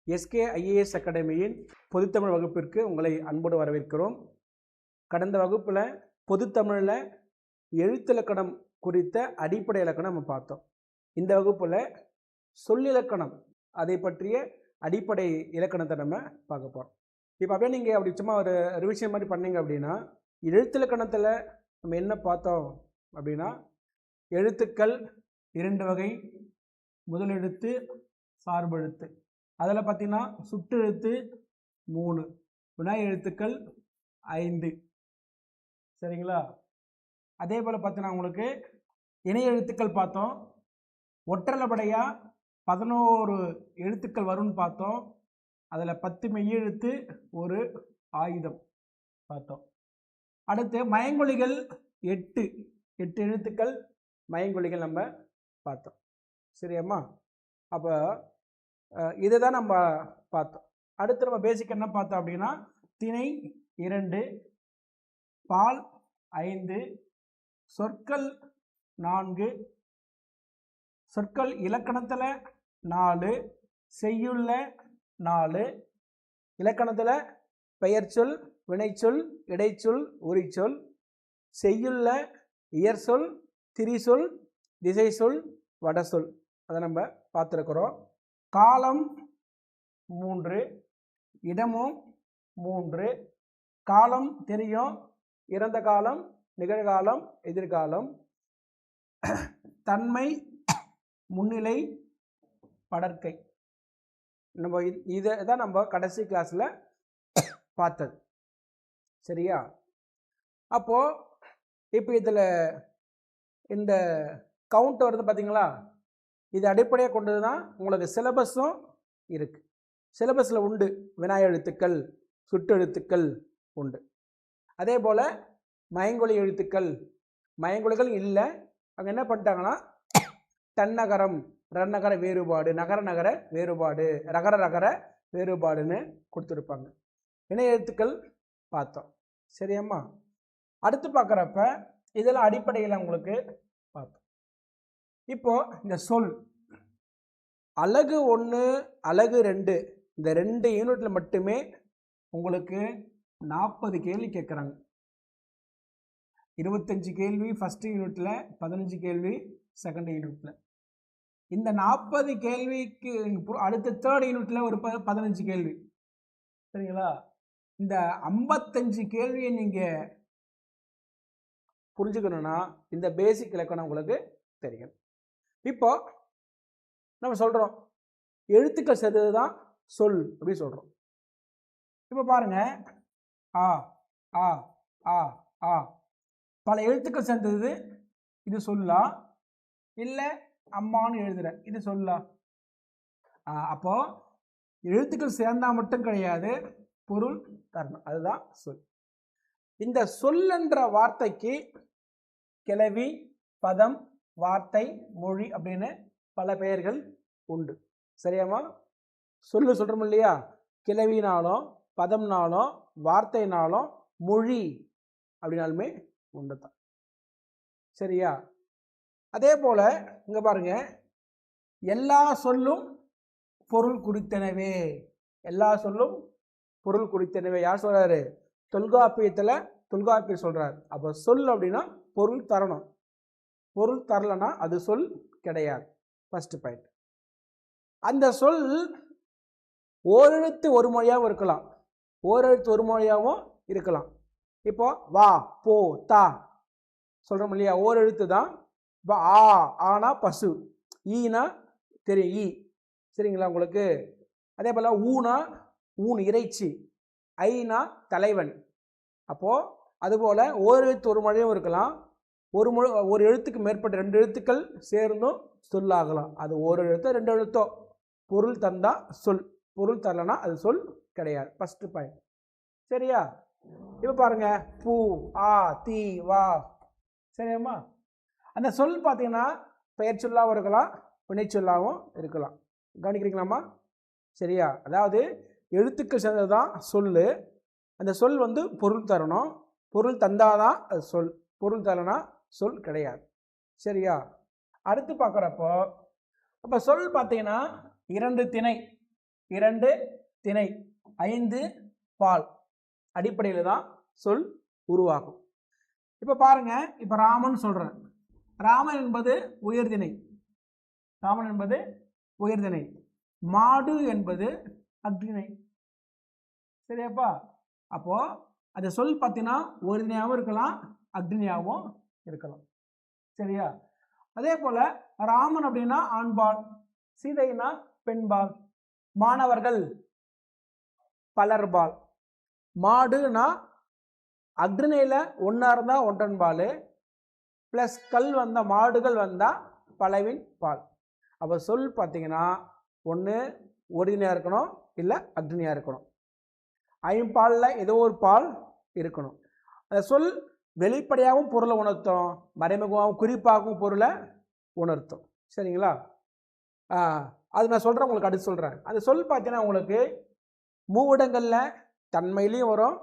SK IAS அகாடமியின் பொதுத்தமிழ் வகுப்பிற்கு உங்களை அன்போடு வரவேற்கிறோம். கடந்த வகுப்பில் பொதுத்தமிழில் எழுத்திலக்கணம் குறித்த அடிப்படை இலக்கணம் நம்ம பார்த்தோம். இந்த வகுப்பில் சொல்லிலக்கணம் அதை பற்றிய அடிப்படை இலக்கணத்தை நம்ம பார்க்க போகிறோம். இப்போ அப்படியே நீங்கள் அப்படி சும்மா ஒரு ரிவிஷன் மாதிரி பண்ணீங்க அப்படின்னா, எழுத்திலக்கணத்தில் நம்ம என்ன பார்த்தோம் அப்படின்னா, எழுத்துக்கள் 2 வகை, முதல் எழுத்து, சார்பு எழுத்து. அதில் பார்த்தீங்கன்னா சுட்டெழுத்து 3, வினா எழுத்துக்கள் 5. சரிங்களா? அதே போல் பார்த்தீங்கன்னா உங்களுக்கு இணை எழுத்துக்கள் பார்த்தோம். ஒற்றளபடையாக 11 எழுத்துக்கள் வரும்னு பார்த்தோம். அதில் 10 மெய்யெழுத்து, ஒரு ஆயுதம் பார்த்தோம். அடுத்து மயங்கொலிகள் 8 எழுத்துக்கள் மயங்கொலிகள் நம்ம பார்த்தோம். சரியாம்மா? அப்போ இதை தான் நம்ம பார்த்தோம். அடுத்து நம்ம பேசிக் என்ன பார்த்தோம் அப்படின்னா, திணை 2, பால் 5, சொற்கள் 4, சொற்கள் இலக்கணத்தில் 4, செய்யுள்ள 4, இலக்கணத்தில் பெயர்ச்சொல், வினைச்சொல், இடைச்சொல், உரிச்சொல், செய்யுள்ள இயற்சொல், திரிசொல், திசைச்சொல், வடசொல். அதை நம்ம பார்த்துருக்குறோம். காலம் 3, இடமும் 3. காலம் தெரியும், இறந்த காலம், நிகழ்காலம், எதிர்காலம். தன்மை, முன்னிலை, படர்க்கை. நம்ம இதை தான் நம்ம கடைசி கிளாஸில் பார்த்தது. சரியா? அப்போது இப்போ இதில் இந்த கவுண்ட் வருது பார்த்தீங்களா? இது அடிப்படையாக கொண்டது தான் உங்களுக்கு சிலபஸும் இருக்குது. சிலபஸில் உண்டு வினா எழுத்துக்கள், சுட்டெழுத்துக்கள் உண்டு. அதே போல் மயங்கொலி எழுத்துக்கள், மயங்கொலிகள் இல்லை. அங்கே என்ன பண்ணிட்டாங்கன்னா, தன்னகரம், ரன்னகர வேறுபாடு, நகர நகர வேறுபாடு, ரகர ரகர வேறுபாடுன்னு கொடுத்துருப்பாங்க. இணை எழுத்துக்கள் பார்த்தோம். சரியாம்மா? அடுத்து பார்க்குறப்ப இதெல்லாம் அடிப்படையில் உங்களுக்கு பார்த்தோம். இப்போ இந்த சொல் அலகு 1, அலகு 2, இந்த 2 யூனிட்டில் மட்டுமே உங்களுக்கு 40 கேள்வி கேட்குறாங்க. 25 கேள்வி ஃபஸ்ட் யூனிட்டில், 15 கேள்வி செகண்ட் யூனிட்டில். இந்த 40 கேள்விக்கு அடுத்த தேர்ட் யூனிட்டில் ஒரு 15 கேள்வி. சரிங்களா? இந்த 55 கேள்வியை நீங்கள் புரிஞ்சுக்கணுன்னா இந்த பேசிக் இலக்கணம் உங்களுக்கு தெரியும். இப்போ நம்ம சொல்கிறோம் எழுத்துக்கள் சேர்ந்தது தான் சொல் அப்படின்னு சொல்கிறோம். இப்போ பாருங்க, ஆ ஆ ஆ ஆ பல எழுத்துக்கள் சேர்ந்தது, இது சொல்லா? இல்லை அம்மான்னு எழுதுற, இது சொல்லா? அப்போ எழுத்துக்கள் சேர்ந்தா மட்டும் கிடையாது, பொருள் தரணும். அதுதான் சொல். இந்த சொல் என்ற வார்த்தைக்கு கிளவி, பதம், வார்த்தை, மொழி அப்படின்னு பல பெயர்கள் உண்டு. சரியாமா? சொல்லு சொல்கிறோம் இல்லையா? கிளவினாலும், பதம்னாலும், வார்த்தைனாலும், மொழி அப்படின்னாலுமே உண்டு தான். சரியா? அதே போல் இங்கே பாருங்க, எல்லா சொல்லும் பொருள் குறித்தனவே. எல்லா சொல்லும் பொருள் குறித்தனவே யார் சொல்கிறாரு? தொல்காப்பியத்தில் தொல்காப்பியர் சொல்கிறார். அப்போ சொல் அப்படின்னா பொருள் தரணும். பொருள் தரலன்னா அது சொல் கிடையாது. First point. அந்த சொல் ஓரெழுத்து ஒரு மொழியாகவும் இருக்கலாம், ஓரெழுத்து ஒரு மொழியாகவும் இருக்கலாம். இப்போ வா, போ, தா சொல்கிறோம் இல்லையா? ஓரெழுத்து தான். இப்போ ஆனா பசு, ஈனா தெரியும், ஈ. சரிங்களா உங்களுக்கு? அதே போல் ஊனா ஊன் இறைச்சி, ஐனா தலைவன். அப்போது அதுபோல் ஓரெழுத்து ஒரு மொழியும் இருக்கலாம், ஒரு எழுத்துக்கு மேற்பட்ட 2 எழுத்துக்கள் சேர்ந்தும் சொல்லாகலாம். அது ஒரு எழுத்தோ 2 எழுத்தோ பொருள் தந்தா சொல், பொருள் தரலனா அது சொல் கிடையாது. First point. சரியா? இப்போ பாருங்க, பூ, ஆ, தீ, வா. சரியாம்மா? அந்த சொல் பார்த்தீங்கன்னா பெயர் சொல்லாகவும் இருக்கலாம், வினை சொல்லாகவும் இருக்கலாம். கவனிக்கிறீங்களாம்மா? சரியா? அதாவது எழுத்துக்கள் சேர்ந்தது தான் சொல்லு. அந்த சொல் பொருள் தரணும். பொருள் தந்தாதான் அது சொல், பொருள் தரலனா சொல் கிடையாது. சரியா? அடுத்து பார்க்குறப்போ அப்போ சொல் பார்த்தீங்கன்னா 2 திணை. 2 திணை, 5 பால் அடிப்படையில் தான் சொல் உருவாகும். இப்போ பாருங்க, இப்போ ராமன் சொல்றேன். ராமன் என்பது உயர்திணை, ராமன் என்பது உயர்திணை, மாடு என்பது அக்திணை. சரியாப்பா? அப்போ அந்த சொல் பார்த்தீங்கன்னா உயர்திணையாகவும் இருக்கலாம், அக்னியாகவும் இருக்கலாம். சரியா? அதே போல ராமன் அப்படின்னா ஆண்பால், சீதைனா பெண்பால், மாணவர்கள் பலர்பால், மாடுனா அக்னியில ஒன்னா இருந்தா ஒன்றன்பால் பிளஸ் கல் வந்தா மாடுகள் வந்தா பலவின் பால். அப்போ சொல் பார்த்தீங்கன்னா ஒன்று ஒரிஜினியா இருக்கணும், இல்லை அக்னியா இருக்கணும். ஐம்பாலில் ஏதோ ஒரு பால் இருக்கணும். அந்த சொல் வெளிப்படையாகவும் பொருளை உணர்த்தும், மறைமுகமாகவும் குறிப்பாகவும் பொருளை உணர்த்தும். சரிங்களா? அது நான் சொல்கிறேன், உங்களுக்கு அடுத்து சொல்கிறேன். அந்த சொல் பார்த்தீங்கன்னா உங்களுக்கு மூவிடங்களில் தன்மையிலையும் வரும்,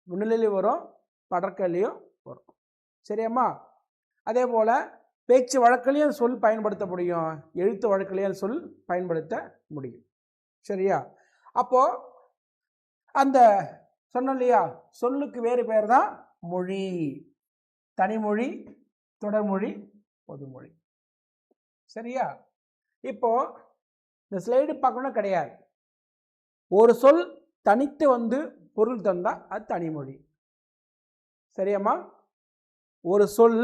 முன்னிலையிலையும் வரும், படற்கையிலையும் வரும். சரியாம்மா? அதே போல் பேச்சு வழக்கிலையும் சொல் பயன்படுத்த முடியும், எழுத்து வழக்கிலையும் சொல் பயன்படுத்த முடியும். சரியா? அப்போது அந்த சொன்னோம் இல்லையா, சொல்லுக்கு வேறு பேர் தான் மொழி. தனிமொழி, தொடர்மொழி, பொதுமொழி. சரியா? இப்போ இந்த ஸ்லைடு பார்க்கணும் கிடையாது. ஒரு சொல் தனித்து வந்து பொருள் தந்தா அது தனிமொழி. சரியாம்மா? ஒரு சொல்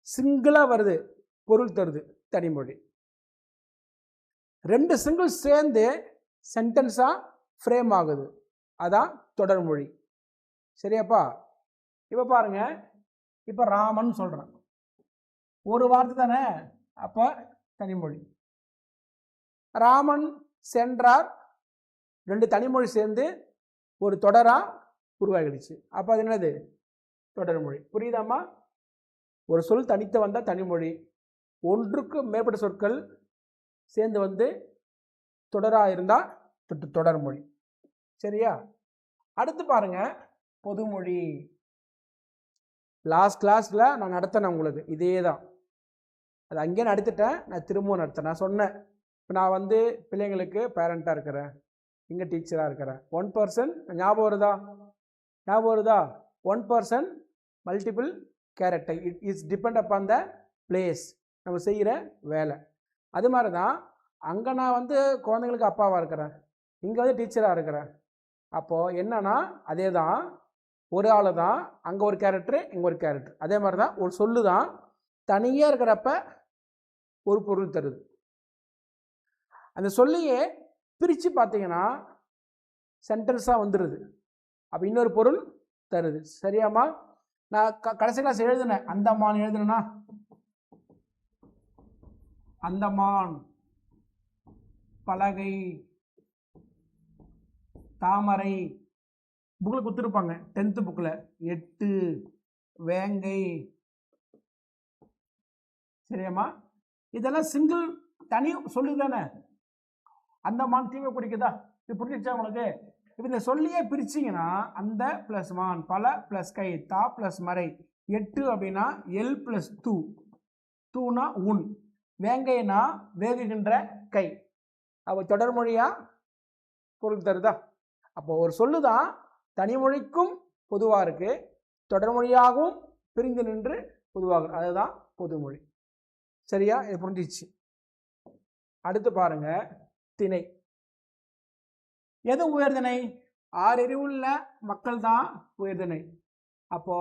சிங்கிளா வருது, பொருள் தருது, தனிமொழி. 2 சிங்கிள் சேர்ந்து சென்டென்ஸா ஃப்ரேம் ஆகுது, அதான் தொடர்மொழி. சரியாப்பா? இப்போ பாருங்க, இப்போ ராமன் சொல்றேன், ஒரு வார்த்தை தானே, அப்போ தனிமொழி. ராமன் சென்றார், 2 தனிமொழி சேர்ந்து ஒரு தொடரா உருவாகிடுச்சு. அப்போ அது என்னது? தொடர்மொழி. புரியுதாம்மா? ஒரு சொல் தனித்து வந்தால் தனிமொழி, ஒன்றுக்கு மேற்பட்ட சொற்கள் சேர்ந்து வந்து தொடராக இருந்தால் தொடர்மொழி. சரியா? அடுத்து பாருங்க, பொதுமொழி. லாஸ்ட் கிளாஸில் நான் நடத்தினேன் உங்களுக்கு இதே தான், அது அங்கேயே நடத்திட்டேன், நான் திரும்பவும் நடத்தேன். நான் சொன்னேன், இப்போ நான் வந்து பிள்ளைங்களுக்கு பேரண்ட்டாக இருக்கிறேன், இங்கே டீச்சராக இருக்கிறேன். 1 பர்சன் ஞாபகம் வருதா? ஞாபகம் வருதா? 1 person multiple character, it is depend upon the place, நம்ம செய்கிற வேலை. அது மாதிரி தான் அங்கே நான் வந்து குழந்தைங்களுக்கு அப்பாவாக இருக்கிறேன், இங்கே வந்து டீச்சராக இருக்கிறேன். அப்போது என்னன்னா அதே தான், ஒரு ஆள் தான், அங்கே ஒரு கேரக்டரு, இங்கே ஒரு கேரக்டர். அதே மாதிரி தான் ஒரு சொல்லு தான் தனியாக இருக்கிறப்ப ஒரு பொருள் தருது. அந்த சொல்லையே பிரித்து பார்த்தீங்கன்னா சென்டென்ஸாக வந்துடுது, அப்போ இன்னொரு பொருள் தருது. சரியாம்மா? நான் கடைசி கிளாஸ் எழுதினேன், அந்தமான் எழுதுனா, அந்தமான், பலகை, தாமரை, புக்கில் கொடுத்துருப்பாங்க 10th புக்கில், 8, வேங்கை. சரியாம்மா? இதெல்லாம் சிங்கிள் தனி சொல்லு தானே. அந்தமான் தீவை குறிக்குதா? இது புரிஞ்சிச்சா உங்களுக்கு? இப்போ இந்த சொல்லியே பிரிச்சிங்கன்னா அந்த ப்ளஸ் மான், பல ப்ளஸ் கை, தா ப்ளஸ் மறை, 8 அப்படின்னா எல் ப்ளஸ் தூ, தூனா உன், வேங்கைனா வேகுகின்ற கை. அப்போ தொடர்மொழியா பொருள் தருதா? அப்போ ஒரு சொல்லுதான் தனிமொழிக்கும் பொதுவாக இருக்கு, தொடர்மொழியாகவும் பிரிந்து நின்று பொதுவாக, அதுதான் பொதுமொழி. சரியா? இது புரிஞ்சிச்சு. அடுத்து பாருங்க, திணை. எது உயர்திணை? 6 அறிவுள்ள மக்கள் தான் உயர்திணை. அப்போ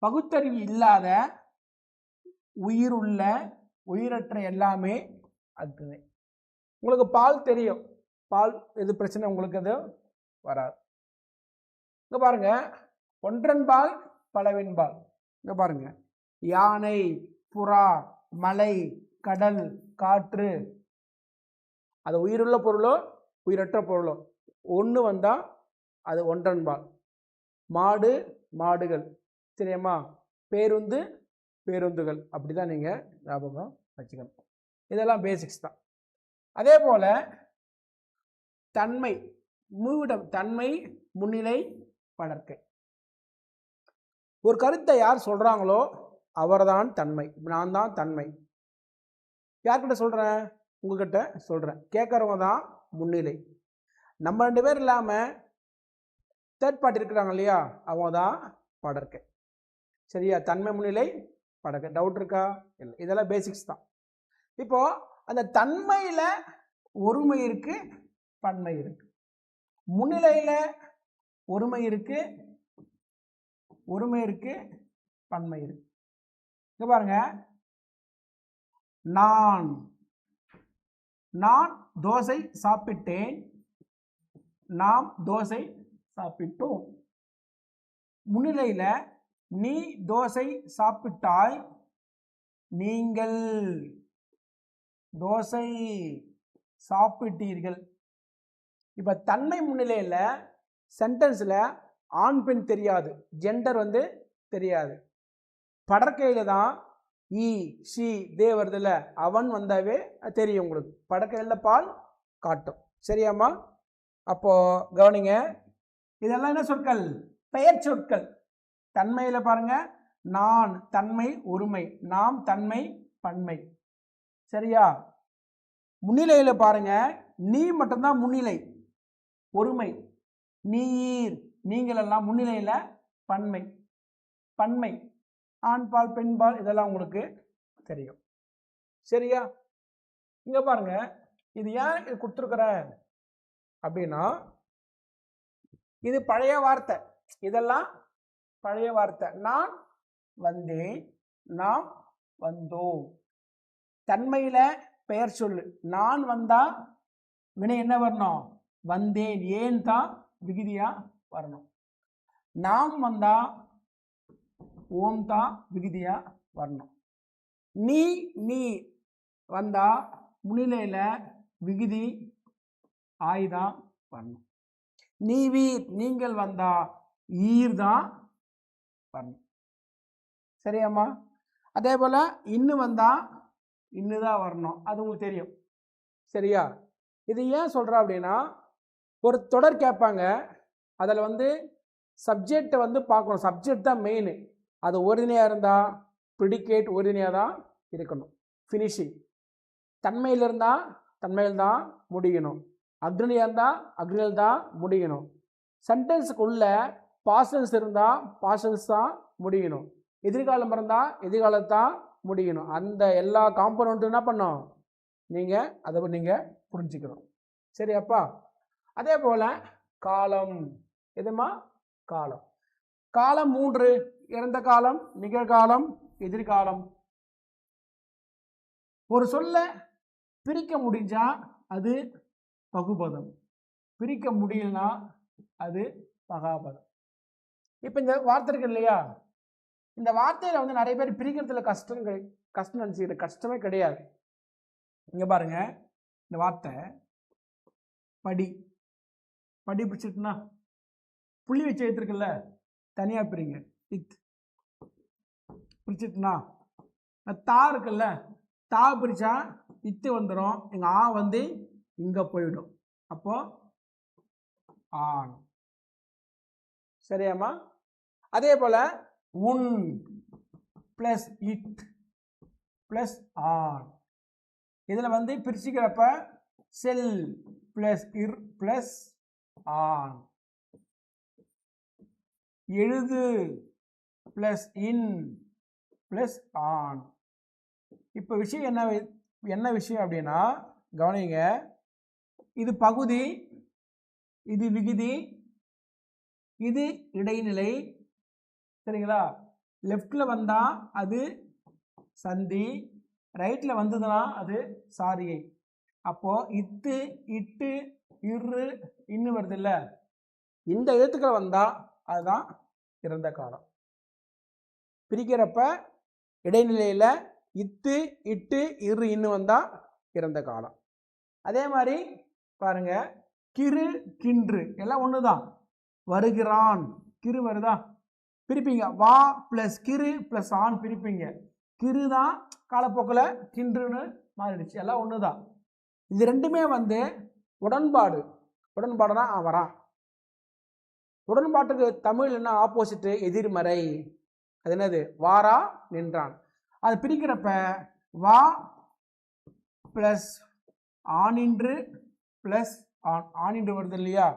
பகுத்தறிவு இல்லாத உயிருள்ள உயிரற்ற எல்லாமே அக்திணை. உங்களுக்கு பால் தெரியும், பால் எது பிரச்சனை உங்களுக்கு அது வராது. இங்க பாருங்க, ஒன்றன்பால் பலவின்பால். இங்க பாருங்க, யானை, புறா, மலை, கடல், காற்று, அது உயிருள்ள பொருளோ உயிரற்ற பொருளோ ஒன்று வந்தால் அது ஒன்றன்பால். மாடு, மாடுகள். சரியாம்மா? பேருந்து, பேருந்துகள். அப்படி தான் நீங்கள் ஞாபகம் வச்சுக்கணும். இதெல்லாம் பேசிக்ஸ் தான். அதே போல் தன்மை, மூவிடம், தன்மை, முன்னிலை, படற்கை. ஒரு கருத்தை யார் சொல்கிறாங்களோ அவர்தான் தன்மை, நான் தான் தன்மை. யார்கிட்ட சொல்கிறேன்? உங்ககிட்ட சொல்கிறேன். கேட்குறவங்க தான் முன்னிலை. நம்ம 2 பேர் இல்லாமல் தேர்ட் பார்ட்டி இருக்கிறாங்க இல்லையா, அவங்க தான் படர்க்கை. சரியா? தன்மை முன்னிலை படர்க்கை. டவுட் இருக்கா? இல்லை. இதெல்லாம் பேசிக்ஸ் தான். இப்போ அந்த தன்மையில் ஒருமை இருக்கு, பன்மை இருக்கு. முன்னிலையில் ஒருமை இருக்கு, பன்மை இருக்கு. இங்க பாருங்க, நான் தோசை சாப்பிட்டேன், நாம் தோசை சாப்பிட்டோம். முன்னிலையில நீ தோசை சாப்பிட்டாய், நீங்கள் தோசை சாப்பிட்டீர்கள். இப்ப தன்மை முன்னிலையில சென்டென்ஸ்ல ஆண் பெண் தெரியாது, ஜெண்டர் தெரியாது. படற்கையில தான் ஈ ஷி தே வருதுல, அவன் வந்தாவே தெரியும் உங்களுக்கு. படற்கையில பால் காட்டும். சரியாம்மா? அப்போ கவனிங்க, இதெல்லாம் என்ன சொற்கள்? பெயர் சொற்கள். தன்மையில பாருங்க, நான் தன்மை ஒருமை, நாம் தன்மை பன்மை. சரியா? முன்னிலையில பாருங்க, நீ மட்டும்தான் முன்னிலை ஒருமை, நீர் நீங்கள் எல்லாம் முன்னிலையில பன்மை. பன்மை ஆண்பால் பெண்பால் இதெல்லாம் உங்களுக்கு தெரியும். சரியா? இங்க பாருங்க, இது ஏன் இது கொடுத்துருக்குற அப்படின்னா, இது பழைய வார்த்தை, இதெல்லாம் பழைய வார்த்தை. நான் வந்தேன், நாம் வந்தோம். தன்மையில பெயர் சொல்லு. நான் வந்தா வினை என்ன வரணும்? வந்தேன். ஏன் தான் விகுதியா வரணும். நாம் வந்தா ஓம் தான் விகுதியா வரணும். நீ வந்தா முன்னிலையில விகுதி ஆய்தான் வரணும். நீவீர் நீங்கள் வந்தா ஈர் தான் வரணும். சரியாம்மா? அதே போல இன்னும் வந்தா இன்னுதான் வரணும். அது உங்களுக்கு தெரியும். சரியா? இது ஏன் சொல்றா அப்படின்னா, ஒரு தொடர் கேட்பாங்க, அதில் சப்ஜெக்டை பார்க்கணும். சப்ஜெக்ட் தான் மெயின். அது ஒரிஜினியாக இருந்தால் ப்ரிடிகேட் ஒரிஜினியாக தான் இருக்கணும். ஃபினிஷிங் தன்மையில் இருந்தால் தன்மையில் தான் முடியணும். அக்னியாக இருந்தால் அக்னியில் தான் முடியணும். சென்டென்ஸுக்குள்ள பாஸ்டென்ஸ் இருந்தால் பாஸ்டென்ஸ் தான் முடியணும். எதிர்காலம் இருந்தால் எதிர்காலத்தான் முடியணும். அந்த எல்லா காம்பனண்ட்டும் என்ன பண்ணோம், நீங்கள் அதை நீங்கள் புரிஞ்சுக்கணும். சரியாப்பா? அதே போல் காலம். எதுமா? காலம். காலம் 3: இறந்த காலம், நிகழ்காலம், எதிர்காலம். ஒரு சொல்ல பிரிக்க முடிஞ்சா அது பகுபதம், பிரிக்க முடியலனா அது பகாபதம். இப்போ இந்த வார்த்தை இருக்கு இல்லையா, இந்த வார்த்தையில நிறைய பேர் பிரிக்கிறதுல கஷ்டம் நினைச்சுக்கிற கஷ்டமே கிடையாது. இங்க பாருங்க, இந்த வார்த்தை படி, படி பிடிச்சிட்டுனா புள்ளி வச்சு எடுத்துருக்குல்ல, தனியா பிரிங்க. இத் பிரிச்சுட்டுனா தா இருக்குல்ல, தா பிரிச்சா இத்து வந்துடும். எங்க ஆ இங்க போயிடும். அப்போ ஆண். சரியாமா? அதே போல உன் பிளஸ் இட் பிளஸ் ஆண். இதுல பிரிச்சுக்கிறப்ப செல் பிளஸ் இர் பிளஸ் ஆண். எழுது பிளஸ் இன் பிளஸ் ஆண். இப்போ விஷயம் என்ன விஷயம் அப்படின்னா, கவனிங்க, இது பகுதி, இது விகுதி, இது இடைநிலை. சரிங்களா? லெஃப்ட்ல வந்தா அது சந்தி, ரைட்ல வந்ததுன்னா அது சாரியை. அப்போ இத்து இட்டு இரு இன்னு வருது இல்ல, இந்த எழுத்துக்கள் வந்தா அதுதான் இறந்த காலம். பிரிக்கிறப்ப இடைநிலையில இத்து இட்டு இரு இன்னு வந்தா இறந்த காலம். அதே மாதிரி பாருங்க, கிரு கின்று எல்லாம் ஒண்ணுதான். வருகிறான், கிரு வருதா, பிரிப்பீங்க. வா பிளஸ் கிரு பிளஸ் ஆண் பிரிப்பீங்க. கிரு தான் காலப்போக்கில் கின்றுன்னு மாறிடுச்சு. எல்லாம் ஒண்ணுதான். இது ரெண்டுமே உடன்பாடு. உடன்பாடுனா வரான். உடன்பாட்டுக்கு தமிழ் என்ன ஆப்போசிட்? எதிர்மறை. அது என்னது? வாரா நின்றான். அது பிரிக்கிறப்ப வா பிளஸ் ஆனின்று பிளஸ் ஆண், ஆணின்று வருது இல்லையா,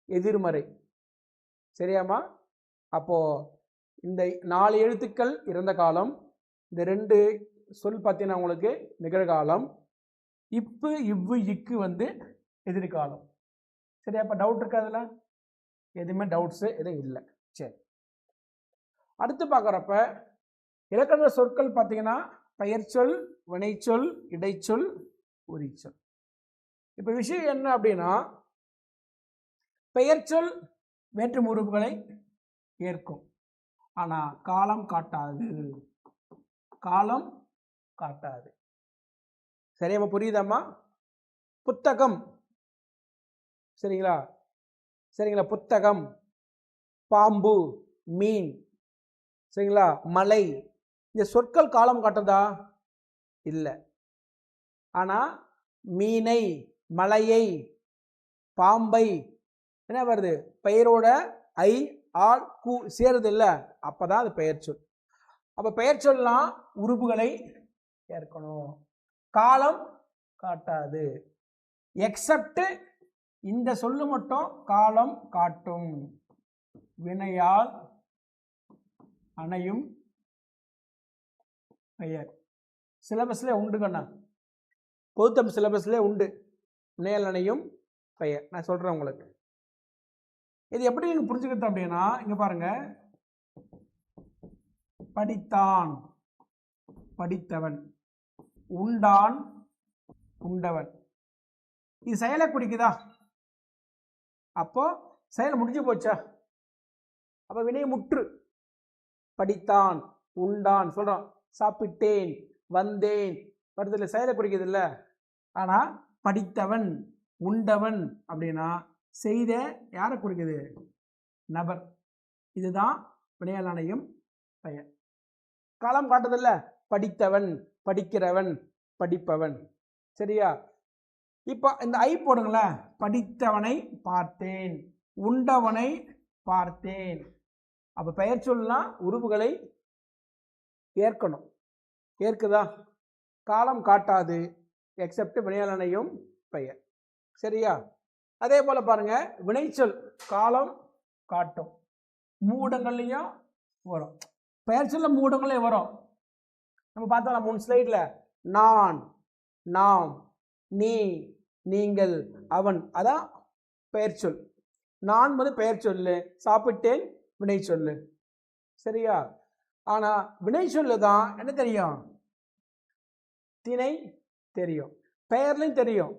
எதிர்மறை. சரியாமா? அப்போ இந்த 4 எழுத்துக்கள் இறந்த காலம், இந்த 2 சொல் பார்த்தீங்கன்னா உங்களுக்கு நிகழ்காலம், இப்பு இவ்வு இக்கு வந்து எதிர்காலம். சரியா? அப்போ டவுட் இருக்கா? அதில் எதுவுமே டவுட்ஸு எதுவும் இல்லை. சரி, அடுத்து பார்க்குறப்ப இலக்கண சொற்கள் பார்த்தீங்கன்னா பெயர்ச்சொல், வினைச்சொல், இடைச்சொல், உரிச்சொல். இப்போ விஷயம் என்ன அப்படின்னா, பெயர்ச்சொல் வேற்றும் உறுப்புகளை ஏற்கும், ஆனால் காலம் காட்டாது. காலம் காட்டாது. சரியாம்மா? புரியுதாம்மா? புத்தகம், சரிங்களா? சரிங்களா? புத்தகம், பாம்பு, மீன், சரிங்களா? மலை, இந்த சொற்கள் காலம் காட்டுதா? இல்லை. ஆனால் மீனை, மலையை, பாம்பை என்ன வருது? பெயரோட ஐ ஆள் கூ சேருது இல்லை, அப்போதான் அது பெயர் சொல். அப்போ பெயர் சொல்லலாம் உறுப்புகளை ஏற்கணும், காலம் காட்டாது. எக்ஸப்ட் இந்த சொல்லு மட்டும் காலம் காட்டும். வினையால் அணையும் பெயர் சிலபஸ்ல உண்டு கண்ணா, பொதுத்தமிழ் சிலபஸ்ல உண்டு. வினையால் அணையும் பெயர் நான் சொல்றேன் உங்களுக்கு. இது எப்படி நீங்க புரிஞ்சுக்கிறது அப்படின்னா, இங்க பாருங்க, படித்தான், படித்தவன், உண்டான், உண்டவன். இது செயலை குறிக்குதா? அப்போ செயல் முடிஞ்சு போச்சா? அப்ப வினை முற்று. படித்தான், உண்டான் சொல்றோம், சாப்பிட்டேன், வந்தேன், வருதுல, செயலை குறிக்குது இல்ல. ஆனா படித்தவன், உண்டவன் அப்படின்னா செய்த யாரை குறிக்குது? நபர். இதுதான் வினையால் அணையும் பெயர். காலம் காட்டுதில்ல, படித்தவன், படிக்கிறவன், படிப்பவன். சரியா? இப்ப இந்த ஐ போடுங்களேன். படித்தவனை பார்த்தேன், உண்டவனை பார்த்தேன். அப்ப பெயர் சொல்லலாம் உறுப்புகளை ஏற்கணும். ஏற்குதா? காலம் காட்டாது, எக்ஸப்ட் வினையால் அணையும் பெயர். சரியா? அதே போல பாருங்க, வினைச்சொல் காலம் காட்டும், மூடங்கள்லையும் வரும். பெயர் சொல்ல மூடங்களே வரும். நம்ம பார்த்தோம் 3 ஸ்லைட்ல, நான், நாம், நீ, நீங்கள், அவன், அதான் பெயர் சொல். நான் வந்து பெயர் சொல்லு, சாப்பிட்டேன் வினை சொல்லு. சரியா? ஆனா வினை சொல்லு தான் என்ன தெரியும்? திணை தெரியும், பெயர்லையும் தெரியும்.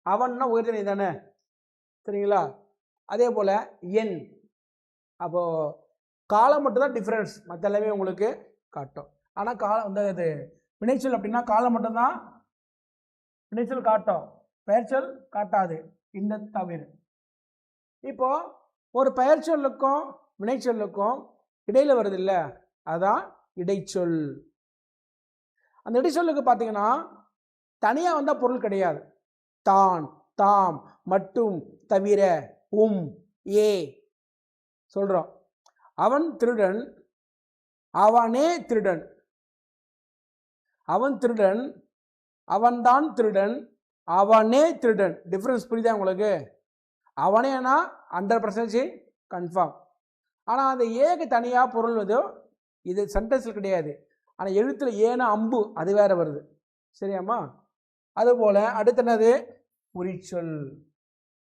அவன்னா உயர்திணை தானே, சரிங்களா? அதே போல எண். அப்போ காலம் மட்டும்தான் டிஃபரன்ஸ், மற்ற எல்லாமே உங்களுக்கு காட்டும். ஆனா காலம் இந்த இது வினைச்சொல் அப்படின்னா காலம் மட்டும்தான் வினைச்சொல் காட்டும், பெயர்ச்சொல் காட்டாது. இந்த தவிர இப்போ ஒரு பெயர் சொல்லுக்கும் வினைச்சொல்லுக்கும் இடையில வருது இல்ல, அதான் இடைச்சொல். அந்த இடைச்சொல்லுக்கு பார்த்தீங்கன்னா தனியா வந்தா பொருள் கிடையாது. தான், தாம், மட்டும், தவிர, ஏ சொல்றோம். அவன் திருடன், அவனே திருடன், அவன் திருடன், அவன்தான் திருடன், அவனே திருடன். டிஃபரன்ஸ் புரியுதா உங்களுக்கு? அவனேனா 100% கன்ஃபார்ம். ஆனால் அந்த ஏக்கு தனியாக பொருள் வந்து இது சென்டென்ஸில் கிடையாது. ஆனால் எழுத்தில் ஏனா அம்பு அது வேற வருது. சரியாம்மா? அதுபோல் அடுத்து என்னது? உரிச்சொல்.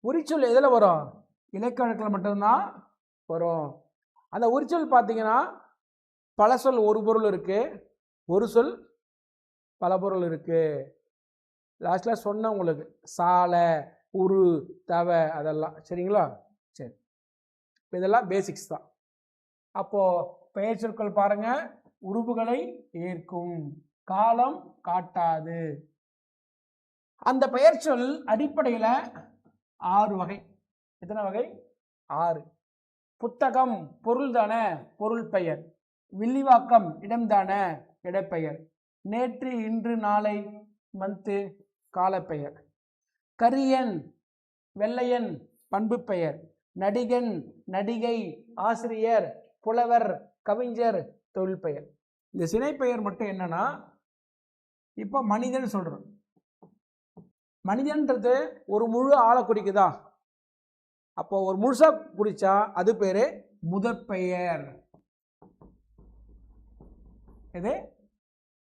உரிச்சொல் எதில் வரும்? இலக்கணத்தில் மட்டும்தான் வரும். அந்த உரிச்சொல் பார்த்தீங்கன்னா பல சொல் ஒரு பொருள் இருக்கு, ஒரு சொல் பல பொருள் இருக்கு. லாஸ்ட்டில் சொன்ன உங்களுக்கு சாலை, உரு, தவ அதெல்லாம். சரிங்களா? சரி, இதெல்லாம் பேசிக்ஸ் தான். அப்போ பெயர் சொற்கள் பாருங்க, உறுப்புகளை ஏற்கும், காலம் காட்டாது. அந்த பெயர் சொல் அடிப்படையில் 6 வகை. எத்தனை வகை? 6. புத்தகம் பொருள் தானே, பொருள் பெயர். வில்லிவாக்கம் இடம் தானே, இடப்பெயர். நேற்று, இன்று, நாளை, மந்த்து, காலப்பெயர். கரியன், வெள்ளையன், பண்பு பெயர். நடிகன், நடிகை, ஆசிரியர், புலவர், கவிஞர், தொழில் பெயர். இந்த சினை பெயர் மட்டும் என்னன்னா, இப்போ மனிதன் சொல்றோம், மனிதன்றது ஒரு முழு ஆளை குறிக்குதா? அப்போ ஒரு முழுசா குறிச்சா அது பேரு முதற்பெயர். இது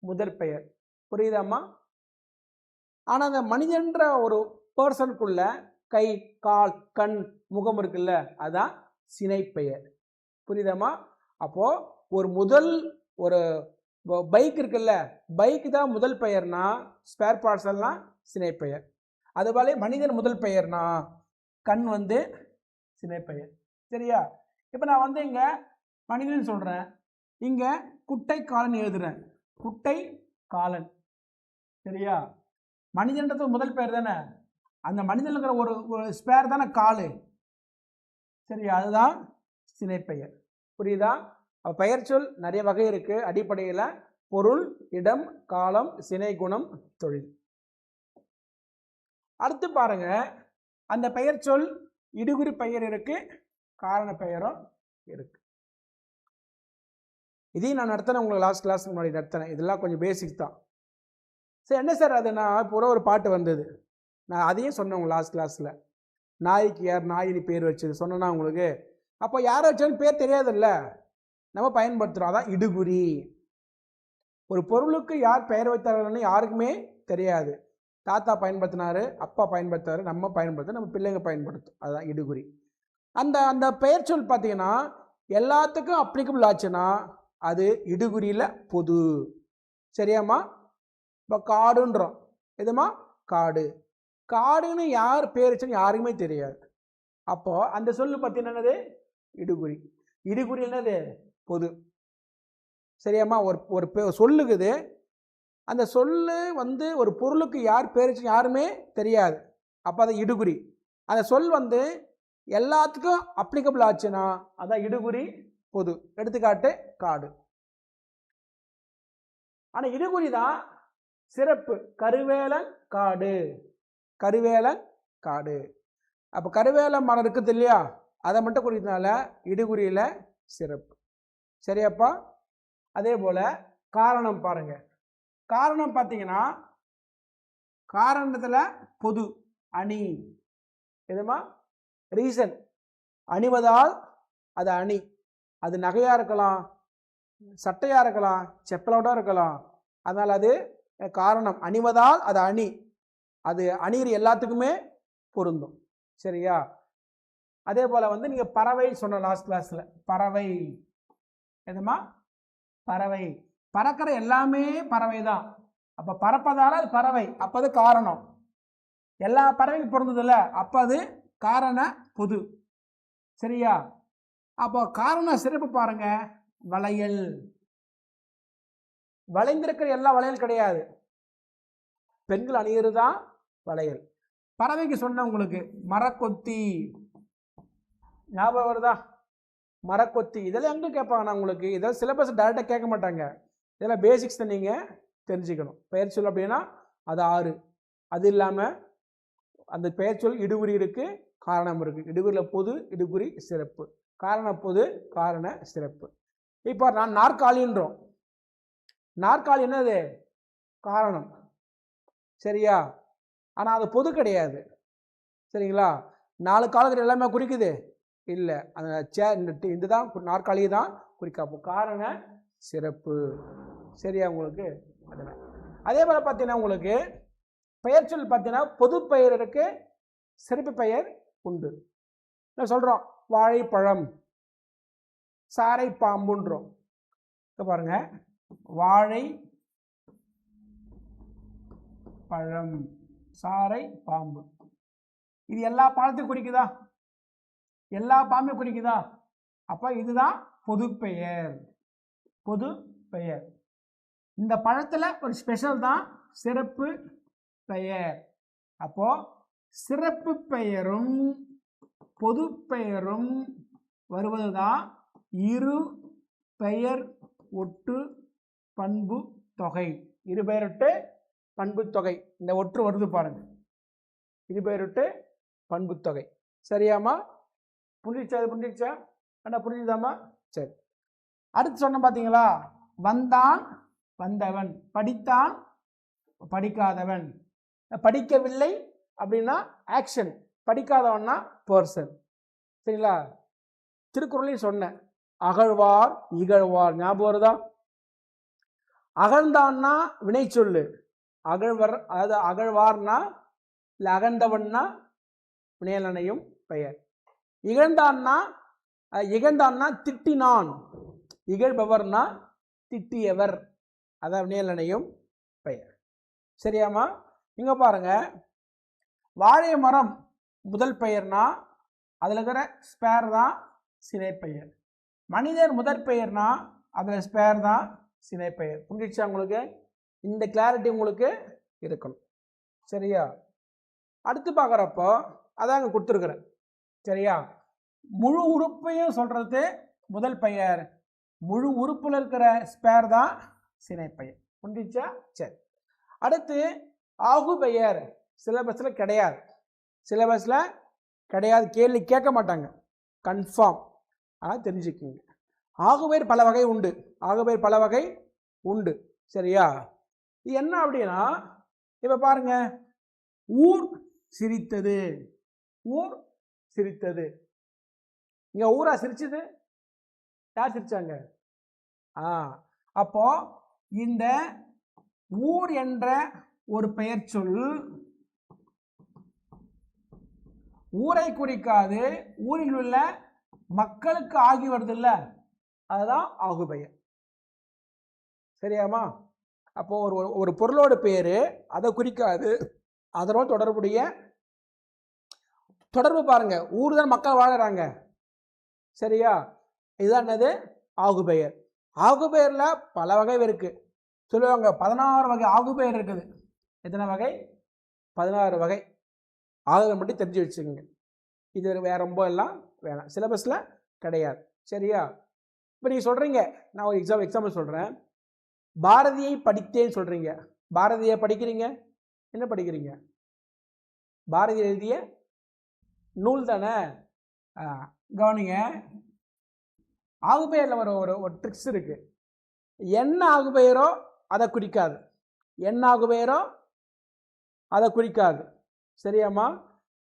முதற்பெயர். புரியுதாம்மா? ஆனா அந்த மனிதன்ற ஒரு பர்சனுக்குள்ள கை, கால், கண், முகம் இருக்குல்ல, அதான் சினைப்பெயர். புரியுதாம்மா? அப்போ ஒரு பைக் இருக்குல்ல, பைக் தான் முதல் பெயர்னா ஸ்பேர் பார்ட்ஸ் எல்லாம் சினைப்பெயர். அதுபோல மனிதன் முதல் பெயர்னா கண் சினைப்பெயர். சரியா? இப்போ நான் இங்க மனிதன் சொல்றேன், இங்க குட்டை காலன் எழுதுறேன், குட்டை காலன். சரியா? மனிதன்றது முதல் பெயர் தானே, அந்த மனிதன் இருக்கிற ஒரு ஸ்பேர் தானே காலு. சரியா? அதுதான் சினைப்பெயர். புரியுதா? பெயர் சொல் நிறைய வகை இருக்கு. அடிப்படையில் பொருள், இடம், காலம், சினை, குணம், தொழில். அடுத்து பாருங்க, அந்த பெயர் சொல் இடுகுறி பெயர் இருக்கு, காரண பெயரும் இருக்கு. இதையும் நான் நடத்தினேன், உங்களுக்கு லாஸ்ட் கிளாஸ் முன்னாடி நடத்தினேன். இதெல்லாம் கொஞ்சம் பேசிக் தான். சரி, என்ன சார் அது? நான் இப்போ ஒரு பாட்டு வந்தது, நான் அதையும் சொன்னேன் உங்க லாஸ்ட் கிளாஸில். நாய்க்கு யார் நாயினி பேர் வச்சது சொன்னா உங்களுக்கு. அப்போ யார் வச்சாலும் பேர் தெரியாதுல்ல, நம்ம பயன்படுத்துகிறோம். அதான் இடுகுறி. ஒரு பொருளுக்கு யார் பெயர் வைத்தார்கள்னு யாருக்குமே தெரியாது. தாத்தா பயன்படுத்தினாரு, அப்பா பயன்படுத்தாரு, நம்ம பயன்படுத்த, நம்ம பிள்ளைங்க பயன்படுத்தும். அதுதான் இடுகுறி. அந்த பெயர் சொல் பார்த்தீங்கன்னா எல்லாத்துக்கும் அப்ளிகபிள் ஆச்சுன்னா அது இடுகுறியில் பொது. சரியாம்மா? இப்போ காடுன்றோம், எதுமா காடு. காடுன்னு யார் பேர் வச்சுன்னு யாருக்குமே தெரியாது. அப்போ அந்த சொல்லு பார்த்தீங்கன்னா என்னது? இடுகுறி. இடுகுறி என்னது? பொது. சரியாம்மா? ஒரு சொல்லுக்குது, அந்த சொல்லு ஒரு பொருளுக்கு யார் பேர் வச்சு யாருமே தெரியாது. அப்போ அது இடுகுறி. அந்த சொல் எல்லாத்துக்கும் அப்ளிகபிள் ஆச்சுன்னா அதான் இடுகுறி பொது. எடுத்துக்காட்டு காடு. ஆனா இடுகுறி தான் சிறப்பு. கருவேலன் காடு, கருவேலன் காடு. அப்போ கருவேல மரம் இருக்குது இல்லையா, அதை மட்டும் குறித்தனால இடுகுறியில் சிறப்பு. சரியாப்பா? அதே போல காரணம் பாருங்க. காரணம் பார்த்தீங்கன்னா காரணத்தில் பொது அணி. எதுமா? ரீசன். அணிவதால் அது அணி. அது நகையாக இருக்கலாம், சட்டையாக இருக்கலாம், செப்பலோட இருக்கலாம். அதனால் அது காரணம். அணிவதால் அது அணி. அது அணிகிற எல்லாத்துக்குமே பொருந்தும். சரியா? அதே போல் நீங்கள் பறவை சொன்ன லாஸ்ட் கிளாஸில். பறவை எதுமா? பறவை. பறக்கிற எல்லாமே பறவை தான். அப்போ பறப்பதால் அது பறவை, அப்போ அது காரணம். எல்லா பறவைக்கும் பொருந்ததில்ல, அப்போ அது காரண பொது. சரியா? அப்போ காரண சிறப்பு பாருங்க. வளையல். வளைந்திருக்கிற எல்லா வளையல் கிடையாது, பெண்கள் அணியிறது தான் வளையல். பறவைக்கு சொன்ன உங்களுக்கு மரக்கொத்தி ஞாபகம் வருதா? மரக்கொத்தி. இதெல்லாம் எங்கே கேட்பாங்க உங்களுக்கு? இதெல்லாம் சிலபஸ் டைரெக்டாக கேட்க மாட்டாங்க. இதெல்லாம் பேசிக்ஸ் தான் நீங்கள் தெரிஞ்சுக்கணும். பெயர் சொல் அப்படின்னா அது 6. அது இல்லாமல் அந்த பெயர் சொல் இடுகுறி இருக்கு, காரணம் இருக்கு. இடுகுறியில் பொது, இடுகுறி சிறப்பு. காரண பொது, காரண சிறப்பு. இப்போ நான் நாற்காலின்றோம். நாற்காலி என்னது? காரணம். சரியா? ஆனால் அது பொது கிடையாது. சரிங்களா? 4 காலத்தில் எல்லாமே குறிக்குது இல்லை. அந்த இதுதான் நாற்காலியை தான் குறிக்காப்போ காரண சிறப்பு. சரியா உங்களுக்கு? அதே போல் பார்த்தீங்கன்னா உங்களுக்கு பெயர் சொல் பார்த்தீங்கன்னா பொது பெயர் இருக்கு, சிறப்பு பெயர் உண்டு. சொல்கிறோம் வாழைப்பழம், சாரை பாம்புன்றோம். பாருங்க, வாழை பழம், சாரை பாம்பு. இது எல்லா பழத்தையும் குறிக்குதா? எல்லா பாம்பையும் குறிக்குதா? அப்ப இதுதான் பொது பெயர். பொது பெயர். இந்த பழத்துல ஒரு ஸ்பெஷல் தான் சிறப்பு பெயர். அப்போ சிறப்பு பெயரும் பொது பெயரும் வருவதுதான் இரு பெயர் ஒட்டு பண்பு தொகை. இரு பெயரொட்டு பண்பு தொகை. இந்த ஒற்று வருது பாருங்க, இரு பெயரொட்டு பண்பு தொகை. சரியாமா? புரிஞ்சிச்சா? அண்ணா புரிஞ்சுதாமா? சரி. அடுத்து சொன்ன பார்த்தீங்களா? வந்தான் வந்தவன், படித்தான் படிக்காதவன். படிக்கவில்லை அப்படின்னா ஆக்ஷன், படிக்காதவன்னா பர்சன். சரிங்களா? திருக்குறளையும் சொன்னேன், அகழ்வார் இகழ்வார் ஞாபகம் வருதா? அகழ்ந்தான்னா வினை சொல்லு, அகழ்வர் அதாவது அகழ்வார்னா இல்லை அகழ்ந்தவன்னா வினையலனையும் பெயர். இகழ்ந்தான்னா திட்டினான், இகழ்பவர்னா திட்டியவர், அதான் வினையலனையும் பெயர். சரியாமா? இங்க பாருங்க, வாழை மரம் முதல் பெயர்னா அதில் இருக்கிற ஸ்பேர் தான் சினை பெயர். மனிதர் முதற் பெயர்னா அதில் ஸ்பேர் தான் சினை பெயர். புரிஞ்சிச்சா உங்களுக்கு? இந்த கிளாரிட்டி உங்களுக்கு இருக்கணும். சரியா? அடுத்து பார்க்குறப்போ அதாங்க கொடுத்துருக்குறேன். சரியா? முழு உறுப்பையும் சொல்றது முதல் பெயர், முழு உறுப்பில் இருக்கிற ஸ்பேர் தான் சினை பெயர். புரிஞ்சிச்சா? சரி. அடுத்து ஆகு பெயர் சிலபஸில் கிடையாது, கேள்வி கேட்க மாட்டாங்க, கன்ஃபார்ம். ஆனால் தெரிஞ்சுக்கிங்க, ஆகுபெயர் பல வகை உண்டு. சரியா? இது என்ன அப்படின்னா, இப்போ பாருங்க, ஊர் சிரித்தது, இங்க ஊரா சிரிச்சது? யார் சிரிச்சாங்க? அப்போ இந்த ஊர் என்ற ஒரு பெயர் சொல் ஊரை குறிக்காது, ஊரில் உள்ள மக்களுக்கு ஆகி வருது இல்ல, அதுதான் ஆகுபெயர். சரியாமா? அப்போ ஒரு பொருளோட பேரு அதை குறிக்காது, அதனோட தொடர்புடைய தொடர்பு பாருங்க, ஊர் தான் மக்கள் வாழறாங்க. சரியா? இதுதான் என்னது? ஆகுபெயர். ஆகுபெயர்ல பல வகை இருக்கு, சொல்லுவாங்க 16 வகை ஆகுபெயர் இருக்குது. எத்தனை வகை? 16 வகை. ஆகுதை மட்டும் தெரிஞ்சு வச்சுக்கோங்க. இது வேற ரொம்ப எல்லாம் வேணாம், சிலபஸ்ல கிடையாது. சரியா? இப்போ நீங்க சொல்றீங்க, நான் ஒரு எக்ஸாம்பிள் சொல்றேன். பாரதியை படித்தேன்னு சொல்றீங்க. பாரதியை படிக்கிறீங்க, என்ன படிக்கிறீங்க? பாரதி எழுதிய நூல் தானே. கவனிங்க, ஆகுபெயர்ல ஒரு ட்ரிக்ஸ் இருக்கு. என்ன ஆகுபெயரோ அதை குறிக்காது. சரியாமா?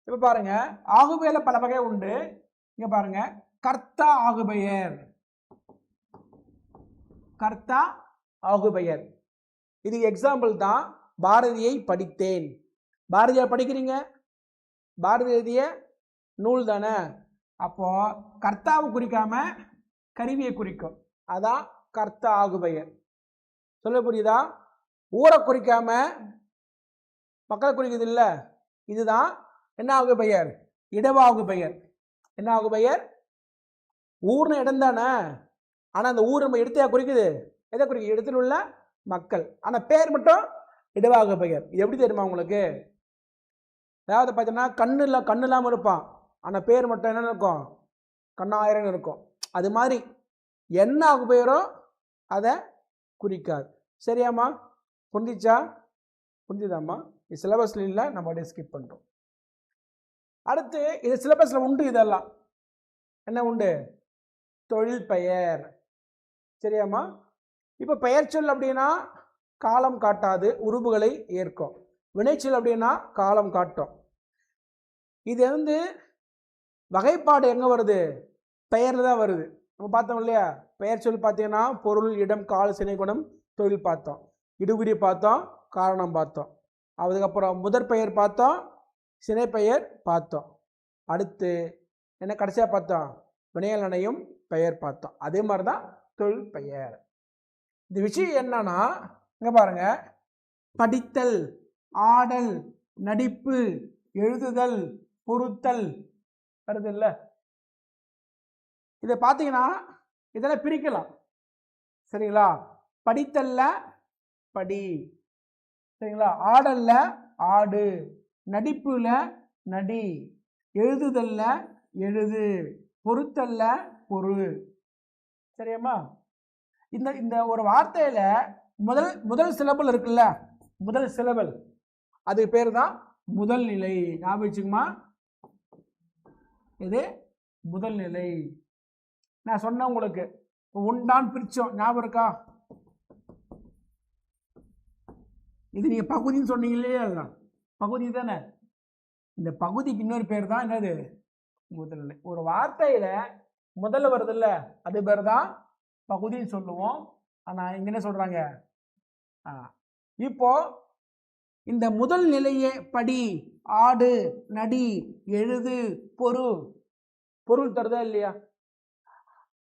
இப்ப பாருங்க, ஆகுபெயர்ல பல வகை உண்டு. இங்க பாருங்க, கர்த்தா ஆகுபெயர். இதுக்கு எக்ஸாம்பிள் தான் பாரதியை படித்தேன். பாரதியை படிக்கிறீங்க, பாரதி எழுதிய நூல் தானே. அப்போ கர்த்தாவை குறிக்காம கருவியை குறிக்கும், அதான் கர்த்தா ஆகுபெயர். சொல்ல புரியுதா? ஊரை குறிக்காம மக்களை குறிக்குது இல்ல, இதுதான் என்ன ஆகுபெயர்? இடவாகுபெயர். என்ன ஆகுபெயர்? ஊர்னு இடம் தானே, ஆனா அந்த ஊர் நம்ம இடத்தையா குறிக்குது? எதை குறிக்குது? இடத்தில் உள்ள மக்கள், ஆனா பேர் மட்டும் இடவாகுபெயர். இது எப்படி தெரியுமா உங்களுக்கு? அதாவது பார்த்தீங்கன்னா, கண்ணு இல்லாமல் இருப்பான், ஆனா பேர் மட்டும் என்ன இருக்கும்? கண்ணாயிரம் இருக்கும். அது மாதிரி என்ன ஆகுபெயரோ அதை குறிக்காது. சரியாம்மா? புரிஞ்சுதாம்மா? இது சிலபஸ்ல இல்லை, நம்ம அப்படியே ஸ்கிப் பண்ணுறோம். அடுத்து இது சிலபஸ்ல உண்டு. இதெல்லாம் என்ன உண்டு? தொழில் பெயர். சரியாம்மா? இப்போ பெயர் சொல் அப்படின்னா காலம் காட்டாது, உருபுகளை ஏற்கும். வினைச்சொல் அப்படின்னா காலம் காட்டும். இது வகைப்பாடு எங்க வருது? பெயர்ல தான் வருது. நம்ம பார்த்தோம் இல்லையா? பெயர் சொல் பார்த்தீங்கன்னா பொருள், இடம், கால், சினை, குணம், தொழில் பார்த்தோம். இடுகுறி பார்த்தோம், காரணம் பார்த்தோம். அதுக்கப்புறம் முதற் பெயர் பார்த்தோம், சினை பெயர் பார்த்தோம். அடுத்து என்ன கடைசியா பார்த்தோம்? வினையலனையும் பெயர் பார்த்தோம். அதே மாதிரி தான் தொழில் பெயர். இந்த விஷயம் என்னன்னா, இங்க பாருங்க, படித்தல், ஆடல், நடிப்பு, எழுதுதல், பொருத்தல் வருது இல்ல. இதை பார்த்தீங்கன்னா இதெல்லாம் பிரிக்கலாம். சரிங்களா? படித்தல்ல படி, சரிங்களா? ஆடல்ல ஆடு, நடிப்புல நடி, எழுதுதல்ல எழுது, பொருத்தல்ல பொரு. சரியாம்மா? இந்த ஒரு வார்த்தையில முதல் சிலபல் இருக்குல்ல, முதல் சிலபல், அது பேர் தான் முதல் நிலை. ஞாபகம் வச்சுக்குமா? இது முதல் நிலை. நான் சொன்ன உங்களுக்கு உண்டான் பிரிச்சோம், ஞாபகம் இருக்கா? இது நீங்க பகுதின்னு சொன்னீங்க இல்லையா? பகுதி தானே. இந்த பகுதிக்கு இன்னொரு பேர் தான் என்னது? முதல்நிலை. ஒரு வார்த்தையில முதல்ல வருது இல்ல, அது பேர் தான் பகுதின்னு சொல்லுவோம். ஆனா இங்க என்ன சொல்றாங்க? இப்போ இந்த முதல் நிலையே படி, ஆடு, நடி, எழுது, பொருள் தருதா இல்லையா?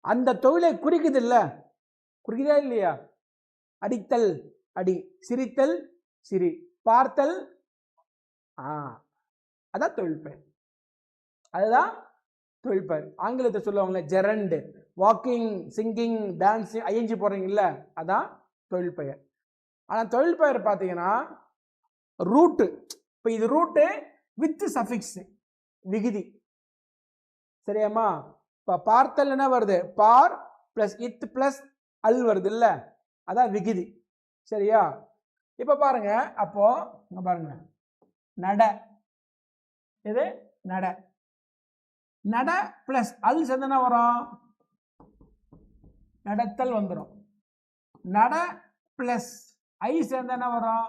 அந்த தொழிலை குறிக்குது இல்ல, குறிக்குதா இல்லையா? அடித்தல் அடி, சிரித்தல் சிரி, பார்த்தல் அதான் தொழில் பெயர். அதுதான் தொழில் பெயர். ஆங்கிலத்தை சொல்லுவாங்களே gerund, walking, singing, dancing, ING போடுறீங்கல்ல, அதான் தொழில் பெயர். ஆனால் தொழில் பெயர் பார்த்தீங்கன்னா ரூட்டு. இப்போ இது ரூட்டு வித் சஃபிக்ஸ், விகுதி. சரியாம்மா? இப்போ பார்த்தல் என்ன வருது? பார் பிளஸ் இத் பிளஸ் அல் வருது இல்ல, அதான் விகுதி. சரியா? இப்போ பாருங்க, அப்போ பாருங்க, நட, இது நட. நட பிளஸ் அல் சேர்ந்தா வரும், நடத்தல் வந்துடும். நட பிளஸ் ஐ சேர்ந்தா வரும்,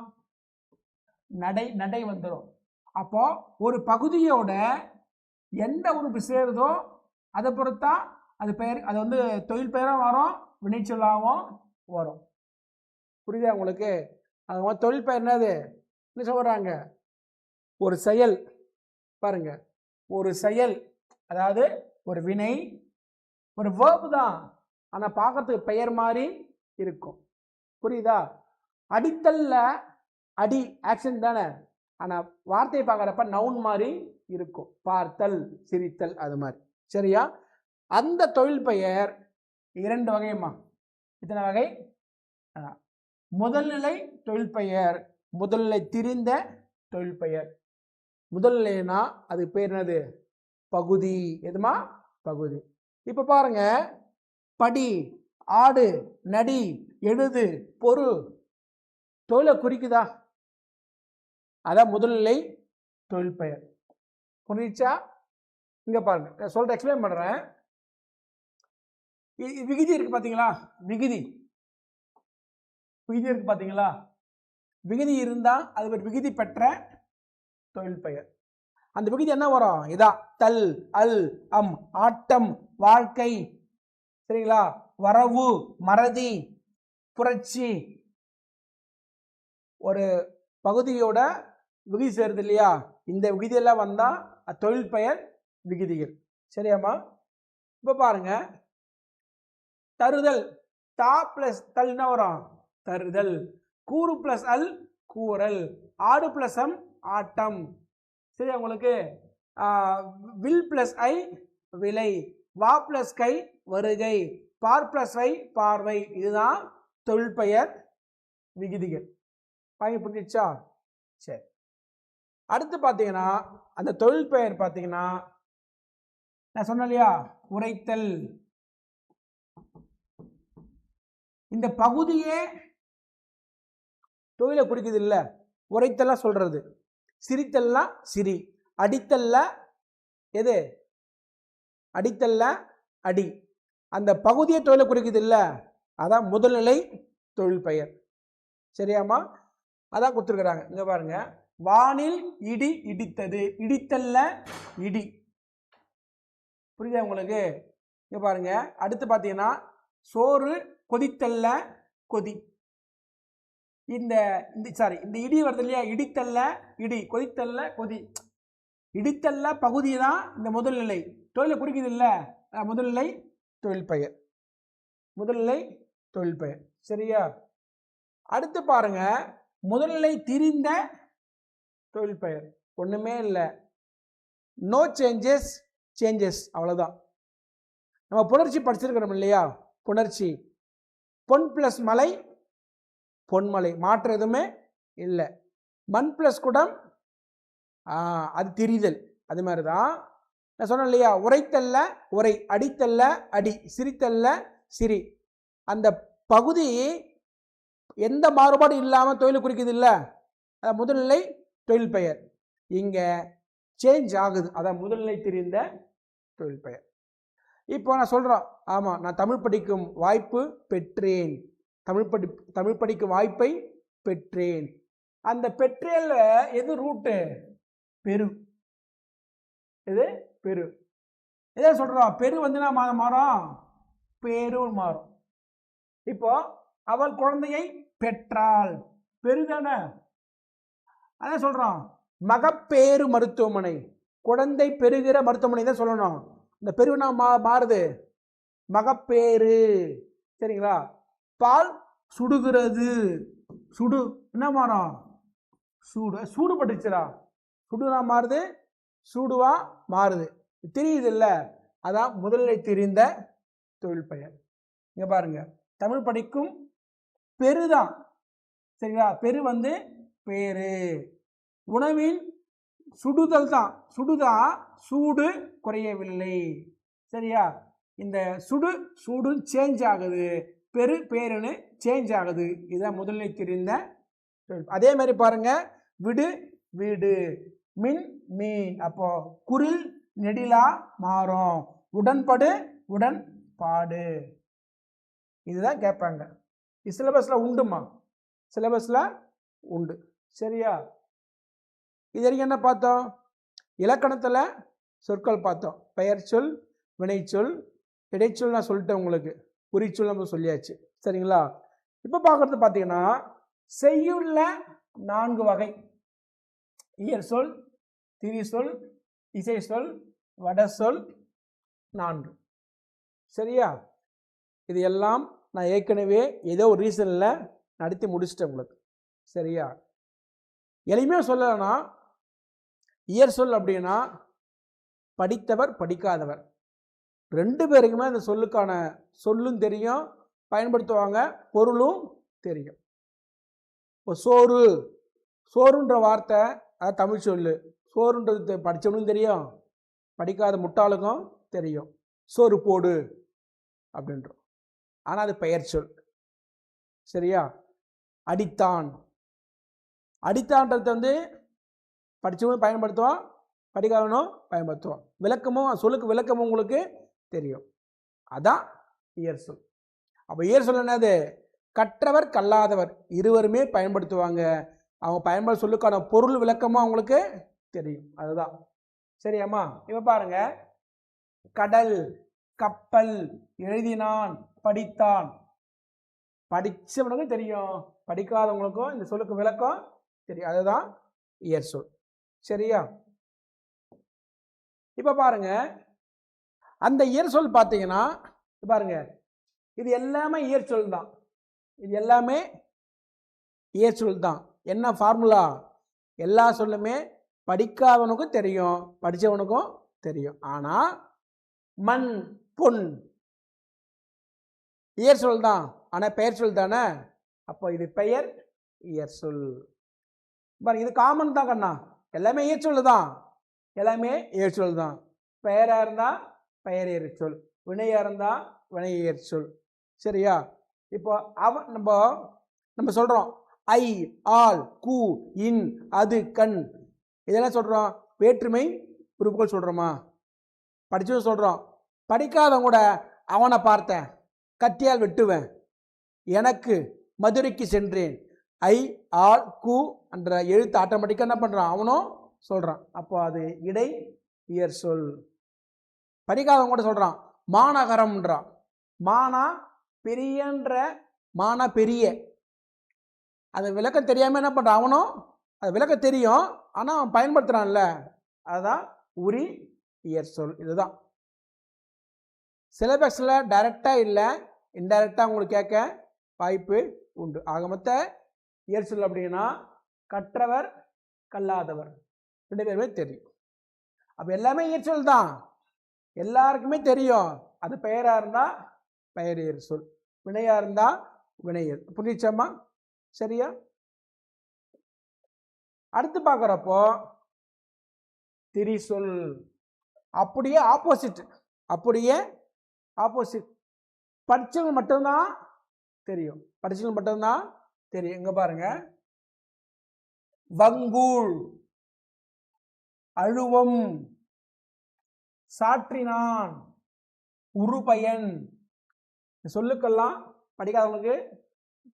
நடை வந்துடும். அப்போ ஒரு பகுதியோட எந்த உறுப்பு சேருதோ அதை பொறுத்தா அது பெயர், அது வந்து தொழில் பெயரும் வரும், வினைச்சொல்லாகவும் வரும். புரியுதா உங்களுக்கு? அது தொழில் பெயர் என்னது? என்ன சொல்றாங்க? ஒரு செயல். பாருங்க, ஒரு செயல், அதாவது ஒரு வினை, ஒரு வேர்ப் தான், ஆனா பார்க்கறதுக்கு பெயர் மாதிரி இருக்கும். புரியுதா? அடித்தல்ல அடி ஆக்ஷன் தானே, ஆனா வார்த்தையை பார்க்கறப்ப நவுன் மாதிரி இருக்கும். பார்த்தல், சிரித்தல், அது மாதிரி. சரியா? அந்த தொழில் பெயர் இரண்டு வகைமா. இத்தனை வகை. முதல்நிலை தொழில் பெயர், முதல்நிலை திரிந்த தொழில் பெயர். முதல்நிலைனா அது பேர் என்னது? பகுதி. எதுமா? பகுதி. இப்ப பாருங்க, படி, ஆடு, நடி, எழுது, பொறு, தொழிலை குறிக்குதா? அதான் முதல்நிலை தொழில் பெயர். புரிஞ்சா? இங்க பாருங்க, சொல்ற எக்ஸ்பிளைன் பண்றேன். விகுதி இருக்கு பாத்தீங்களா? விகுதி இருக்கு பாத்தீங்களா? விகுதி இருந்தா அது ஒரு விகுதி பெற்ற தொழில் பெயர். அந்த விகுதி என்ன வரும்? இதா தல், அல், அம், ஆட்டம், வாழ்க்கை. சரிங்களா? வரவு, மறதி, புரட்சி. ஒரு பகுதியோட விகுதி சேருது இல்லையா? இந்த விகுதியெல்லாம் வந்தா தொழில் பெயர் விகுதிகள். சரியாமா? இப்ப பாருங்க, தருதல், தா பிளஸ் தல்னா வரும், தருதல். கூறு பிளஸ் அல், கூறல். ஆடு பிளஸ் அம், ஆட்டம். சரியா உங்களுக்கு? வில் பிளஸ் ஐ, விலை. வா பிளஸ் கை, வருகை. பார் பிளஸ் வை, பார்வை. இதுதான் தொழில் பெயர் விகுதிகள். புரிஞ்சிச்சா? சரி, அடுத்து பார்த்தீங்கன்னா அந்த தொழில் பெயர் பார்த்தீங்கன்னா நான் சொன்னேன் இல்லையா, உரைத்தல். இந்த பகுதியே தொழிலை குறிக்குது இல்ல, உரைத்தல்ல சொல்றது. சிரித்தல்னா சிரி, அடித்தல்ல எது? அடித்தல்ல அடி. அந்த பகுதியை தொழிலை குறிக்குது இல்ல, அதான் முதல்நிலை தொழில் பெயர். சரியாமா? அதான் கொடுத்துருக்குறாங்க. இங்க பாருங்க, வானில் இடி இடித்தது, இடித்தல்ல இடி. புரியுதா உங்களுக்கு? இங்க பாருங்க, அடுத்து பார்த்தீங்கன்னா சோறு கொதித்தல்ல கொதி. இந்த இடி வருது இல்லையா, இடித்தல்ல இடி, கொதித்தல்ல கொதி. இடித்தல்ல பகுதி தான் இந்த முதல்நிலை தொழிலை குறிக்குது இல்ல, முதல்நிலை தொழில் பெயர். முதல்நிலை தொழில் பெயர். சரியா? அடுத்து பாருங்க, முதல்நிலை திரிந்த தொழில் பெயர். ஒண்ணுமே இல்லை, நோ சேஞ்சஸ், சேஞ்சஸ், அவ்வளவுதான். நம்ம புணர்ச்சி படிச்சிருக்கிறோம் இல்லையா? புணர்ச்சி, பொன் பிளஸ் மலை, பொன்மலை. மாற்றம் எதுவுமே இல்லை. மண் பிளஸ் குடம், அது திரிதல். அது மாதிரிதான் நான் சொன்னேன் இல்லையா, உரைத்தல்ல உரை, அடித்தல்ல அடி, சிரித்தல்ல சிரி. அந்த பகுதி எந்த மாறுபாடு இல்லாம தொழில் குறிக்குது இல்ல, அதான் முதல்நிலை தொழில் பெயர். இங்க சேஞ்ச் ஆகுது, அதான் முதல்நிலை தெரிந்த தொழில் பெயர். இப்போ நான் சொல்றேன், ஆமா நான் தமிழ் படிக்கும் வாய்ப்பு பெற்றேன், தமிழ் படிக்கும் வாய்ப்பை பெற்றேன். அந்த பெற்றேல்ல எது ரூட்டு? பெரு. இது பெரு. எதை சொல்றோம்? பெரு வந்து மாறும், பேரு மாறும். இப்போ அவள் குழந்தையை பெற்றாள், பெருதானே, அதான் சொல்றோம். மகப்பேறு மருத்துவமனை, குழந்தை பெறுகிற மருத்துவமனை தான் சொல்லணும். இந்த பெருனா மாறுது, மகப்பேறு. சரிங்களா? பால் சுடுகிறது, சுடு என்ன மாறும்? சூடு. சூடு பட்டுச்சுடா, சுடுனா மாறுது, சூடுவா மாறுது. தெரியுது இல்ல? அதான் முதலில் தெரிந்த தொழில் பெயர். இங்க பாருங்க, தமிழ் படிக்கும் பெருதான். சரிங்களா? பெரு வந்து பேரு. உணவின் சுடுதல் தான், சுடுதான், சூடு குறையவில்லை. சரியா? இந்த சூடு சேஞ்ச் ஆகுது, பெரு பேருன்னு சேஞ்ச் ஆகுது. இதுதான் முதலில் தெரிந்த. அதே மாதிரி பாருங்க, விடு வீடு, மின் மீன். அப்போ குரில் நெடிலா மாறும், உடன்படு உடன்பாடு. இதுதான் கேட்பாங்க. சிலபஸ்ல உண்டுமா, சிலபஸ்ல உண்டு. சரியா? இது வரைக்கும் என்ன பார்த்தோம்? இலக்கணத்துல சொற்கள் பார்த்தோம். பெயர் சொல், வினைச்சொல், இடைச்சொல் நான் சொல்லிட்டேன் உங்களுக்கு, குறிச்சொல் நம்ம சொல்லியாச்சு. சரிங்களா? இப்ப பார்க்கறது பார்த்தீங்கன்னா, செய்யுள்ள 4 வகை: இயற் சொல், திரி சொல், இசை சொல், வட சொல் 4. சரியா? இது எல்லாம் நான் ஏற்கனவே ஏதோ ஒரு ரீசன்ல நடத்தி முடிச்சிட்டேன் உங்களுக்கு. சரியா? எளிமையாக சொல்லலைன்னா, இயற் சொல் அப்படின்னா படித்தவர் படிக்காதவர் 2 பேருக்குமே அந்த சொல்லுக்கான சொல்லும் தெரியும், பயன்படுத்துவாங்க, பொருளும் தெரியும். இப்போ சோறு, சோறுன்ற வார்த்தை அது தமிழ் சொல்லு. சோறுன்றது படித்தவனுக்கும் தெரியும், படிக்காத முட்டாளுக்கும் தெரியும். சோறு போடு அப்படின்றோம், ஆனால் அது பெயர் சொல். சரியா? அடித்தான், அடித்தான்றது வந்து படித்தவனும் பயன்படுத்துவான், படிக்காதவனும் பயன்படுத்துவான். விளக்கமும், சொல்லுக்கு விளக்கமும் உங்களுக்கு தெரியும். அதான் இயற் சொல். அப்போ இயற் சொல் என்னது? கற்றவர் கல்லாதவர் இருவருமே பயன்படுத்துவாங்க. அவங்க பயன்படுத்த சொல்லுக்கான பொருள் விளக்கமும் அவங்களுக்கு தெரியும். அதுதான். சரியாம்மா? இப்போ பாருங்க, கடல், கப்பல், எழுதினான், படித்தான். படித்தவனுக்கும் தெரியும், படிக்காதவங்களுக்கும் இந்த சொல்லுக்கு விளக்கம் தெரியும். அதுதான் இயற் சொல். சரியா? இப்ப பாருங்க, அந்த இயற் சொல் பார்த்தீங்கன்னா பாருங்க, இது எல்லாமே இயற் சொல் தான். இது எல்லாமே இயற் சொல் தான். என்ன ஃபார்முலா? எல்லா சொல்லுமே படிக்காதவனுக்கும் தெரியும், படித்தவனுக்கும் தெரியும். ஆனா மண், பொன் இயற் சொல் தான், ஆனா பெயர் சொல் தானே. அப்போ இது பெயர் இயற் சொல். பாருங்க, இது காமன் தான் கண்ணா, எல்லாமே இயற் சொல் தான், எல்லாமே இயற் சொல் தான். பெயரா இருந்தா பெயர் இயற் சொல், வினையா இருந்தா வினை இயற் சொல். சரியா? இப்போ நம்ம சொல்றோம் ஐ, ஆல், கூ, இன், அது, கண், இதெல்லாம் சொல்றோம் வேற்றுமை உறுப்புகள் சொல்றோமா? படிச்சதும் சொல்றோம். படிக்காதவங்க கூட அவனை பார்த்தேன், கத்தியால் வெட்டுவேன், எனக்கு மதுரைக்கு சென்றேன், ஐ, ஆல், கூ என்ற எழுத்து ஆட்டோமேட்டிக்காக என்ன பண்ணுறான்? அவனும் சொல்கிறான். அப்போ அது இடை இயற் சொல். படிக்காதவங்க கூட சொல்கிறான் மாநகரம்ன்றான். மானா பெரியன்ற, மானா பெரிய, அது விளக்கம் தெரியாமல் என்ன பண்ணுறான்? அவனும் அது விளக்கம் தெரியும், ஆனால் அவன் பயன்படுத்துகிறான்ல, அதுதான் உரி இயற் சொல். இதுதான் சிலபஸில் டைரெக்டாக இல்லை, இன்டைரக்டாக உங்களுக்கு கேட்க வாய்ப்பு உண்டு. ஆக மொத்த இயற் சொல் அப்படின்னா கற்றவர் கல்லாதவர் 2 பேருமே தெரியும். அப்போ எல்லாமே இயற் சொல் தான், எல்லாருக்குமே தெரியும். அது பெயராக இருந்தால் பெயர் இயற் சொல், வினையாக இருந்தால் வினையர். புரிஞ்சிச்சம்மா? சரியா? அடுத்து பார்க்குறப்போ திரி சொல். அப்படியே ஆப்போசிட், அப்படியே ஆப்போசிட். படிச்சவங்க மட்டும்தான் தெரியும், படிச்சவங்க மட்டும்தான் தெரியும். இங்க பாருங்க, வங்கூழ், அழுவம், சாற்றினான், உருபயன், சொல்லுக்கெல்லாம் படிக்காதவங்களுக்கு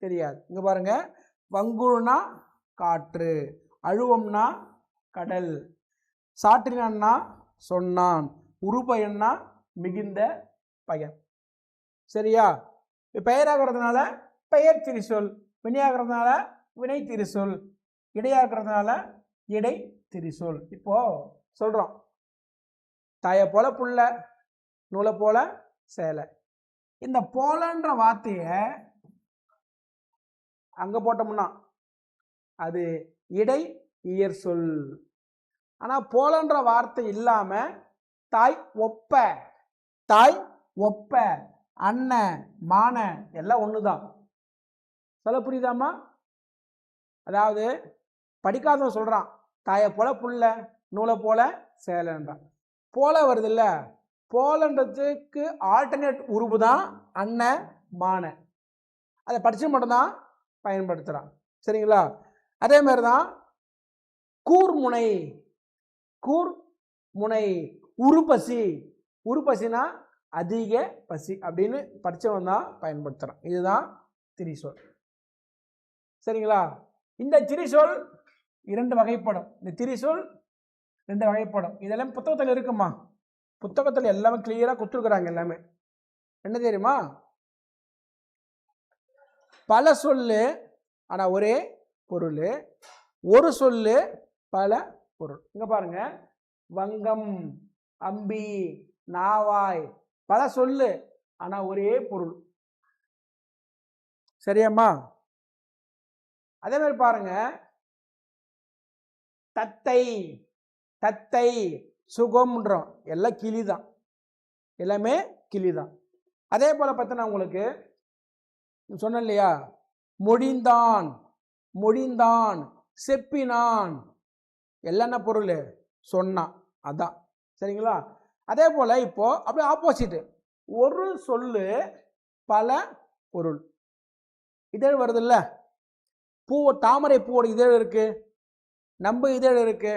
தெரியாது. இங்க பாருங்க, வங்கூழ்னா காற்று, அழுவம்னா கடல், சாற்றினான்னா சொன்னான், உருபயன்னா மிகுந்த பயன். சரியா? பெயராகிறதுனால பெயர் திரிசொல், வினையாகிறதுனால வினை திரிசொல், இடையாகிறதுனால இடை திரிசொல். இப்போ சொல்றோம், தாயை போல புள்ள, நூலை போல சேலை. இந்த போலன்ற வார்த்தைய அங்க போட்டோம்னா அது இடை இயற் சொல். ஆனா போலன்ற வார்த்தை இல்லாம தாய் ஒப்ப, தாய் ஒப்ப, அண்ணன் மான எல்லாம் ஒண்ணுதான். சொல்ல புரியுதாமா? அதாவது படிக்காதவன் சொல்றான், தாயை போல புள்ள, நூலை போல சேலைன்றான். போல வருது இல்ல, போலன்றதுக்கு ஆல்டர்னேட் உருவு தான் அண்ணன் மான. அதை படிச்சு மட்டும்தான் பயன்படுத்துறான். சரிங்களா? அதே மாதிரிதான் கூர்முனை, கூர்முனை, உருப்பசி, உருப்பசினா அதிக பசி அப்படின்னு படிச்சவன் தான் பயன்படுத்துறான். இதுதான் திரிசொல். சரிங்களா? இந்த திரிசொல் 2 வகைப்படும். இந்த திரிசொல் 2 வகைப்படும். இதெல்லாம் புத்தகத்தில் இருக்குமா? புத்தகத்தில் எல்லாமே கிளியரா கொடுத்துருக்குறாங்க. எல்லாமே என்ன தெரியுமா? பல சொல்லு ஆனா ஒரே பொருள், ஒரு சொல்லு பல பொருள். இங்க பாருங்க, வங்கம், அம்பி, நாவாய், பல சொல்லு ஆனா ஒரே பொருள். சரியாம்மா? அதே மாதிரி பாருங்க, தத்தை, தத்தை, சுகம்ன்றோம், எல்லாம் கிளிதான், எல்லாமே கிளிதான். அதே போல பார்த்தா உங்களுக்கு சொன்ன இல்லையா, மொழிந்தான், மொழிந்தான், செப்பினான், எல்லாம் என்ன பொருள்? சொன்னான், அதான். சரிங்களா? அதே போல இப்போ அப்படியே ஆப்போசிட், ஒரு சொல்லு பல பொருள். இதழ் வருது இல்ல, பூ, தாமரை பூவோட இதழ் இருக்கு, நம்ப இதழ் இருக்கு,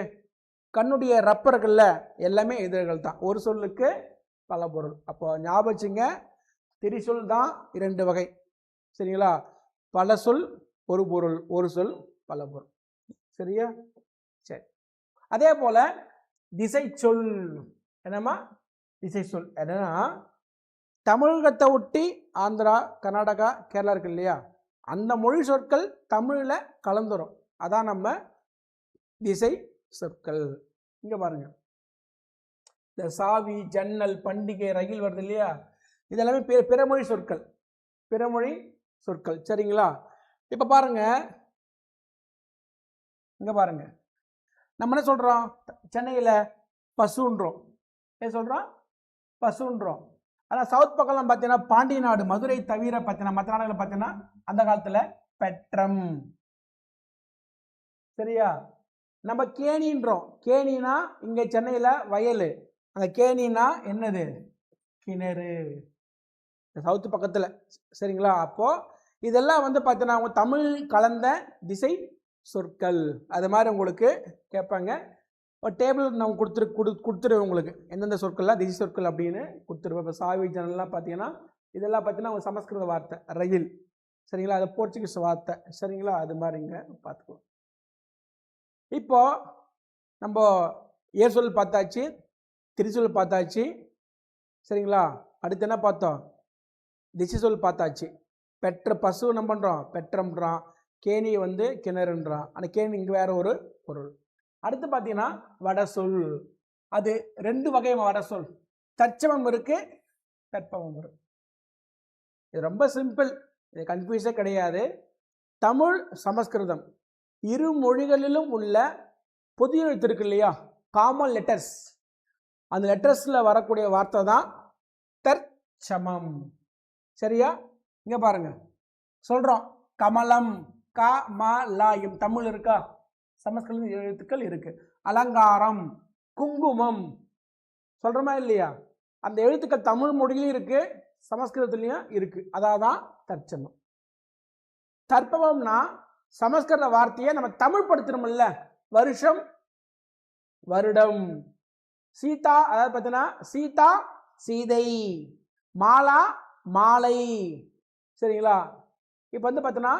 கண்ணுடைய ரப்பர்கள்ல எல்லாமே இதழ்கள் தான். ஒரு சொல்லுக்கு பல பொருள். அப்போ ஞாபகங்க, திரிசொல் தான் 2 வகை. சரிங்களா? பல சொல் ஒரு பொருள், ஒரு சொல் பல பொருள். சரியா? சரி. அதே போல திசை சொல். என்னமா திசை சொல்? என்னன்னா, தமிழகத்தை ஒட்டி ஆந்திரா, கர்நாடகா, கேரளா இருக்கு இல்லையா, அந்த மொழி சொற்கள் தமிழ்ல கலந்துரும். அதான் நம்ம திசை சொற்கள். இங்க பாருங்க, இந்த சாவி, ஜன்னல், பண்டிகை, ரயில் வருது இல்லையா, இதெல்லாமே பிறமொழி சொற்கள், பிறமொழி சொற்கள். சரிங்களா? இப்ப பாருங்க, இங்க பாருங்க, நம்ம என்ன சொல்றோம்? சென்னையில பசுன்றோம். என்ன சொல்றோம்? பசுன்றோம். ஆனா சவுத் பக்கம்லாம் பார்த்தீங்கன்னா, பாண்டிய நாடு, மதுரை தவிர பார்த்தீங்கன்னா மற்ற நாடுகள் பார்த்தீங்கன்னா அந்த காலத்துல பெற்றம். சரியா? நம்ம கேணின்றோம். கேணினா இங்க சென்னையில வயல், அந்த கேணினா என்னது? கிணறு, சவுத்து பக்கத்துல. சரிங்களா? அப்போ இதெல்லாம் வந்து பார்த்தீங்கன்னா அவங்க தமிழ் கலந்த திசை சொற்கள். அது மாதிரி உங்களுக்கு கேட்பாங்க. ஒரு டேபிள் நான் கொடுத்துருவேன் உங்களுக்கு, எந்தெந்த சொற்கள்லாம் திசை சொற்கள் அப்படின்னு கொடுத்துருவேன். இப்போ சாவி, ஜன்னல்லாம் பார்த்தீங்கன்னா இதெல்லாம் பார்த்தீங்கன்னா ஒரு சமஸ்கிருத வார்த்தை, ரயில். சரிங்களா? அது போர்ச்சுகீஸ் வார்த்தை. சரிங்களா? அது மாதிரிங்க பார்த்துக்கலாம். இப்போ நம்ம ஏர் சொல் பார்த்தாச்சு, திரிசொல் பார்த்தாச்சு. சரிங்களா? அடுத்து என்ன பார்த்தோம்? திசை சொல் பார்த்தாச்சு. பெற்ற பசு என்ன பண்ணுறோம்? பெற்றம்ன்றான். கேணி வந்து கிணறுன்றான். அந்த கேணி இங்கே வேற ஒரு பொருள். அடுத்து பார்த்தீங்கன்னா வட சொல். அது 2 வகை வட சொல், தற்சமம் இருக்கு, தற்பமம் இருக்கு. இது ரொம்ப சிம்பிள், இது கன்ஃபியூஸே கிடையாது. தமிழ், சமஸ்கிருதம் இரு மொழிகளிலும் உள்ள பொது எழுத்து இருக்கு இல்லையா, காமன் லெட்டர்ஸ், அந்த லெட்டர்ஸ்ல வரக்கூடிய வார்த்தை தான் தற்சமம். சரியா? இங்க பாருங்க, சொல்றோம் கமலம், கமலாயம், தமிழ் இருக்கா, சமஸ்கிருத எழுத்துக்கள் இருக்கு. அலங்காரம், குங்குமம், சொல்றோமா இல்லையா, அந்த எழுத்துக்கள் தமிழ் மொழியிலும் இருக்கு, சமஸ்கிருதத்திலையும் இருக்கு. அதான் தற்சமம். தற்பவம்னா சமஸ்கிருத வார்த்தையை நம்ம தமிழ் படுத்துறோம்ல, வருஷம், வருடம். சீதா, அதாவது பார்த்தீங்கன்னா சீதா, சீதை, மாலா, மாலை. சரிங்களா? இப்போ வந்து பார்த்தீங்கன்னா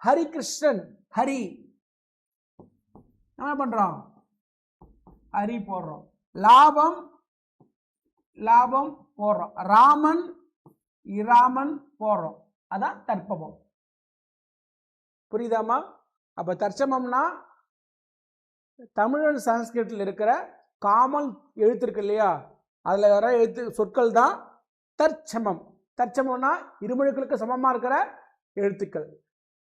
ஹரிகிருஷ்ணன், ஹரி என்ன பண்றோம், ஹரி போடுறோம். லாபம், லாபம் போடுறோம். ராமன், இராமன் போடுறோம். அதான் தற்பவம். புரியுதாமா? அப்ப தற்சமம்னா தமிழ் சமஸ்கிருதத்தில் இருக்கிற காமன் எழுத்து இருக்கு இல்லையா, அதுல வர எழுத்து சொற்கள் தான் தற்சமம். தற்சமம்னா இருமொழிகளுக்கு சமமா இருக்கிற எழுத்துக்கள்.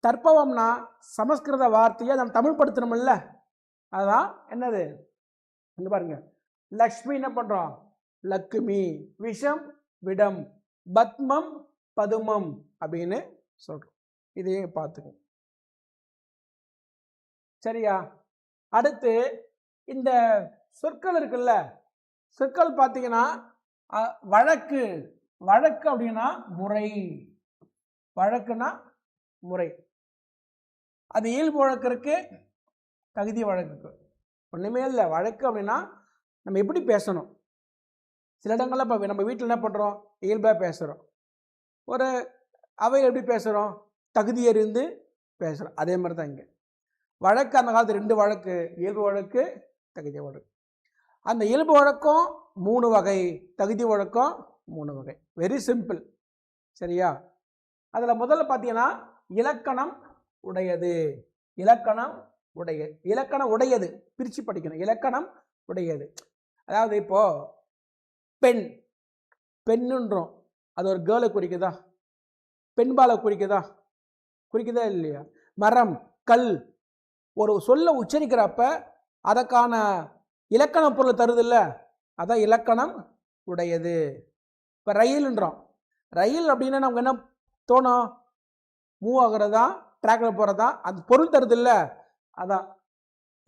தற்பவம்னா சமஸ்கிருத வார்த்தையை நம்ம தமிழ் படுத்தணும்ல, அதான் என்னது, இங்க பாருங்க. லக்ஷ்மி என்ன பண்றோம், லக்ஷ்மி. விஷம், விடம். பத்மம், பதுமம் அப்படின்னு சொல்றோம். இதையே பார்த்துக்கோ. சரியா? அடுத்து இந்த சொற்கள் இருக்குல்ல, சொற்கள் பார்த்தீங்கன்னா வழக்கு. வழக்கு அப்படின்னா முறை. வழக்குனா முறை. அது இயல்பு வழக்கு இருக்கு, தகுதி வழக்கு இருக்கு. ஒண்ணுமே இல்லை. வழக்கு அப்படின்னா நம்ம எப்படி பேசணும். சில இடங்கள்ல இப்போ நம்ம வீட்டில் என்ன பண்றோம், இயல்பா பேசுறோம். ஒரு அவையில் எப்படி பேசுறோம், தகுதி அறிந்து பேசுறோம். அதே மாதிரி தான் இங்க வழக்கு. அந்த காலத்து 2 வழக்கு, இயல்பு வழக்கு, தகுதி வழக்கு. அந்த இயல்பு வழக்கம் 3 வகை, தகுதி வழக்கம் 3 வகை. Very simple. சரியா? அதுல முதல்ல பார்த்தீங்கன்னா இலக்கணம் உடையது. இலக்கணம் உடையது. இலக்கணம் உடையது பிரிச்சு படிக்கணும். இலக்கணம் உடையது. அதாவது இப்போ பெண், பெண்ணுன்றோம், அது ஒரு கேர்ளை குறிக்குதா, பெண்பாலை குறிக்குதா, குறிக்குதா இல்லையா? மரம், கல், ஒரு சொல்ல உச்சரிக்கிறப்ப அதற்கான இலக்கண பொருள் தருது இல்ல, அதான் இலக்கணம் உடையது. இப்போ ரயில்ன்றோம். ரயில் அப்படின்னா நமக்கு என்ன தோணும், மூவ் ஆகுறதா, ட்ராக்ல போறதா, அந்த பொருள் தருது இல்ல, அதான்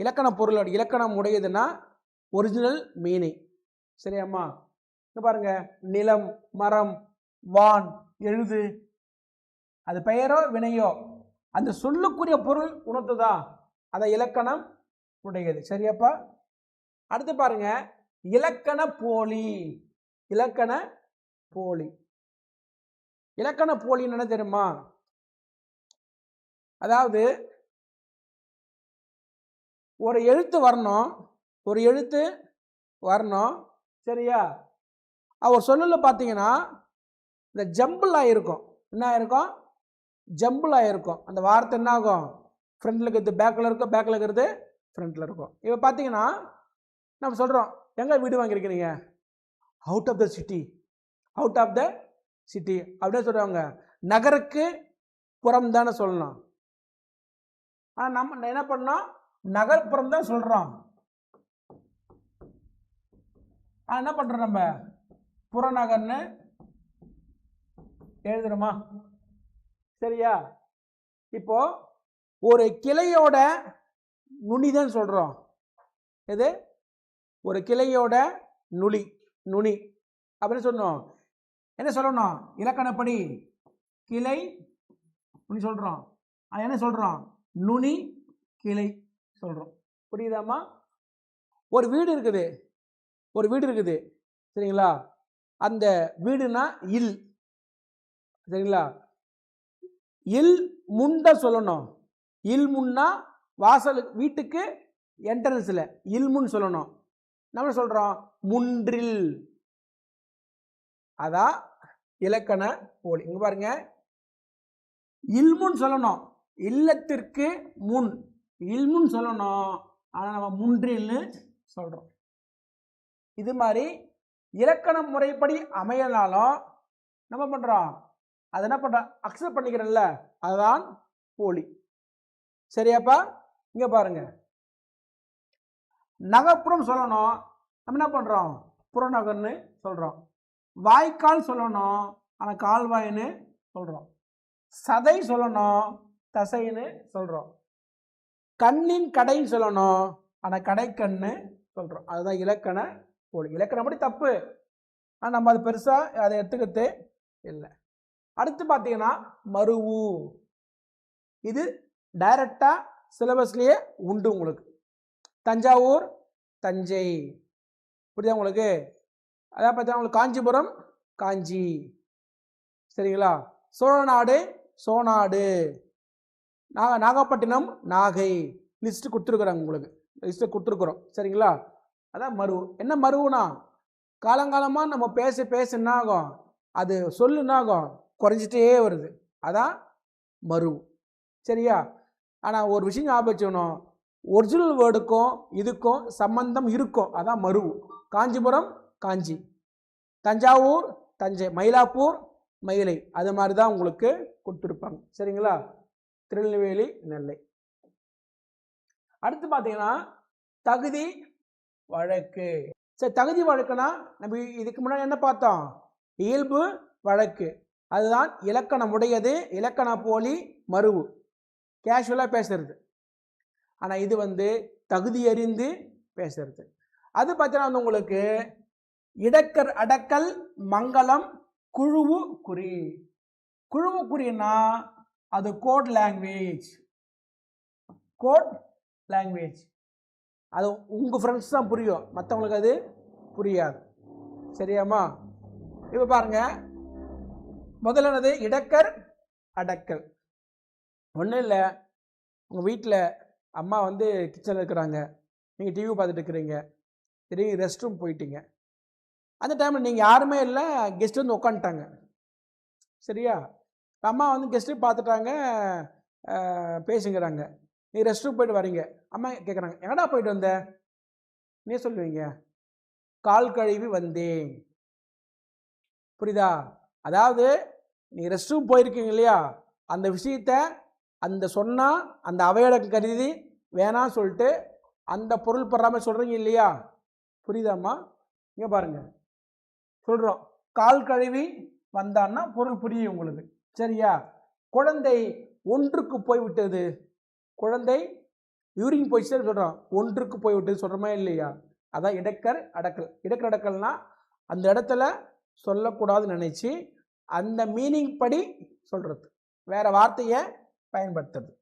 இலக்கண பொருள். இலக்கணம் உடையதுன்னா ஒரிஜினல் மீனிங். சரியாம்மா? இங்க பாருங்க, நிலம், மரம், வான், எழுது, அது பெயரோ வினையோ அந்த சொல்லுக்குரிய பொருள் உணர்த்துதா, அத இலக்கணம் உடையது. சரியாப்பா? அடுத்து பாருங்க, இலக்கண போலி. இலக்கண போலி. இலக்கண போலி என்ன தெரியுமா? அதாவது ஒரு எழுத்து வரணும், ஒரு எழுத்து வரணும். சரியா? அவர் சொல்லல பார்த்தீங்கன்னா இந்த ஜம்பிள் ஆயிருக்கும். என்ன ஆயிருக்கும், ஜம்பிள் ஆயிருக்கும். அந்த வார்த்தை என்ன ஆகும், ஃப்ரண்ட்ல இருக்கிறது பேக்கில் இருக்கும், பேக்கில் இருக்கிறது ஃப்ரண்ட்ல இருக்கும். இப்போ பார்த்தீங்கன்னா நம்ம சொல்கிறோம், எங்கே வீடு வாங்கியிருக்கிறீங்க, out of the city, out of the city அப்படின்னு சொல்கிறாங்க. நகருக்கு புறம் தானே சொல்லணும். ஆனால் நம்ம என்ன பண்ணோம், நகர்ப்புறம் தான் சொல்கிறோம். என்ன பண்ணுறோம், நம்ம புறநகர்னு எழுதுறோமா? சரியா? இப்போ ஒரு கிளையோட நுனிதான் சொல்றோம். எது? ஒரு கிளையோட நுனி, நுனி அப்படின்னு சொன்னோம். என்ன சொல்லணும், இலக்கணப்படி கிளை நுனி சொல்றோம். என்ன சொல்றோம், நுனி கிளை சொல்றோம். புரியுதாமா? ஒரு வீடு இருக்குது, ஒரு வீடு இருக்குது. சரிங்களா? அந்த வீடுனா இல். சரிங்களா? இல் முன்ட சொல்லணும். இல் முன்னா வாசலுக்கு, வீட்டுக்கு என்ட்ரன்ஸ்ல இல் முன் சொல்லணும். நம்ம சொல்றோம் முன்றில். அதான் இலக்கண போலி. இங்க பாருங்க, இல்முன் சொல்லணும், இல்லத்திற்கு முன் இல்முன் சொல்லணும். ஆனா நம்ம முன்றில்னு சொல்றோம். இது மாதிரி இலக்கண முறைப்படி அமையனாலும் நம்ம பண்றோம், அதை என்ன பண்ற, அக்செப்ட் பண்ணிக்கிறோம்ல, அதுதான் போலி. சரியாப்பா? இங்க பாருங்க, நகர்ப்புறம் சொல்லணும், நம்ம என்ன பண்றோம், புறநகர்னு சொல்றோம். வாய்க்கால் சொல்லணும், ஆனா கால்வாய்னு சொல்றோம். சதை சொல்லணும், தசைன்னு சொல்றோம். கண்ணின் கடைன்னு சொல்லணும், ஆனா கடைக்கண்ணு சொல்றோம். அதுதான் இலக்கண போலி. இலக்கணம் படி தப்பு, ஆனா நம்ம அது பெருசா அதை எடுத்துக்கிட்டு இல்லை. அடுத்து பார்த்தீங்கன்னா மருவு. இது டைரக்டா சிலபஸ்லயே உண்டு உங்களுக்கு. தஞ்சாவூர், தஞ்சை, புரியுதா உங்களுக்கு? அதான் பார்த்தீங்கன்னா உங்களுக்கு காஞ்சிபுரம், காஞ்சி. சரிங்களா? சோழநாடு, சோநாடு. நாகப்பட்டினம் நாகை லிஸ்ட் கொடுத்துருக்குறாங்க உங்களுக்கு, லிஸ்ட்டை கொடுத்துருக்குறோம் சரிங்களா. அதான் மருவு. என்ன மருவுனா காலங்காலமாக நம்ம பேச என்ன ஆகும், அது என்ன ஆகும், குறைஞ்சிட்டே வருது, அதான் மருவு சரியா. ஆனால் ஒரு விஷயம் ஞாபகம் வச்சுக்கணும், ஒரிஜினல் வேர்டுக்கும் இதுக்கும் சம்பந்தம் இருக்கும், அதான் மருவு. காஞ்சிபுரம் காஞ்சி, தஞ்சாவூர் தஞ்சை, மயிலாப்பூர் மயிலை, அது மாதிரி தான் உங்களுக்கு கொடுத்துருப்பாங்க சரிங்களா. திருநெல்வேலி நெல்லை. அடுத்து பார்த்தீங்கன்னா தகுதி வழக்கு. சரி, தகுதி வழக்குனா நம்ம இதுக்கு முன்னாடி என்ன பார்த்தோம், இயல்பு வழக்கு, அதுதான் இலக்கணம் உடையது, இலக்கண போலி மருவு, கேஷுவலாக பேசுறது. ஆனால் இது வந்து தகுதி அறிந்து பேசுறது. அது பார்த்தீங்கன்னா உங்களுக்கு இடக்கர் அடக்கல் மங்களம் குழுவு குறி. குழுவு குறின்னா அது கோட் லாங்குவேஜ், கோட் லாங்குவேஜ். அது உங்கள் ஃப்ரெண்ட்ஸ் தான் புரியும், மற்றவங்களுக்கு அது புரியாது சரியாம்மா. இப்போ பாருங்க, முதலானது இடக்கர் அடக்கல். ஒன்றும் இல்லை, உங்கள் வீட்டில் அம்மா வந்து கிச்சனில் இருக்கிறாங்க, நீங்கள் டிவி பார்த்துட்டு இருக்கிறீங்க, திடீர்னு ரெஸ்ட் ரூம் போயிட்டீங்க. அந்த டைமில் நீங்கள் யாருமே இல்லை, கெஸ்ட் வந்து உட்காந்துட்டாங்க சரியா. அம்மா வந்து கெஸ்ட்டு பார்த்துட்டாங்க, பேசுங்கிறாங்க. நீ ரெஸ்ட் ரூம் போயிட்டு வரீங்க, அம்மா கேட்குறாங்க எங்கடா போயிட்டு வந்த, நீ சொல்லுவீங்க கால் கழுவி வந்தேன். புரியுதா? அதாவது நீ ரெஸ்ட் ரூம் போயிருக்கீங்க இல்லையா, அந்த விஷயத்த அந்த சொன்னால் அந்த அவையடக்கம் கருதி வேணான்னு சொல்லிட்டு அந்த பொருள் பெறாமல் சொல்கிறீங்க இல்லையா, புரியுதாம்மா. இங்கே பாருங்க சொல்கிறோம், கால் கழுவி வந்தான்னா பொருள் புரியும் உங்களுக்கு சரியா. குழந்தை ஒன்றுக்கு போய்விட்டது, குழந்தை யூரின் போயிடுச்சு சொல்கிறோம், ஒன்றுக்கு போய்விட்டது சொல்கிறோமா இல்லையா. அதான் இடக்கர் அடக்கல். இடக்கர் அடக்கல்னா அந்த இடத்துல சொல்லக்கூடாதுன்னு நினச்சி அந்த மீனிங் படி சொல்கிறது, வேற வார்த்தையை பயன்படுத்துறது.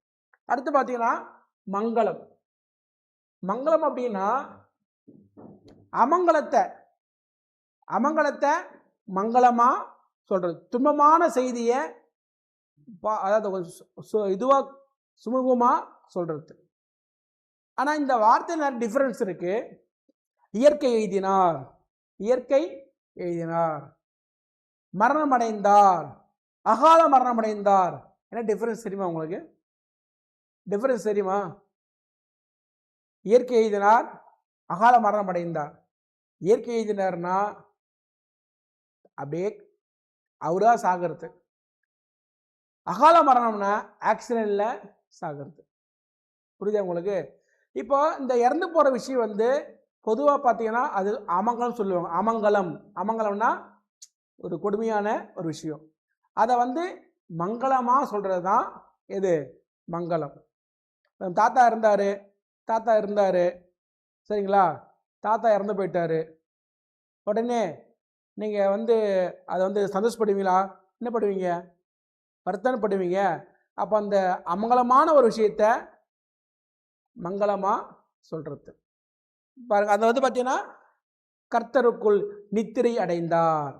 அடுத்து பார்த்தீங்கன்னா மங்களம். மங்களம் அப்படின்னா அமங்கலத்தை மங்களமா சொல்றது, துன்பமான செய்தியை அதாவது இதுவாக சுமூகமாக சொல்றது. ஆனால் இந்த வார்த்தையில் நிறைய டிஃபரன்ஸ் இருக்கு. இயற்கை எழுதினார், இயற்கை எழுதினார், மரணம் அடைந்தார், அகால மரணம் அடைந்தார். என்ன டிஃபரன்ஸ் தெரியுமா உங்களுக்கு? டிஃபரன்ஸ் தெரியுமா? இயற்கை எழுதினார், அகால மரணம் அடைந்தார். இயற்கை எழுதினார்னா அப்படியே அவரா சாகிறது, அகால மரணம்னா ஆக்சிடென்ட்ல சாகிறது. புரியுதா உங்களுக்கு? இப்போ இந்த இறந்து போற விஷயம் வந்து பொதுவாக பார்த்தீங்கன்னா அது அமங்கலம் சொல்லுவாங்க. அமங்கலம்னா ஒரு கொடுமையான ஒரு விஷயம். அதை வந்து மங்களமாக சொல்கிறது தான் எது மங்களம். தாத்தா இருந்தார் சரிங்களா, தாத்தா இறந்து போயிட்டாரு, உடனே நீங்கள் வந்து அதை வந்து சந்தோஷப்படுவீங்களா? என்ன படுவீங்க? வருத்தம் படுவீங்க. அப்போ அந்த அமங்கலமான ஒரு விஷயத்த மங்களமாக சொல்கிறது பாருங்க. அதை வந்து பார்த்தீங்கன்னா கர்த்தருக்குள் நித்திரை அடைந்தார்,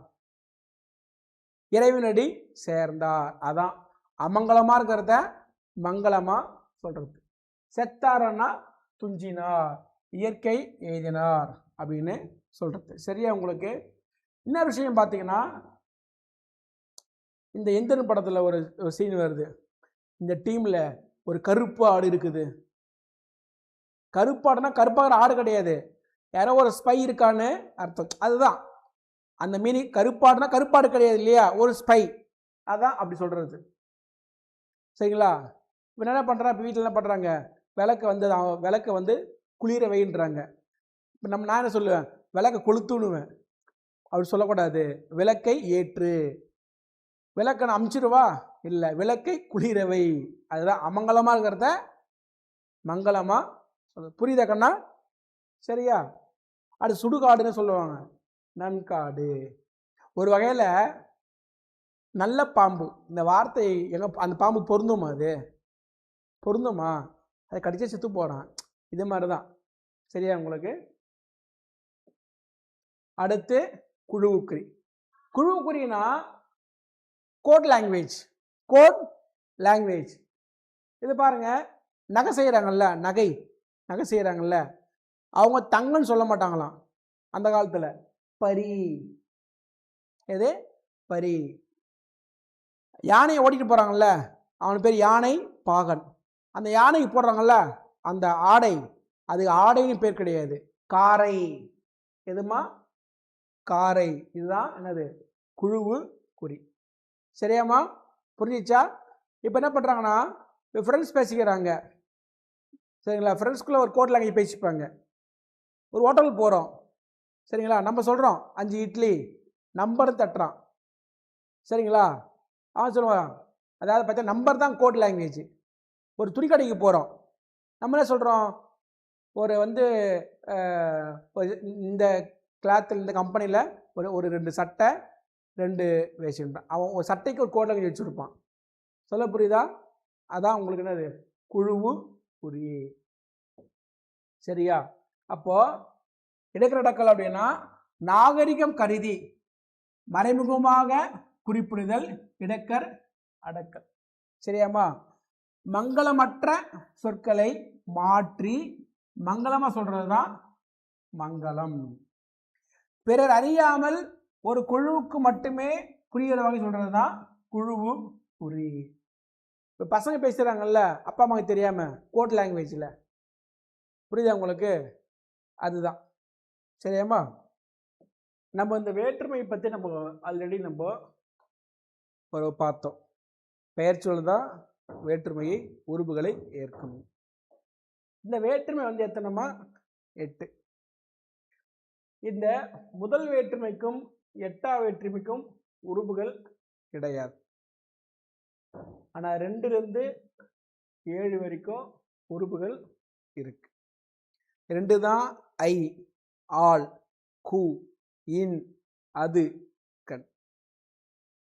இறைவனடி சேர்ந்தார், அதான் அமங்கலமாக இருக்கிறத மங்களமாக சொல்கிறது. செத்தாரன்னா துஞ்சினார், இயற்கை எழுதினார் அப்படின்னு சொல்கிறது சரியா உங்களுக்கு. இன்னொரு விஷயம் பார்த்தீங்கன்னா, இந்த எந்திரன் படத்தில் ஒரு சீன் வருது, இந்த டீமில் ஒரு கருப்பு ஆடு இருக்குது. கருப்பாடுனா கருப்பாகிற ஆடு கிடையாது, யாரோ ஒரு ஸ்பை இருக்கான்னு அர்த்தம். அதுதான் அந்த மீனிங். கருப்பாடுனா கருப்பாடு கிடையாது இல்லையா, ஒரு ஸ்பை, அதான் அப்படி சொல்கிறது சரிங்களா. இப்போ என்ன பண்ணுறா, இப்போ வீட்டில் என்ன பண்ணுறாங்க, விளக்கை வந்து குளிர வைன்றாங்க. இப்போ நான் என்ன சொல்லுவேன், விளக்கை கொளுத்துணுவேன், அப்படி சொல்லக்கூடாது. விளக்கை ஏற்று, விளக்கை நான் அமுச்சிடுவா இல்லை, விளக்கை குளிரவை, அதுதான் அமங்கலமாக இருக்கிறத மங்களமாக சொல்ல. புரியுதா கண்ணா? சரியா. அது சுடுகாடுன்னு சொல்லுவாங்க, நன்காடு. ஒரு வகையில் நல்ல பாம்பு, இந்த வார்த்தை அந்த பாம்பு பொருந்துமா? அது பொருந்துமா? அதை கடிச்சே செத்து போகிறான், இது மாதிரி தான் சரியா உங்களுக்கு. அடுத்து குழுவுக்குறி. குழுவுக்குறினா கோட் லாங்குவேஜ். இது பாருங்க, நகை செய்கிறாங்கல்ல, நகை செய்கிறாங்கல்ல, அவங்க தங்கன்னு சொல்ல மாட்டாங்களாம் அந்த காலத்தில், பரி. எது? பரி. யானையை ஓட்டிட்டு போகிறாங்கல்ல, அவனுக்கு பேர் யானை பாகன். அந்த யானைக்கு போடுறாங்கல்ல அந்த ஆடை, அது ஆடைன்னு பேர் கிடையாது, காரை. எதுமா? காரை. இதுதான் என்னது? குழுவு குறி. சரியாம்மா? புரிஞ்சிச்சா? இப்போ என்ன பண்ணுறாங்கன்னா, இப்போ ஃப்ரெண்ட்ஸ் பேசிக்கிறாங்க, சரிங்களா? ஃப்ரெண்ட்ஸ்குள்ளே ஒரு கோட் லாங்குவேஜ் பேசிப்பாங்க. ஒரு ஹோட்டலுக்கு போகிறோம், சரிங்களா? நம்ம சொல்கிறோம் 5 இட்லி, நம்பர் தட்டுறான், சரிங்களா? அவன் சொல்லுவான், அதாவது பார்த்தா நம்பர் தான் கோட் லாங்குவேஜ். ஒரு துணிக்கடைக்கு போகிறோம், நம்ம என்ன சொல்கிறோம், ஒரு வந்து இந்த கிளாத்தில் இந்த கம்பெனியில் ஒரு 2 சட்டை 2 வேஷ்டி, அவன் ஒரு சட்டைக்கு ஒரு கோட் லாங்குவேஜ் வச்சுருப்பான். சொல்ல புரியுதா? அதான் உங்களுக்கு என்னது? குழுவு குறி. சரியா? அப்போ இடைக்கரடக்கல் அப்படின்னா நாகரிகம் கருதி மறைமுகமாக குறிப்பிடுதல் இடக்கர் அடக்கல். சரியாமா? மங்களமற்ற சொற்களை மாற்றி மங்களமா சொல்றதுதான் மங்களம். பிறர் அறியாமல் ஒரு குழுவுக்கு மட்டுமே புரிகிற வகை சொல்றதுதான் குழுவு குறி. இப்போ பசங்க பேசுறாங்கல்ல அப்பா அம்மாவுக்கு தெரியாம கோட் லாங்குவேஜ்ல, புரியுதா உங்களுக்கு? அதுதான். சரியாம்மா? நம்ம இந்த வேற்றுமை பற்றி நம்ம ஆல்ரெடி நம்ம பார்த்தோம். பெயர் சொல் தான் வேற்றுமையை உருபுகளை ஏற்கும். இந்த வேற்றுமை வந்து எத்தனைமா? 8. இந்த முதல் வேற்றுமைக்கும் 8ஆம் வேற்றுமைக்கும் உருபுகள் கிடையாது. ஆனால் 2லிருந்து 7 வரைக்கும் உருபுகள் இருக்கு. 2 தான் ஐ, ஆல், கு, இன், அது, கண்.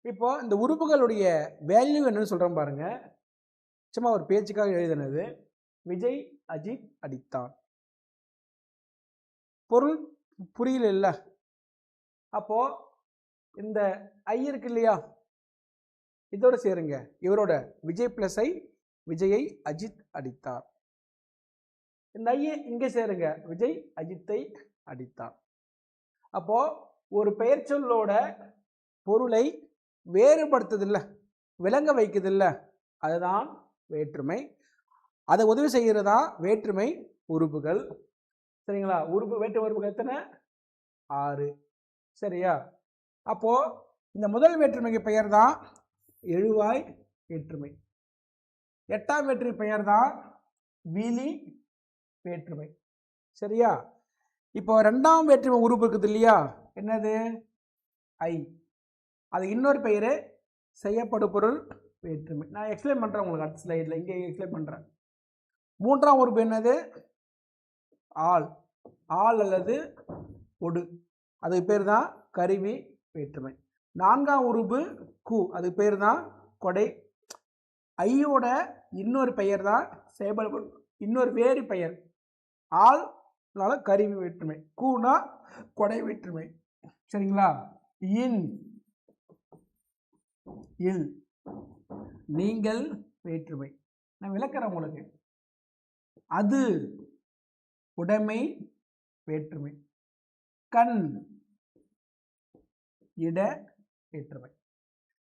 இப்போ இந்த உறுப்புகளுடைய வேல்யூ என்னன்னு சொல்கிறோம் பாருங்க. சும்மா ஒரு பேச்சுக்காக எழுதினது. விஜய் அஜித் அடித்தான். பொருள் புரியல இல்ல? அப்போ இந்த ஐ இருக்கு இல்லையா, இதோட சேருங்க. இவரோட விஜய் பிளஸ் ஐ, விஜயை அஜித் அடித்தார். இந்த ஐயை இங்கே சேருங்க, விஜய் அஜித்தை அடித்தார். அப்போ ஒரு பெயர் சொல்லோட பொருளை வேறுபடுத்துதில்ல, விளங்க வைக்குதில்ல, அதுதான் வேற்றுமை. அதை உதவி செய்கிறதா வேற்றுமை உறுப்புகள். சரிங்களா? வேற்றுமை உறுப்புகள் எத்தனை? 6. சரியா? அப்போ இந்த முதல் வேற்றுமைக்கு பெயர் தான் எழுவாய் வேற்றுமை. 8ஆம் வேற்றுமை பெயர் தான் விழி வேற்றுமை. சரியா? இப்போ 2ஆம் வேற்றுமை உறுப்பு இருக்குது இல்லையா, என்னது? ஐ. அது இன்னொரு பெயரு செய்யப்படு பொருள் வேற்றுமை. நான் எக்ஸ்பிளைன் பண்ணுறேன் உங்களுக்கு அடுத்த ஸ்லைடில், இங்கே எக்ஸ்பிளைன் பண்ணுறேன். 3ஆம் உறுப்பு என்னது? ஆள். ஆள் அல்லது ஒடு, அதுக்கு பேர் தான் கருவி வேற்றுமை. 4ஆம் உறுப்பு கு, அதுக்கு பேர் தான் கொடை. ஐயோட இன்னொரு பெயர் தான் செய்யப்படு, இன்னொரு வேறு பெயர். ஆள்னால கருவி வேற்றுமை, கூனா கொடை வேற்றுமை. சரிங்களா? இன், இல், நீங்கள் வேற்றுமை. நான் விளக்குறேன் உங்களுக்கு. அது உடைமை வேற்றுமை. கண் இட வேற்றுமை.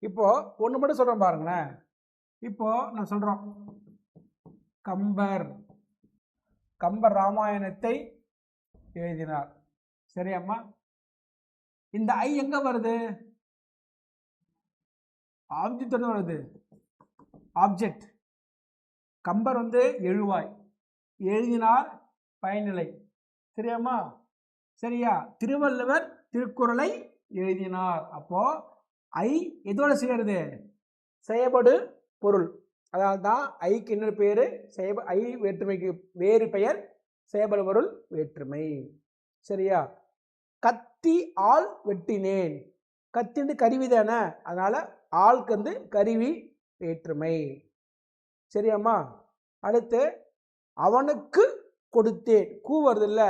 இப்போ ஒன்று மட்டும் சொல்றேன் பாருங்களேன். இப்போ நான் சொல்றோம் கம்பர், கம்பர் ராமாயணத்தை எழுதினார். சரியாம்மா? இந்த ஐ எங்க வருது? ஆப்ஜெக்ட் வருது. ஆப்ஜெக்ட். கம்பர் வந்து எழுவாய், எழுதினார் பயனிலை. சரியாம்மா? சரியா? திருவள்ளுவர் திருக்குறளை எழுதினார். அப்போ ஐ எதோட சேருது? செய்யப்படு பொருள். அதாவது தான் ஐக்கு இன்னொரு பேரு ஐ வேற்றுமைக்கு வேறு பெயர் செய்யப்படு பொருள் வேற்றுமை. சரியா? கத்தி ஆள் வெட்டினேன். கத்தி வந்து கருவி தானே, அதனால ஆளுக்கு வந்து கருவி வேற்றுமை. சரியாம்மா? அடுத்து அவனுக்கு கொடுத்தேன், கூ வருது இல்ல,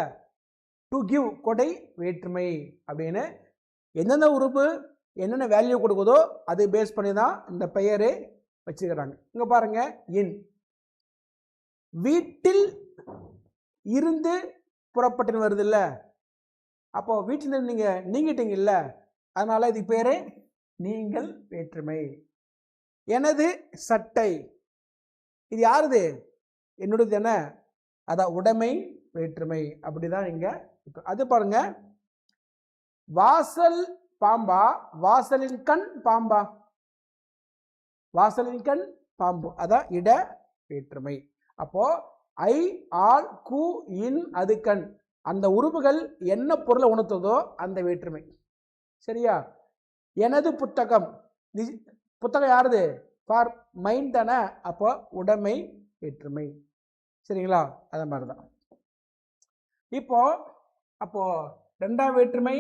டு கிவ், கொடை வேற்றுமை. அப்படின்னு எந்தெந்த உறுப்பு என்னென்ன வேல்யூ கொடுக்குதோ அது பேஸ் பண்ணி தான் இந்த பெயரே வச்சுக்கிறாங்க. இங்கே பாருங்க, இன் வீட்டில் இருந்து புறப்பட்டு வருது இல்ல, அப்போ வீட்டில் நீங்க நீங்கிட்டீங்க இல்ல, அதனால இது பேரு நீங்கள் வேற்றுமை. எனது சட்டை, இது யாருது? என்னுடையது என்ன? அதான் உடைமை வேற்றுமை. அப்படிதான் இங்க. அது பாருங்க, வாசல் பாம்பா, வாசலின் கண் பாம்பா? வாசலின் கண் பாம்பு, அதான் இட வேற்றுமை. அப்போ ஐ, ஆல், கு, இன், அது, கண், அந்த உறுப்புகள் என்ன பொருளை உணர்த்ததோ அந்த வேற்றுமை. சரியா? எனது புத்தகம், புத்தகம் யாருது? ஃபார் மைண்ட் தானே, அப்போ உடைமை வேற்றுமை. சரிங்களா? அத மாதிரிதான். இப்போ அப்போ ரெண்டாம் வேற்றுமை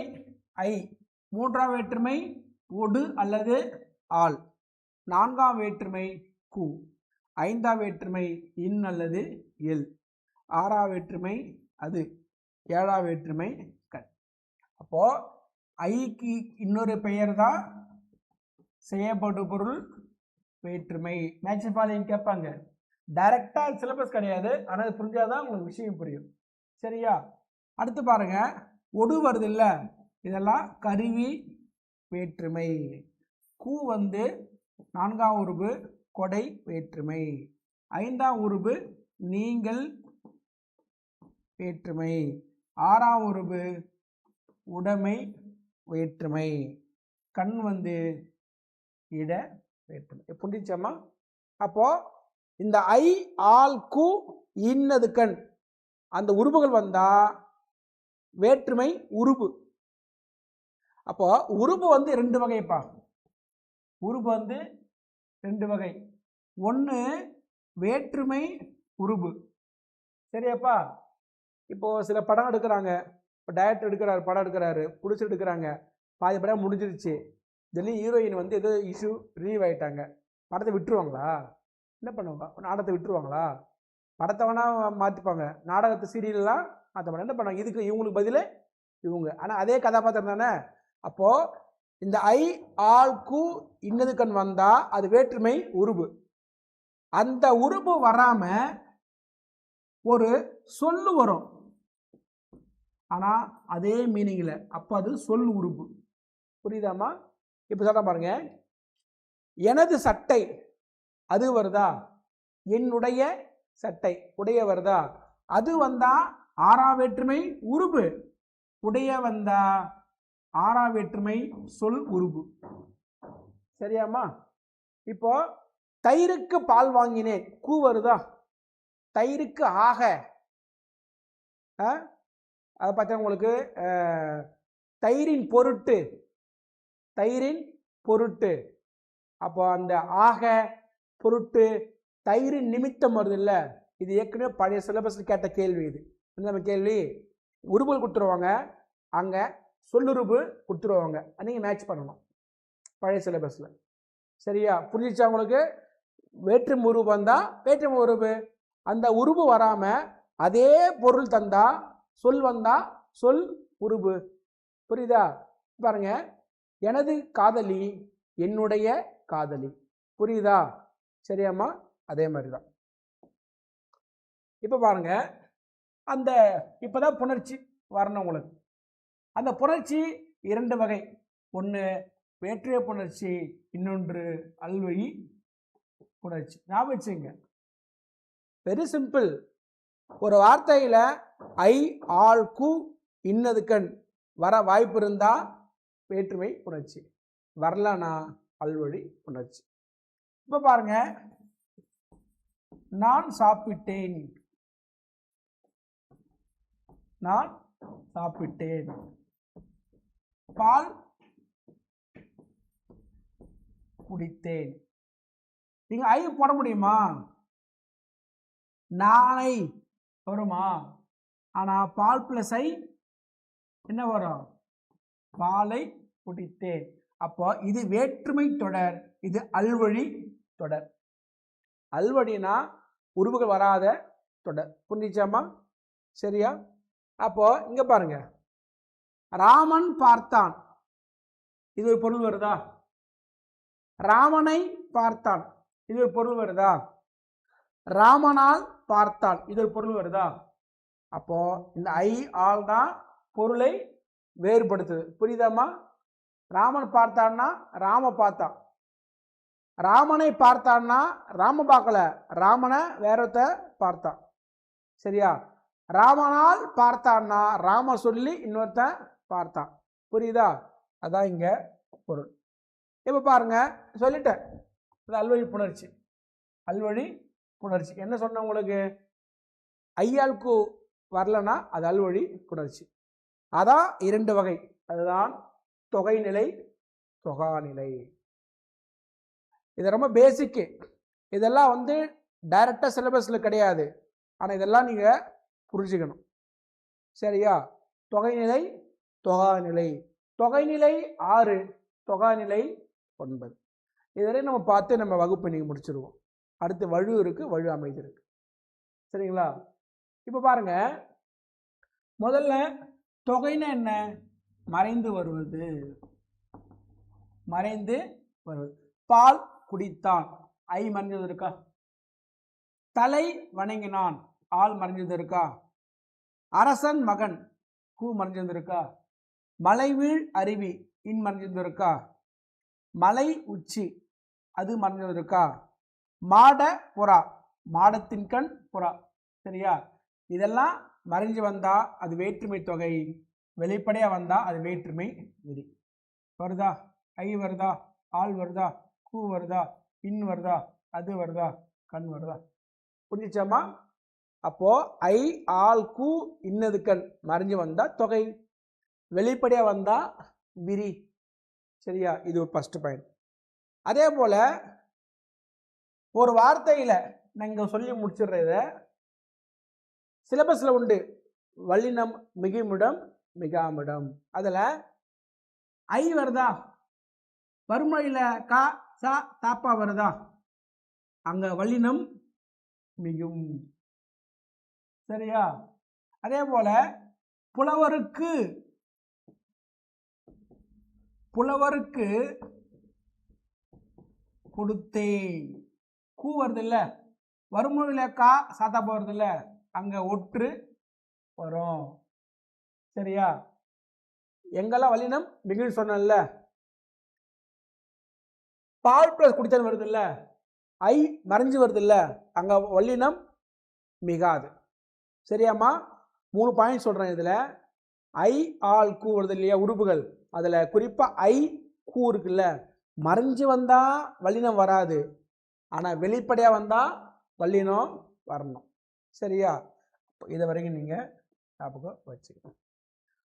ஐ, மூன்றாம் வேற்றுமை ஒடு அல்லது ஆல், நான்காம் வேற்றுமை கு, ஐந்தாம் வேற்றுமை இன் அல்லது எல், ஆறாம் வேற்றுமை அது, ஏழாம் வேற்றுமை கண். அப்போ ஐக்கு இன்னொரு பெயர் தான் செய்யப்படு பொருள் வேற்றுமை. மேட்ச் ஃபாலோயிங் கேட்பாங்க, டைரக்டா சிலபஸ் கிடையாது, ஆனால் புரிஞ்சாதான் உங்களுக்கு விஷயம் புரியும். சரியா? அடுத்து பாருங்க, ஒடு வருது இல்ல, இதெல்லாம் கருவி வேற்றுமை. கு வந்து நான்காம் உருபு கொடை வேற்றுமை, ஐந்தாம் உருபு நீங்கள் வேற்றுமை, ஆறாம் உருபு உடைமை வேற்றுமை, கண் வந்து இட வேற்றுமை. புரிஞ்சுச்சம்மா? அப்போ இந்த ஐ, ஆல், கு, இன்னது கண், அந்த உருபுகள் வந்தா வேற்றுமை உருபு. அப்போ உருபு வந்து ரெண்டு வகைப்பா. உருபு வந்து ரெண்டு வகை. ஒன்று வேற்றுமை உருபு. சரியாப்பா? இப்போ சில படம் எடுக்கிறாங்க, இப்போ டைரக்டர் எடுக்கிறாரு, படம் எடுக்கிறாரு, பிடிச்சி எடுக்கிறாங்க, பாதி படம் முடிஞ்சிருச்சு, திடீர்னு ஹீரோயின் வந்து ஏதோ இஷ்யூ ரிலீவ் ஆகிட்டாங்க, படத்தை விட்டுருவாங்களா? என்ன பண்ணுவாங்க? நாடகத்தை விட்டுருவாங்களா? படத்தை வேணா மாற்றிப்பாங்க, நாடகத்தை சீரியல்லாம் மாற்ற என்ன பண்ணுவாங்க? இதுக்கு இவங்களுக்கு பதில் இவங்க, ஆனால் அதே கதாபாத்திரம் தானே. அப்போது இந்த ஐ, ஆல், கு, இன்னது கண் வந்தால் அது வேற்றுமை உருபு. அந்த உருபு வராமல் ஒரு சொல்லு வரும், ஆனால் அதே மீனிங்கில், அப்போ அது சொல் உருபு. புரியுதாமா? இப்போ சொல்ல பாருங்க, எனது சட்டை அது வருதா? என்னுடைய சட்டை உடைய வருதா? அது வந்தா ஆறாம் வேற்றுமை உருபு, உடைய வந்தா ஆறாம் வேற்றுமை சொல் உருபு. சரியாமா? இப்போ தயிருக்கு பால் வாங்கினேன், கூ வருதா? தயிருக்கு ஆக, அதை பார்த்தா உங்களுக்கு தயிரின் பொருட்டு, தயிரின் பொருட்டு, அப்போ அந்த ஆக பொருட்டு தயிரின் நிமித்தம் வருது இல்லை, இது ஏற்கனவே பழைய சிலபஸில் கேட்ட கேள்வி. இது நம்ம கேள்வி உருபுகள் கொடுத்துருவாங்க, அங்கே சொல்லுருபு கொடுத்துருவாங்க, நீங்கள் மேட்ச் பண்ணணும் பழைய சிலபஸில். சரியா? புரிஞ்சிச்சா உங்களுக்கு? வேற்றுமை உருபு வந்தால் வேற்றுமை உருபு, அந்த உருபு வராமல் அதே பொருள் தந்தா சொல் வந்தா சொல் உருபு. புரியுதா? பாருங்க, எனது காதலி, என்னுடைய காதலி. புரியுதா? சரியாம்மா? அதே மாதிரி தான். இப்போ பாருங்க, அந்த இப்போதான் புணர்ச்சி வரணும் உங்களுக்கு. அந்த புணர்ச்சி இரண்டு வகை, ஒன்று வேற்றைய புணர்ச்சி, இன்னொன்று அல்வழி புணர்ச்சி. ஞாபகம் வச்சுங்க, வெரி சிம்பிள். ஒரு வார்த்தையில் ஐ, ஆல், கு, இன்னது கண் வர வாய்ப்பு இருந்தா வேற்றுமை புணர்ச்சி, வரலனா அல்வழி புணர்ச்சி. இப்போ பாருங்க, நான் சாப்பிட்டேன், நான் சாப்பிட்டேன், பால் குடித்தேன். நீங்க ஐ போட முடியுமா? நாளை வருமா? ஆனா பால் பிளஸ் ஐ என்ன வரும்? பாலை குடித்தேன். அப்போ இது வேற்றுமை தொடர், இது அல்வழி தொடர். அல்வழினா உருவுகள் வராத தொடர். புரிஞ்சிச்சாமா? சரியா? அப்போ இங்க பாருங்க, ராமன் பார்த்தான், இது ஒரு பொருள் வருதா? ராமனை பார்த்தான், இது ஒரு பொருள் வருதா? ராமனால் பார்த்தான், இது ஒரு பொருள் வருதா? அப்போ இந்த ஐ ஆல் தான் பொருளை வேறுபடுத்துது. புரியுதாமா? ராமன் பார்த்தான்னா ராம பார்த்தான், ராமனை பார்த்தான்னா ராம பார்க்கல, ராமனை வேறொருத்த பார்த்தான். சரியா? ராமனால் பார்த்தான்னா ராம சொல்லி இன்னொருத்த பார்த்தான். புரியுதா? அதான் இங்க பொருள். இப்ப பாருங்க, சொல்லிட்டேன், அது அல்வழி புணர்ச்சி. அல்வழி புணர்ச்சி என்ன சொன்ன உங்களுக்கு? ஐயாளுக்கு வரலன்னா அது அல்வழி புணர்ச்சி. அதான் இரண்டு வகை, அதுதான் தொகைநிலை, தொகாநிலை. இது ரொம்ப பேசிக்கு. இதெல்லாம் வந்து டைரக்டா சிலபஸ்ல கிடையாது, ஆனா இதெல்லாம் நீங்க புரிஞ்சுக்கணும். சரியா? தொகைநிலை, தொகாநிலை. தொகைநிலை 6, தொகாநிலை 9. இதுவரை நம்ம பார்த்து நம்ம வகுப்பு நீங்க முடிச்சிருவோம். அடுத்து வழு இருக்கு, வழு அமைதி இருக்கு. சரிங்களா? இப்ப பாருங்க, முதல்ல தொகைன்னா என்ன? மறைந்து வருவது, மறைந்து வருவது. பால் குடித்தான், ஐ மறைஞ்சது இருக்கா? தலை வணங்கினான், ஆள் மறைஞ்சது இருக்கா? அரசன் மகன், கூ மறைஞ்சது இருக்கா? மலைவீழ் அருவி, இன் மறைஞ்சது இருக்கா? மலை உச்சி, அது மறைஞ்சது இருக்கா? மாட புறா, மாடத்தின் கண் புறா. சரியா? இதெல்லாம் மறைஞ்சு வந்தா அது வேற்றுமை தொகை, வெளிப்படையா வந்தா அது வேற்றுமை விதி. வருதா? ஐ வருதா? ஆள் வருதா? கூ வருதா? இன் வருதா? அது வருதா? கண் வருதா? புரிஞ்சிச்சாமா? அப்போ ஐ ஆள் கூ இன்னது கண் மறைஞ்சு வந்தா தொகை, வெளிப்படையா வந்தா விரி. சரியா? இது ஒரு ஃபர்ஸ்ட் பாயிண்ட். அதே போல ஒரு வார்த்தையில நாங்க சொல்லி முடிச்சிடுறத சிலபஸ்ல உண்டு, வல்லினம் மிகுமிடம் மிகாமிடம். அதுல ஐ வருதா? வறுமையில கா சா தாப்பா வருதா? அங்க வல்லினம் மிகும். சரியா? அதே போல புலவருக்கு, புலவருக்கு கொடுத்தேன், கூ வருது இல்ல, வறுமொழியில கா சாத்தா போறது இல்ல, அங்க ஒற்று வரும். சரியா? எங்கெல்லாம் வல்லினம் மிகுன்னு சொன்னல, பால் பிளஸ் குடித்தல் வருது இல்ல, ஐ மறைஞ்சு வருது இல்ல, அங்க வல்லினம் மிகாது. சரியாமா? 3 பாயிண்ட் சொல்றேன். இதுல ஐ ஆள் கூ வருது இல்லையா, உறுப்புகள், அதுல குறிப்பா ஐ கூ இருக்குல்ல, மறைஞ்சு வந்தா வல்லினம் வராது, ஆனா வெளிப்படையா வந்தா வல்லினம் வரணும். சரியா? இது வரைக்கும் நீங்க ஞாபகம் வச்சுக்கணும்.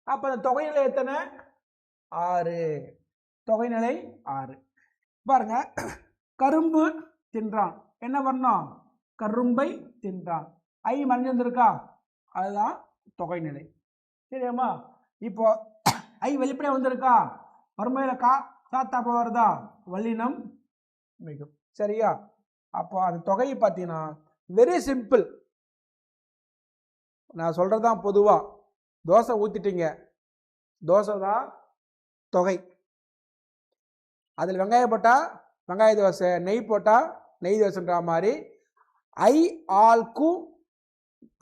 அப்ப அந்த தொகைநிலை எத்தனை? 6. தொகைநிலை 6. பாருங்க, கரும்பு தின்றான், என்ன பண்ணோம்? கரும்பை தின்றான். ஐ மறைஞ்சிருக்கா? அதுதான் தொகைநிலை. சரியாமா? இப்போ ஐ வெளிப்படையா வந்திருக்கா? வறுமையில கா சாத்தாப்ப வருதா? வல்லினம் மிகும். சரியா? அப்போ அது தொகையை பார்த்தீங்கன்னா வெரி சிம்பிள். நான் சொல்றதுதான் பொதுவா, தோசை ஊத்திட்டீங்க, தோசை தான் தொகை. அதில் வெங்காயம் போட்டா வெங்காய தோசை, நெய் போட்டா நெய் தோசைன்ற மாதிரி ஐ ஆல் கூ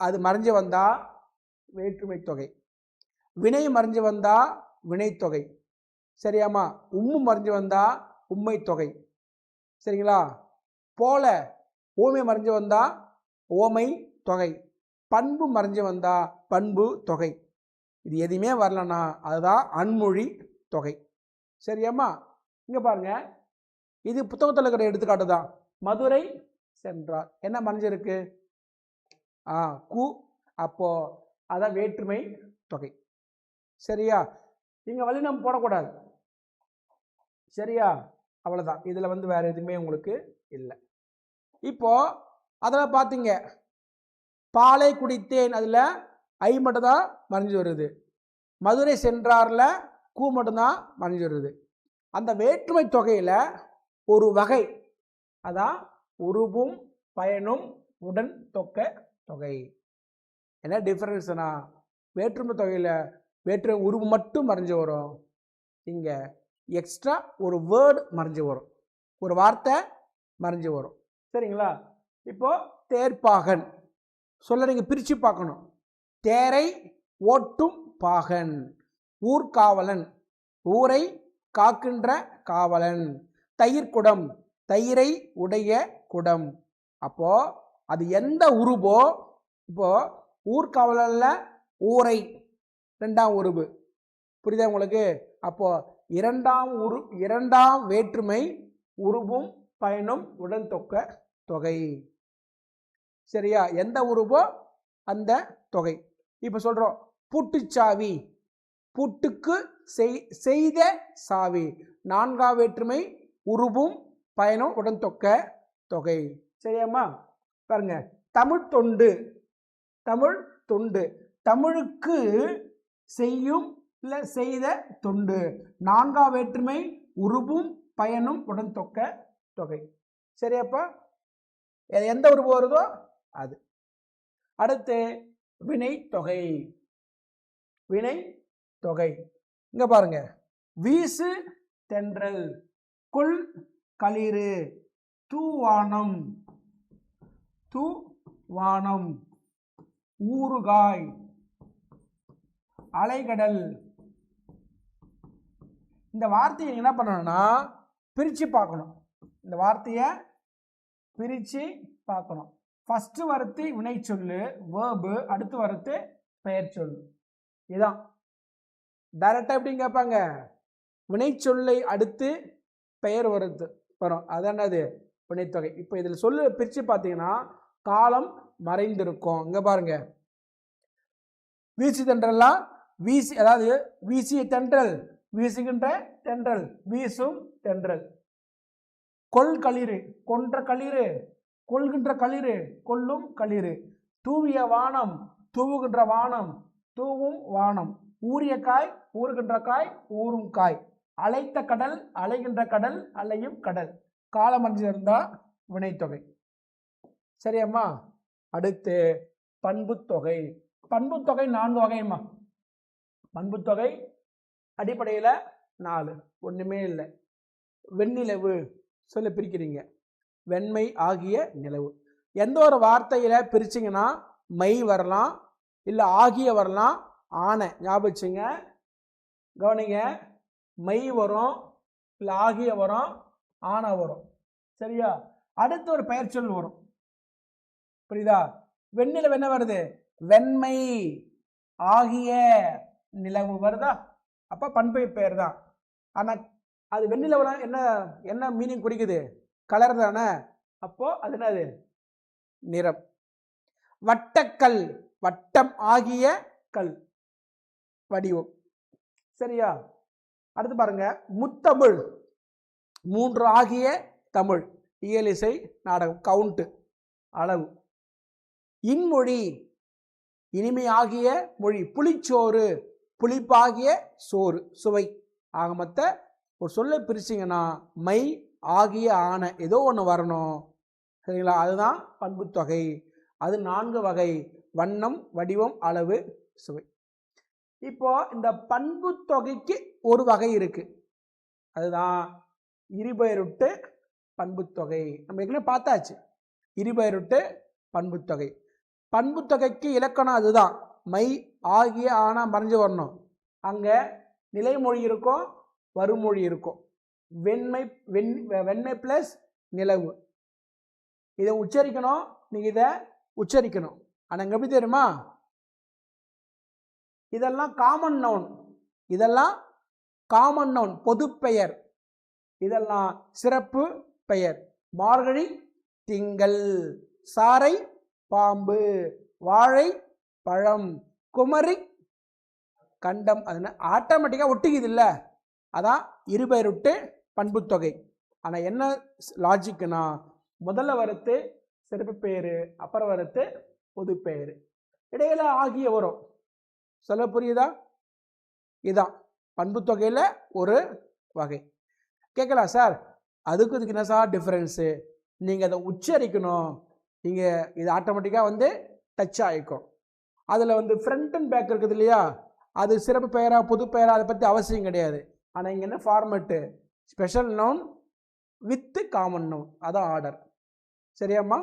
அது மறைஞ்சு வந்தா வேற்றுமை தொகை, வினை மறைஞ்சு வந்தா வினைத்தொகை. சரியாமா? உம்மு மறைஞ்சு வந்தா உண்மை தொகை. சரிங்களா? போல ஓமை மறைஞ்சு வந்தா ஓமை தொகை, பண்பு மறைஞ்சு வந்தா பண்பு தொகை. இது எதுவுமே வரலன்னா அதுதான் அன்மொழி தொகை. சரியாமா? இங்க பாருங்க, இது புத்தகத்தில் இருக்கிற எடுத்துக்காட்டு தான். மதுரை சென்றார், என்ன மறைஞ்சிருக்கு? கு. அப்போ அதான் வேற்றுமை தொகை. சரியா? இங்க வல்லினம் போடக்கூடாது. சரியா? அவ்வளவுதான். இதுல வந்து வேற எதுவுமே உங்களுக்கு இல்லை. இப்போ அதில் பார்த்தீங்க, பாலை குடித்தேன், அதுல ஐ மட்டும் தான் மறைஞ்சு வருது. மதுரை சென்றார்ல கூ மட்டும்தான் மறைஞ்சு வருது. அந்த வேற்றுமை தொகையில ஒரு வகை, அதான் உருபும் பயனும் உடன் தொக்க தொகை. என்ன டிஃபரன்ஸ்னா, வேற்றுமை தொகையில வேற்றுமை உருவு மட்டும் மறைஞ்சு வரும், இங்க எக்ஸ்ட்ரா ஒரு வேர்டு மறைஞ்சு வரும், ஒரு வார்த்தை மறைஞ்சு வரும். சரிங்களா? இப்போ தேர்ப்பாகன். சொல்ல நீங்க பிரிச்சு பார்க்கணும். தேரை ஓட்டும் பாகன். ஊர்காவலன், ஊரை காக்கின்ற காவலன். தயிர்குடம், தயிரை உடைய குடம். அப்போ அது எந்த உருவோ, இப்போ ஊர்காவலன்ல ஊரை இரண்டாம் உருவு, புரியுதா உங்களுக்கு? அப்போ இரண்டாம் வேற்றுமை உருவும் பயனும் உடன் தொக்க தொகை. சரியா? எந்த உருவோ அந்த தொகை. இப்ப சொல்றோம் பூட்டுச்சாவி, பூட்டுக்கு செய்த சாவி. நான்காம் வேற்றுமை உருவும் பயனும் உடன் தொக்க தொகை. சரியாம்மா? பாருங்க, தமிழ் தொண்டு, தமிழ் தொண்டு, தமிழுக்கு செய்யும் இல்ல செய்த தொண்டு. நான்காம் வேற்றுமை உருவும் பயனும் உடன் தொக்க தொகை. சரியாப்பா? எந்த உருவு வருதோ அது. அடுத்து வினை தொகை. வினை தொகை இங்க பாருங்க. வீசு தென்றல், கொள் களிறு, தூவானம், தூவானம், ஊறுகாய், அலைகடல். இந்த வார்த்தையை என்ன பண்ணணும்னா பிரிச்சு பார்க்கணும். இந்த வார்த்தையை பிரிச்சு பார்க்கணும். ஃபர்ஸ்ட் வார்த்தை வினை சொல்லு வேர்பு, அடுத்து வார்த்தை பெயர் சொல்லு. இதான் டைரக்டா எப்படி கேட்பாங்க? வினை சொல்லை அடுத்து பெயர் வருது வரும், அதானது வினைத்தொகை. இப்போ இதில் சொல்லு பிரிச்சு பார்த்தீங்கன்னா காலம் மறைந்திருக்கும். இங்க பாருங்க, வீசி தென்றல்லாம் வீசி, அதாவது வீசிய தென்றல், வீசுகின்ற தென்றல், வீசும் தென்றல். கொள் களிறு, கொன்ற களிறு, கொள்கின்ற களிறு, கொள்ளும் களிறு. தூவிய வானம், தூவுகின்ற வானம், தூவும் வானம். ஊறிய காய், ஊறுகின்ற காய், ஊறும் காய். அலைத்த கடல், அலைகின்ற கடல், அலையும் கடல். காலம் இருந்தா வினைத்தொகை. சரியாம்மா? அடுத்து பண்புத்தொகை. பண்புத்தொகை 4 வகைம்மா. பண்புத்தொகை அடிப்படையில் 4, ஒண்ணுமே இல்லை. வெண்ணிலவு சொல்ல பிரிக்கிறீங்க, வெண்மை ஆகிய நிலவு. எந்த ஒரு வார்த்தையில பிரிச்சிங்கன்னா மை வரலாம், இல்லை ஆகிய வரலாம், ஆன. ஞாபகம் வச்சுங்க, கவனிங்க. மை வரும், இல்லை ஆகிய வரும், ஆன வரும். சரியா? அடுத்து ஒரு பெயர் சொல் வரும். புரியுதா? வெண்ணிலவு என்ன வருது? வெண்மை ஆகிய நிலவு வருதா? அப்ப பண்பை பெயர் தான். ஆனா அது வெண்ணிலவுனா என்ன என்ன மீனிங் குறிக்குது? கலர் தானே. அப்போ அது என்னது? நிறம். வட்டக்கல், வட்டம் ஆகிய கல், வடிவம். சரியா? அடுத்து பாருங்க, முத்தமிழ், 3 ஆகிய தமிழ், இயலிசை நாடகம், கவுண்ட், அளவு. இன்மொழி, இனிமை ஆகிய மொழி. புளிச்சோறு, புளிப்பாகிய சோறு, சுவை. ஆக மொத்த ஒரு சொல்ல பிரிச்சிங்கன்னா மை ஆகிய ஆன ஏதோ ஒன்று வரணும். சரிங்களா? அதுதான் பண்புத்தொகை. அது 4 வகை: வண்ணம், வடிவம், அளவு, சுவை. இப்போ இந்த பண்புத்தொகைக்கு ஒரு வகை இருக்கு, அதுதான் இருபெயருட்டு பண்புத்தொகை. நம்ம ஏற்கனவே பார்த்தாச்சு இருபெயருட்டு பண்புத்தொகை. பண்புத்தொகைக்கு இலக்கணம் அதுதான், மை ஆகிய ஆனா மறைஞ்சு வரணும். அங்க நிலைமொழி இருக்கும், வருமொழி இருக்கும். வெண்மை, வெண்மை பிளஸ் நிலவு. இதை உச்சரிக்கணும், நீங்க இதை உச்சரிக்கணும். ஆனா எப்படி தெரியுமா? இதெல்லாம் காமன் நவுன், இதெல்லாம் காமன் நவுன், பொது பெயர். இதெல்லாம் சிறப்பு பெயர். மார்கழி திங்கள், சாரை பாம்பு, வாழை பழம், குமரி கண்டம். அது ஆட்டோமேட்டிக்காக ஒட்டிக்குது இல்லை? அதான் இருபெயருட்டு பண்புத்தொகை. ஆனால் என்ன லாஜிக்னா, முதல்ல வரத்து சிறப்பு பெயர், அப்புறம் வரத்து பொது பெயர், இடையில ஆகிய வரும். சொல்ல புரியுதா? இதுதான் பண்புத்தொகையில் ஒரு வகை. கேட்கலாம் சார், அதுக்கு இதுக்கு என்ன சார் டிஃப்ரென்ஸு? நீங்கள் அதை உச்சரிக்கணும். நீங்கள் இது ஆட்டோமேட்டிக்காக டச் ஆகிக்கும். அதில் ஃப்ரண்ட் அண்ட் பேக் இருக்குது இல்லையா, அது சிறப்பு பெயரா பொது பெயரா அதை பற்றி அவசியம் கிடையாது. ஆனால் இங்கே என்ன format? Special noun with common noun, அதான் ஆர்டர். சரியாம்மா?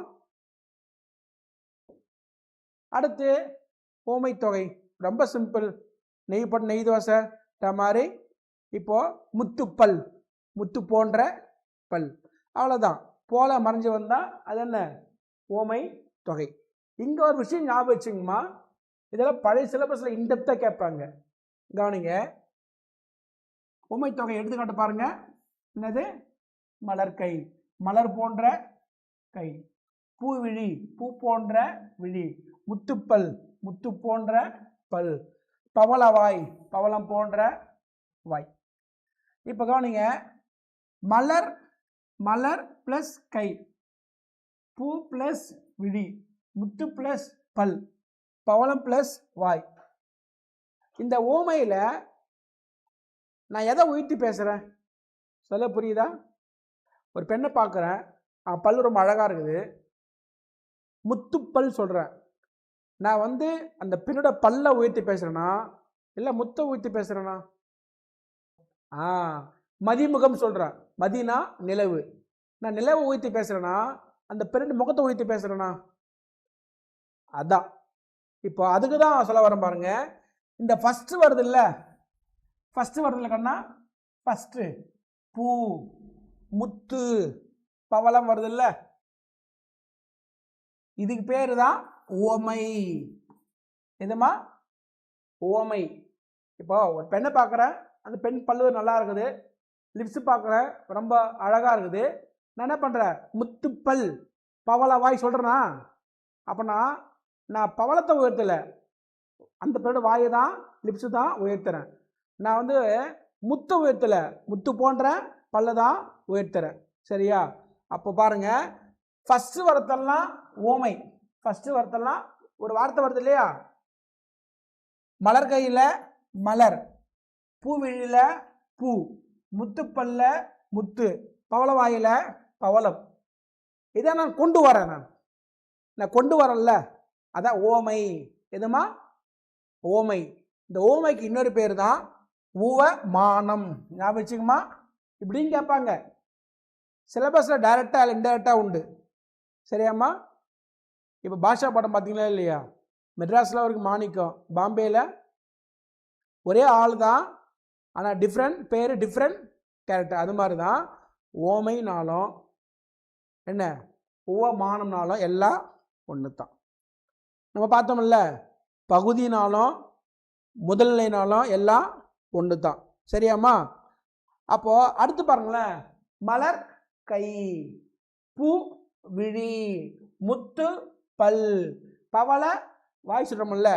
அடுத்து ஓமை தொகை ரொம்ப சிம்பிள். நெய் தோசை மாதிரி. இப்போ முத்துப்பல், முத்து போன்ற பல், அவ்வளோதான். போல மறைஞ்சு வந்தால் அது என்ன? ஓமை தொகை. இங்கே ஒரு விஷயம் ஞாபகம் வச்சுங்கம்மா, இதெல்லாம் பழைய சிலபஸில் இன்டெப்த்தாக கேட்பாங்க. கவனிங்க, ஓமை தொகை எடுத்துக்காட்டு பாருங்க. என்னது? மலர்கை, மலர் போன்ற கை. பூவிழி, பூ போன்ற விழி. முத்துப்பல், முத்து போன்ற பல். பவளவாய், பவளம் போன்ற வாய். இப்போ கவனிங்க, மலர், மலர் பிளஸ் கை, பூ பிளஸ் விழி, முத்து பிளஸ் பல், பவளம் பிளஸ் வாய். இந்த ஓமையில் நான் எதை உயர்த்தி பேசுகிறேன் சொல்ல புரியுதா? ஒரு பெண்ணை பார்க்குறேன், பல் ரொம்ப அழகாக இருக்குது, முத்துப்பல் சொல்கிறேன். நான் அந்த பெண்ணோட பல்ல உயர்த்தி பேசுகிறேன்னா இல்லை முத்தை உயர்த்தி பேசுகிறேன்னா? மதிமுகம் சொல்கிறேன். மதினா நிலவு. நான் நிலவை உயர்த்தி பேசுகிறேன்னா அந்த பெண்ணோட முகத்தை உயர்த்தி பேசுகிறேன்னா? அதான். இப்போ அதுக்கு தான் சொல்ல வரேன் பாருங்க. இந்த ஃபஸ்ட்டு வருது இல்லை, ஃபஸ்ட்டு வருது இல்லை கண்ணா, ஃபஸ்ட்டு பூ, முத்து, பவளம் வருது இல்லை, இதுக்கு பேரு தான் ஓமை. எதுமா? ஓமை. இப்போ ஒரு பெண்ணை பார்க்குறேன், அந்த பெண் பல்லு நல்லா இருக்குது, லிப்ஸ் பார்க்குறேன் ரொம்ப அழகாக இருக்குது, நான் என்ன பண்ணுறேன்? முத்துப்பல் பவளவாய் சொல்கிறேன்னா? அப்போனா நான் பவளத்தை உயர்த்தலை, அந்த பெண்ணோட வாயை தான், லிப்ஸு தான் உயர்த்துறேன். நான் முத்தை உயர்த்தலை, முத்து போன்ற பல்ல தான் உயர்த்துறேன். சரியா? அப்போ பாருங்க, ஃபஸ்ட்டு வரத்தெல்லாம் ஓமை. ஃபஸ்ட்டு வரத்தெல்லாம் ஒரு வார்த்தை வருது இல்லையா? மலர் கையில் மலர், பூவிழியில் பூ, முத்துப்பல்ல முத்து, பவளவாயில் பவளம். இதை நான் கொண்டு வரேன். நான் கொண்டு வரல, அதான் ஓமை. எதுமா? ஓமை. இந்த ஓமைக்கு இன்னொரு பேர் தான் உவமானம். ஞாபகம் வச்சுக்கமா? இப்படின்னு கேட்பாங்க சிலபஸில், டைரெக்டாக இல்லை இன்டைரக்டாக உண்டு. சரியாம்மா? இப்போ பாஷா படம் பார்த்தீங்களா இல்லையா? மெட்ராஸில் அவருக்கு மாணிக்கம், பாம்பேயில் ஒரே ஆள் தான், ஆனால் டிஃப்ரெண்ட் பேர், டிஃப்ரெண்ட் கேரக்டர். அது மாதிரி தான் ஓமைனாலும் என்ன, உவமானம்னாலும் எல்லாம் ஒன்று தான். நம்ம பார்த்தோம்ல, பகுதினாலும் முதல்நிலைனாலும் எல்லாம் ஒன்று தான். சரியாம்மா? அப்போது அடுத்து பாருங்களேன், மலர் கை, பூ விழி, முத்து பல், பவள வாய் சொல்கிறோம்ல,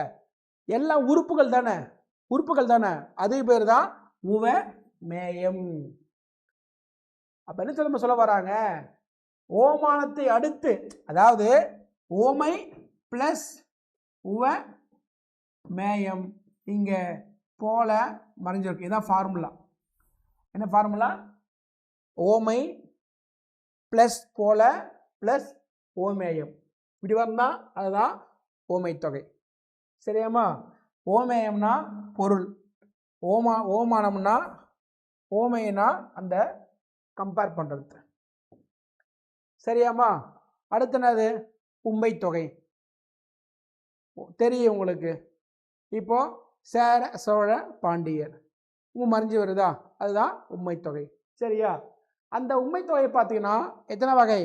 எல்லாம் உறுப்புகள் தானே, உறுப்புகள் தானே. அதே பேர் தான் உவ மேயம். அப்போ என்ன சொல்ல வராங்க? ஓமானத்தை அடுத்து, அதாவது ஓமை பிளஸ் உவ மேயம் இங்கே போல மறைஞ்சிருக்கு. இதுதான் ஃபார்முலா. என்ன ஃபார்முலா? ஓமை ப்ளஸ் போல ப்ளஸ் ஓமேயம். இப்படி வந்தால் அதுதான் ஓமை தொகை. சரியாம்மா? ஓமேயம்னா பொருள், ஓமானம்னா ஓமைனா அந்த கம்பேர் பண்ணுறது. சரியாம்மா? அடுத்தனது உண்மை தொகை. தெரியும் உங்களுக்கு. இப்போ சேர சோழ பாண்டியர் மறைஞ்சு வருதா? அதுதான் உண்மை தொகை. சரியா? அந்த உண்மை தொகையை பார்த்தீங்கன்னா எத்தனை வகை?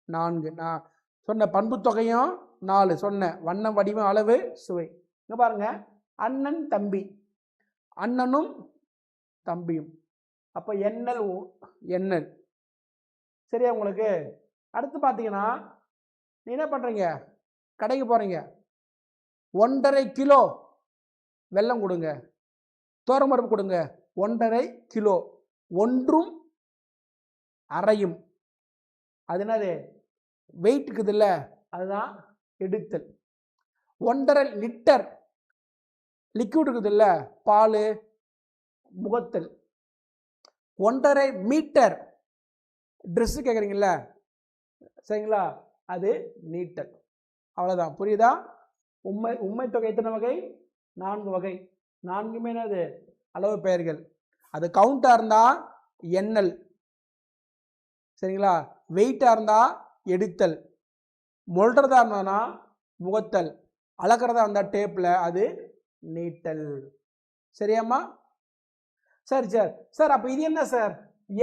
4. நான் சொன்ன பண்பு தொகையும் 4 சொன்ன. வண்ணம், வடிவம், அளவு, சுவை. இங்கே பாருங்க, அண்ணன் தம்பி, அண்ணனும் தம்பியும். அப்போ எண்ணல், எண்ணல். சரியா உங்களுக்கு? அடுத்து பார்த்தீங்கன்னா நீ என்ன பண்ணுறீங்க? கடைக்கு போகிறீங்க, 1.5 கிலோ வெல்லம் கொடுங்க, தோரம்பருப்பு கொடுங்க. 1.5 கிலோ, ஒன்றும் அரையும். அது என்னது? வெயிட் இருக்குது இல்லை, அதுதான் எடுத்தல். 1.5 லிட்டர் லிக்விட் இருக்குது இல்லை, பால், முகத்தல். 1.5 மீட்டர் ட்ரெஸ்ஸு கேட்குறீங்கள, சரிங்களா? அது நீட்டல். அவ்வளோதான். புரியுதா? உண்மை தொகை எத்தனை வகை? 4 வகை. 4மே என்னது? அளவு பெயர்கள். அது கவுண்டாக இருந்தால் எண்ணல், சரிங்களா? வெயிட்டாக இருந்தால் எடுத்தல், மொல்றதா இருந்தானா முகத்தல், அளக்கிறதா அந்த டேப்பில் அது நீட்டல். சரியாம்மா? சரி சார். சார் அப்போ இது என்ன சார்?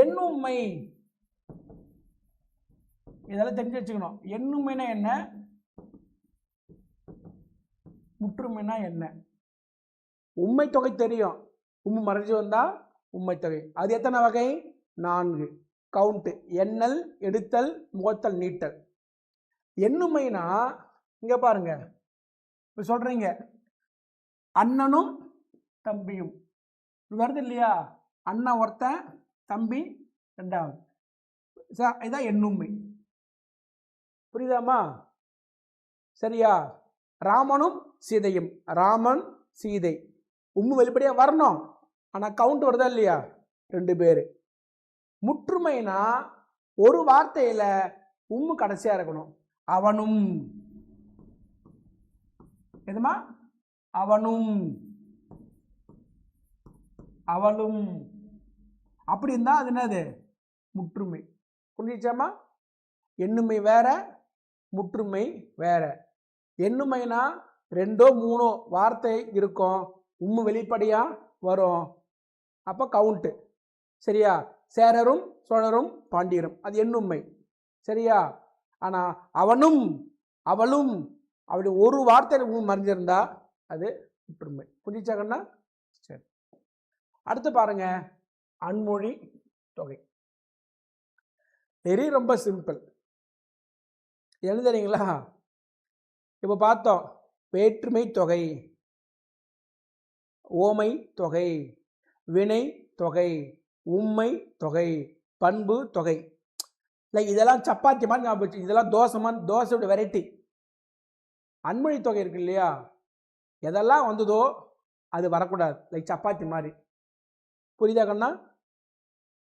எண்ணுமை. இதெல்லாம் தெரிஞ்சு வச்சுக்கணும். எண்ணுமைனா என்ன, முற்றுமைனா என்ன? உண்மை தொகை தெரியும். உம்மு மறைஞ்சு வந்தா உண்மை தொகை. அது எத்தனை வகை? 4. கவுண்ட், எண்ணல், எடுத்தல், முகத்தல், நீட்டல். எண்ணுமைனா இங்க பாருங்க, இப்ப சொல்றீங்க அண்ணனும் தம்பியும் வருது இல்லையா? அண்ணன் ஒருத்தன், தம்பி ரெண்டாவது. இதான் எண்ணுமை. புரியுதாமா? சரியா? ராமனும் சீதையும், ராமன் சீதை, உம்மு வெளிப்படையா வரணும், ஆனா கவுண்ட் வருதா இல்லையா? 2 பேர். முற்றுமைனா ஒரு வார்த்தையில உம்மு கடைசியா இருக்கணும். அவனும், எதுமா? அவனும், அவளும். அப்படி இருந்தா அது என்னது? முற்றுமை. புரிஞ்சிச்சாமா? எண்ணுமை வேற, முற்றுமை வேற. எண்ணுமைனா 2 3 வார்த்தை இருக்கும், உம்மு வெளிப்படையா வரும், அப்ப கவுண்ட். சரியா? சேரரும் சோழரும் பாண்டியரும், அது எண்ணுமை. சரியா? ஆனா அவனும் அவளும் அப்படி ஒரு வார்த்தை மறைஞ்சிருந்தா அது முற்றுமை. புரிஞ்சிச்சாங்கன்னா? சரி. அடுத்து பாருங்க, அன்மொழி தொகை. ரொம்ப சிம்பிள். என்ன தெரியுங்களா? இப்ப பார்த்தோம், வேற்றுமை தொகை, ஓமை தொகை, வினை தொகை, உண்மை தொகை, பண்பு தொகை. லைக் இதெல்லாம் சப்பாத்தி மாதிரி ஞாபகம், இதெல்லாம் தோசையோட வெரைட்டி. அன்மொழி தொகை இருக்கு இல்லையா? எதெல்லாம் வந்ததோ அது வரக்கூடாது, லைக் சப்பாத்தி மாதிரி. புரியுதா கண்ணா?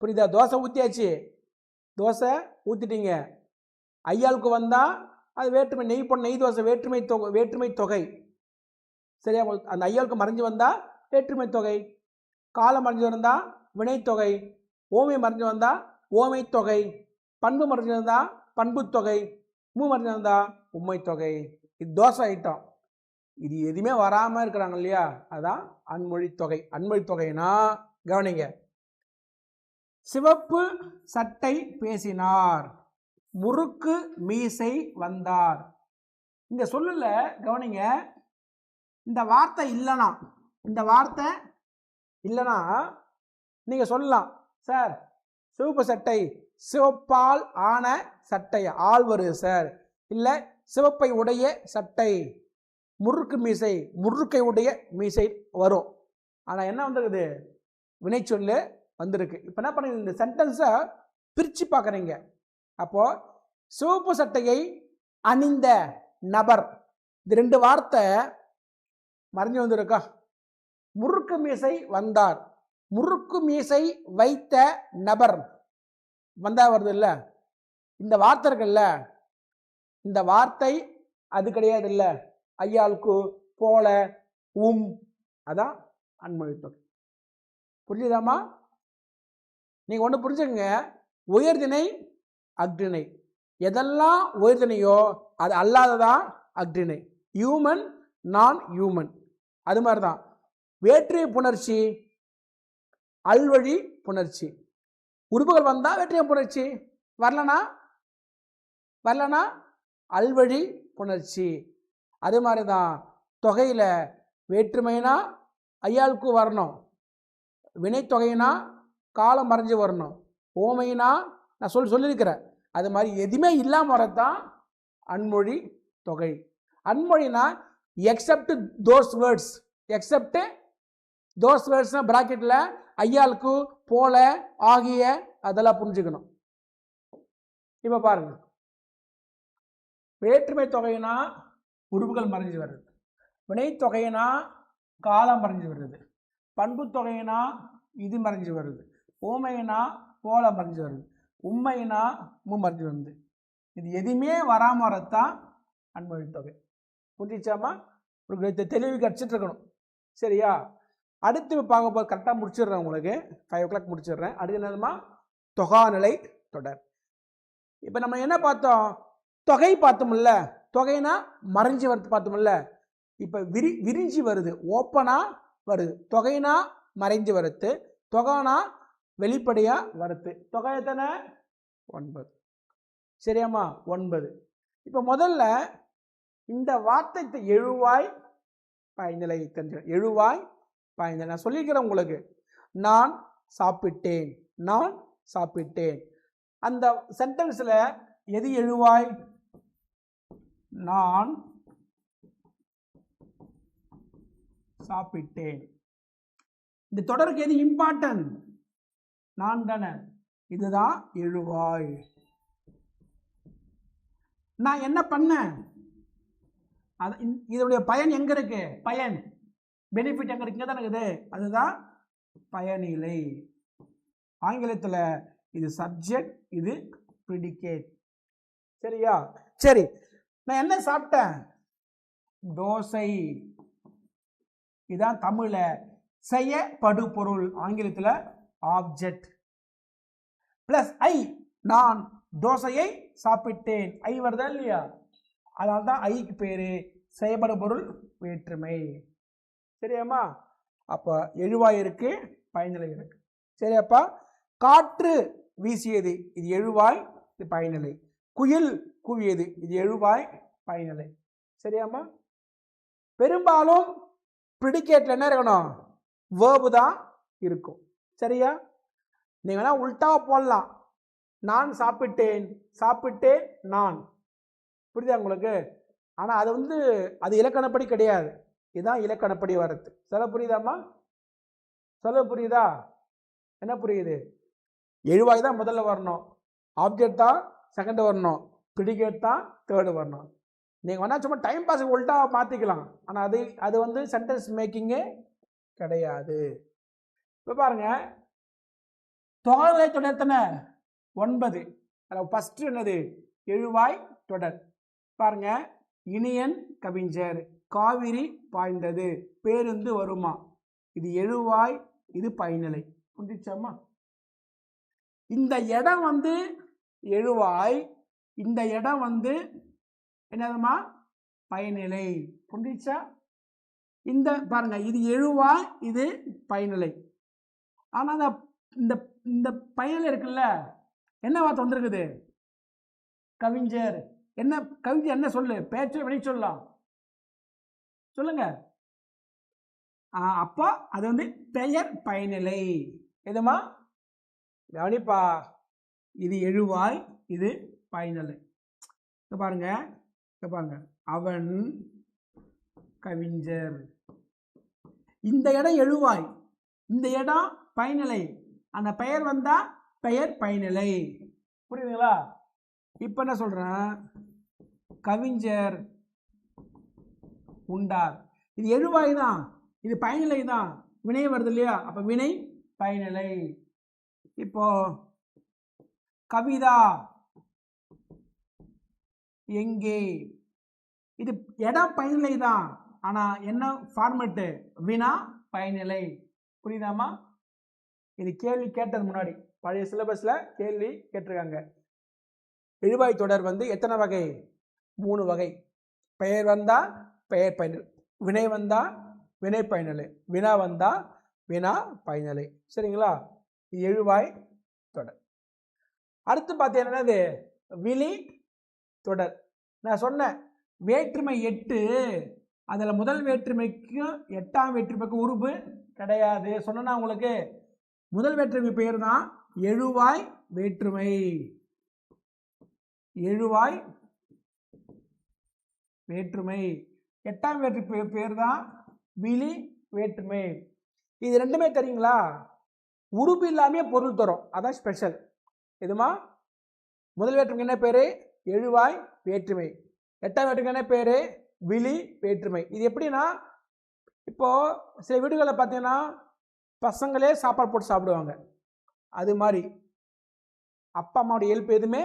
புரியுதா? தோசை ஊற்றியாச்சு, தோசை ஊற்றிட்டீங்க, ஐயாளுக்கு வந்தால் அது வேற்றுமை. நெய் தோசை வேற்றுமை தொகை. சரியா? அந்த ஐயாளுக்கு மறைஞ்சு வந்தால் வேற்றுமை தொகை, காலம் மறைஞ்சு வந்தால் வினைத்தொகை, ஓமை மறைஞ்சு வந்தால் ஓமை தொகை, பண்பு மறைஞ்சு வந்தால் பண்பு தொகை, மறைஞ்சு வந்தால் உண்மை தொகை. இது தோசை ஐட்டம். இது எதுவுமே வராமல் இருக்கிறாங்க இல்லையா? அதான் அன்மொழி தொகை. அன்மொழி தொகைனா கவனிங்க, சிவப்பு சட்டை பேசினார், முறுக்கு மீசை வந்தார். இந்த சொல்லல கவனிங்க, இந்த வார்த்தை இல்லைனா, இந்த வார்த்தை இல்லைனா நீங்க சொல்லலாம், சார் சிவப்பு சட்டை, சிவப்பால் ஆன சட்டை, ஆள் வருது சார். இல்லை சிவப்பை உடைய சட்டை, முறுக்கு மீசை, முறுக்கை உடைய மீசை வரும். ஆனால் என்ன வந்துருக்குது? வினை சொல்லு வந்திருக்கு. இப்போ என்ன பண்ணுங்க, இந்த சென்டென்ஸை பிரித்து பார்க்குறீங்க. அப்போ சிவப்பு சட்டையை அணிந்த நபர், இது 2 வார்த்தை மறைஞ்சு வந்திருக்கா? முறுக்கு மீசை வந்தார், முறுக்கு மீசை வைத்த நபர் வந்தா வருது இல்ல? இந்த வார்த்தை இருக்குல்ல, இந்த வார்த்தை அது கிடையாது இல்ல? ஐயாளுக்கு, போல, அதான் அன்மொழி தொகை. புரிஞ்சுதாமா? நீங்க ஒன்று புரிஞ்சுக்கங்க, உயர்திணை அக்ரிணை, எதெல்லாம் உயர்திணையோ அது அல்லாததான் அக்ரிணை. ஹியூமன், நான் ஹியூமன், அது மாதிரி தான். வேற்று புணர்ச்சி, அல்வழி புணர்ச்சி. உறுப்புகள் வந்தா வேற்று புணர்ச்சி, வரலனா அல்வழி புணர்ச்சி. அது மாதிரி தான் தொகையில வேற்றுமைனா ஐயாளுக்கு வரணும், வினைத்தொகைனா காலம் மறைஞ்சு வரணும், ஓமைனா நான் சொல்லியிருக்கிறேன். அது மாதிரி எதுவுமே இல்லாமல் வரதான் அன்மொழி தொகை. அன்மொழினா except those words, except those வேர்ட்ஸ்னா பிராக்கெட்டில் ஐயாளுக்கு, போல, ஆகிய, அதெல்லாம் புரிஞ்சுக்கணும். இப்போ பாருங்க, வேற்றுமை தொகைனா உறுப்புகள் மறைஞ்சு வருது, வினைத்தொகைனா காலம் மறைஞ்சு வருது, பண்பு தொகைனா இது மறைஞ்சு வருது, ஓமைனா போல மறைஞ்சு வருது, உண்மைனா மறைஞ்சு வருது. இது எதுவுமே வராமல் வரத்தான் அன்மொழி தொகை. புரிஞ்சிச்சாமா? உங்களுக்கு தெளிவு கிடச்சிட்டு இருக்கணும். சரியா? அடுத்து பார்க்க போது கரெக்டாக முடிச்சிடுறேன், உங்களுக்கு 5 o'clock முடிச்சிடுறேன். அடுத்து என்னதுமா? தொகாநிலை தொடர். இப்போ நம்ம என்ன பார்த்தோம்? தொகை பார்த்தோம்ல, தொகைனா மறைஞ்சு வரது பார்த்தோம்ல. இப்போ விரிஞ்சி வருது, ஓப்பனா வருது. தொகைனா மறைஞ்சு வருது, தொகைனா வெளிப்படையா வருது. தொகை எத்தனை? 9. சரியாம்மா? 9. இப்போ முதல்ல இந்த வார்த்தை எழுவாய் பாய்நிலை தெரிஞ்சு, எழுவாய் பாய்நிலை நான் சொல்லிக்கிறேன் உங்களுக்கு. நான் சாப்பிட்டேன், நான் சாப்பிட்டேன். அந்த சென்டென்ஸ்ல எது எழுவாய்? நான் சாப்பிட்டேன். இந்த தொடருக்கு எது இம்பார்ட்டன்ட்? நான் தானே, இதுதான் எழுவாய். நான் என்ன பண்ணேன்? இதனுடைய பயன் எங்க இருக்கு? பயன், பெனிஃபிட் எங்க இருக்கு? இங்க தானே இருக்குது. அதுதான் பயனிலை. ஆங்கிலத்தில் இது சப்ஜெக்ட், இது ப்ரிடிகேட். சரியா? சரி, நான் என்ன சாப்பிட்டேன்? தோசை. இதான் தமிழ்ல செய்யப்படு பொருள், ஆங்கிலத்தில் ஆப்ஜெக்ட். பிளஸ் ஐ, நான் தோசையை சாப்பிட்டேன். ஐ வருதா இல்லையா? அதனால தான் ஐக்கு பேரு செய்யப்படு பொருள் வேற்றுமை. சரியாம்மா? அப்போ எழுவாய் இருக்கு, பயனிலை இருக்கு. சரியாப்பா? காற்று வீசியது, இது எழுவாய், இது பயனிலை. குயில் கூவியது, இது எழுவாய், பயனிலை. சரியாம்மா? பெரும்பாலும் ப்ரிடிகேட்ல என்ன இருக்கணும்? வேர்பு தான் இருக்கும். சரியா? நீங்க வேணா உல்டா போடலாம். நான் சாப்பிட்டேன், சாப்பிட்டேன் நான். புரியுதா உங்களுக்கு? ஆனா அது அது இலக்கணப்படி கிடையாது. இதுதான் இலக்கணப்படி வருது. சொல்ல புரியுதாம்மா? சொல்ல புரியுதா? என்ன புரியுது? எழுவாய் தான் முதல்ல வரணும், ஆப்ஜெக்ட் தான் செகண்ட் வரணும், ப்ரிடிகேட் தான் தேர்டு வரணும். நீங்கள் வேணா சும்மா டைம் பாஸுக்கு உல்ட்டா மாற்றிக்கலாம். ஆனால் அது சென்டென்ஸ் மேக்கிங்கே கிடையாது. இப்போ பாருங்க, தொகை தொடர் எத்தனை? 9. அதில் ஃபர்ஸ்ட் என்னது? எழுவாய் தொடர். பாருங்க, இனியன் கவிஞர், காவிரி பாய்ந்தது, பேருந்து வருமா. இது எழுவாய், இது பயனிலை. புரிஞ்சிச்சாமா? இந்த இடம் எழுவாய், இந்த இடம் என்னதுமா? பயனிலை. புரிஞ்சிச்சா? இந்த பாருங்க, இது எழுவாய், இது பயனிலை. ஆனா இந்த இந்த பயனிலை இருக்குல்ல, என்ன வார்த்தை வந்திருக்குது? கவிஞர். என்ன கவிஞர்? என்ன சொல்லு? பேச்சு வினை சொல்லலாம், சொல்லுங்க. அப்போ அது பெயர் பயனிலை. எதுமா? கவனிப்பா, இது எழுவாய், இது பயனிலை. பாருங்க, பாருங்க, அவன் கவிஞர். இந்த இடம் எழுவாய், இந்த இடம் பயனிலை. அந்த பெயர் வந்தா பெயர் பயனிலை. புரியுதுங்களா? இப்ப என்ன சொல்றேன்? கவிஞர் உண்டார். இது எழுவாய் தான், இது பயனிலை தான். வினை வருது இல்லையா? அப்ப வினை பயனிலை. இப்போ கவிதா எங்கே? இது இடம் பயனிலை தான், ஆனா என்ன ஃபார்மேட்டு? வினா பயனிலை. புரியுதாமா? இது கேள்வி கேட்டது முன்னாடி பழைய சிலபஸ்ல கேள்வி கேட்டிருக்காங்க. எழுவாய் தொடர் எத்தனை வகை? 3 வகை. பெயர் வந்தா பெயர் பயனிலை, வினை வந்தா வினை பயனிலை, வினா வந்தா வினா பயனிலை. சரிங்களா? எழுவாய் தொடர். அடுத்து பார்த்தீங்கன்னா விழி தொடர். நான் சொன்னேன் வேற்றுமை 8, அதுல முதல் வேற்றுமைக்கும் 8ஆம் வேற்றுமைக்கு உருபு கிடையாது. சொன்னா உங்களுக்கு முதல் வேற்றுமை பெயர் தான் எழுவாய் வேற்றுமை. எழுவாய் வேற்றுமை. 8ஆம் வேற்றுமை பேர் தான் விழி வேற்றுமை. இது ரெண்டுமே தெரியுங்களா? உருபு இல்லாமே பொருள் தரும், அதான் ஸ்பெஷல். எதுமா? முதல் வேற்றுமை என்ன பேரு? எழுவாய் வேற்றுமை. 8ஆம் வேற்றுமை என்ன பேரு? விழி வேற்றுமை. இது எப்படின்னா, இப்போ சில வீடுகளில் பார்த்தீங்கன்னா பசங்களே சாப்பாடு போட்டு சாப்பிடுவாங்க. அது மாதிரி அப்பா அம்மாவுடைய ஹெல்ப் எதுவுமே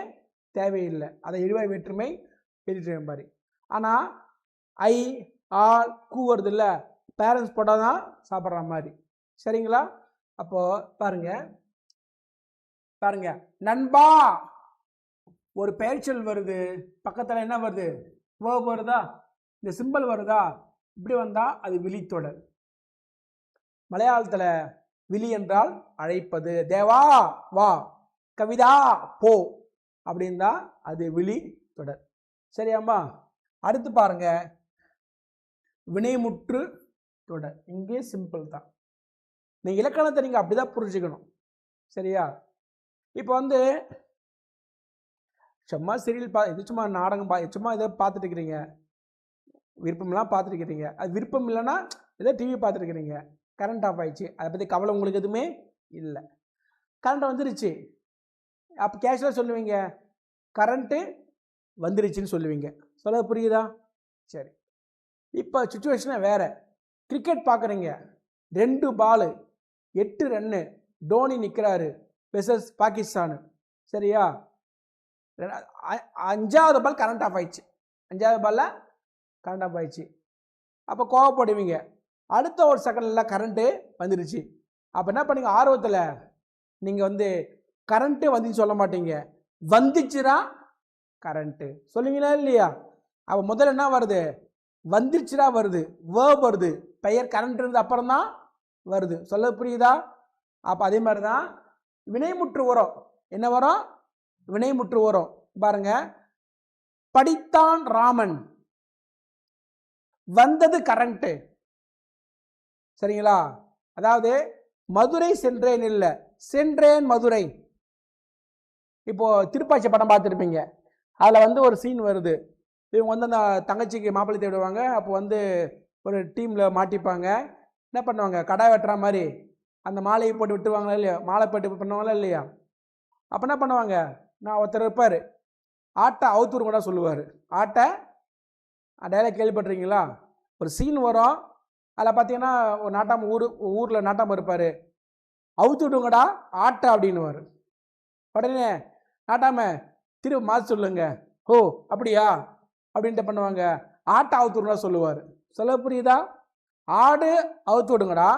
தேவையில்லை. அதை எழுவாய் வேற்றுமை எழுதிட்டு மாதிரி. ஆனால் ஐ ஆல் கூவுறது இல்லை, பேரண்ட்ஸ் போட்டால் தான் சாப்பிட்ற மாதிரி. சரிங்களா? அப்போ பாருங்க, பாருங்க, நண்பா ஒரு பெயர்ச்சொல் வருது, பக்கத்தில் என்ன வருது? வேர்ப் வருதா? இந்த சிம்பிள் வருதா? இப்படி வந்தால் அது விழித்தொடர். மலையாளத்தில் விழி என்றால் அழைப்பது. தேவா வா, கவிதா போ அப்படின்னா அது விழி தொடர். சரியாம்மா? அடுத்து பாருங்க, வினைமுற்று தொடர். இங்கே சிம்பிள் தான். நீங்க இலக்கணத்தை நீங்க அப்படிதான் புரிஞ்சுக்கணும். சரியா? இப்போ வந்து சும்மா சீரியல் இது சும்மா நாடகம் சும்மா இதை பார்த்துட்டு இருக்கிறீங்க, விருப்பம்லாம் பார்த்துட்டு இருக்கிறீங்க. அது விருப்பம் இல்லைன்னா ஏதோ டிவி பார்த்துட்டு இருக்கிறீங்க, கரண்ட் ஆஃப் ஆயிடுச்சு, அதை பற்றி கவலை உங்களுக்கு எதுவுமே இல்லை. கரண்ட் வந்துருச்சு, அப்போ கேஷுவலாக சொல்லுவீங்க கரண்ட்டு வந்துருச்சுன்னு சொல்லுவீங்க. சொல்ல புரியுதா? சரி, இப்போ சுச்சுவேஷனை வேறு. கிரிக்கெட் பார்க்குறீங்க, 2 பால் 8 ரன்னு, டோனி நிற்கிறாரு வெர்சஸ் பாகிஸ்தானு. சரியா? 5வது பால் கரண்ட் ஆஃப் ஆயிடுச்சு. 5வது பாலில் கரண்ட் ஆஃப் ஆயிடுச்சு. அப்போ கோவப்படுவீங்க. அடுத்த ஒரு செகண்டில் கரண்ட்டு வந்துடுச்சு. அப்போ என்ன பண்ணீங்க? ஆர்வத்தில் நீங்கள் வந்து கரண்ட்டு வந்துச்சு சொல்ல மாட்டீங்க, வந்துச்சுன்னா கரண்ட்டு சொல்லுவீங்களா இல்லையா? அப்போ முதல்ல என்ன வருது? வந்துருச்சுனா வருது, வேர்ப் வருது, பெயர் கரண்ட் இருந்து அப்புறம் தான் வருது. சொல்ல புரியுதா? அப்போ அதே மாதிரி தான் வினைமுற்று வரும். என்ன வரும்? வினைமுற்று வரும். பாருங்க, படித்தான் ராமன், வந்தது கரண்ட். சரிங்களா? அதாவது மதுரை சென்றேன் இல்லை, சென்றேன் மதுரை. இப்போ திருப்பாச்சி படம் பார்த்துருப்பீங்க, அதில் வந்து ஒரு சீன் வருது. இவங்க வந்து அந்த தங்கச்சிக்கு மாப்பிள்ளை தேடுவாங்க. அப்போ வந்து ஒரு டீமில் மாட்டிப்பாங்க. என்ன பண்ணுவாங்க? கடை வெட்டுற மாதிரி அந்த மாலையை போட்டு விட்டுவாங்களா இல்லையா? மாலை போட்டு பண்ணுவாங்களா இல்லையா? அப்போ என்ன பண்ணுவாங்க? நான் ஒருத்தர் இருப்பார், ஆட்டை அவுத்தூர் கூட சொல்லுவார். ஆட்டை டைலாக் கேள்விப்பட்டிருக்கீங்களா? ஒரு சீன் வரும், அதில் பார்த்தீங்கன்னா ஒரு நாட்டாம ஊரில் நாட்டாம இருப்பார், அவுத்து விடுங்கடா ஆட்டை அப்படின்னுவார். உடனே நாட்டாம திரும்ப மாற்றி சொல்லுங்க, ஓ அப்படியா அப்படின்ட்டு பண்ணுவாங்க, ஆட்டை அவுத்துடுங்கடா சொல்லுவார். சொல்ல புரியுதா? ஆடு அவுத்து விடுங்கடா,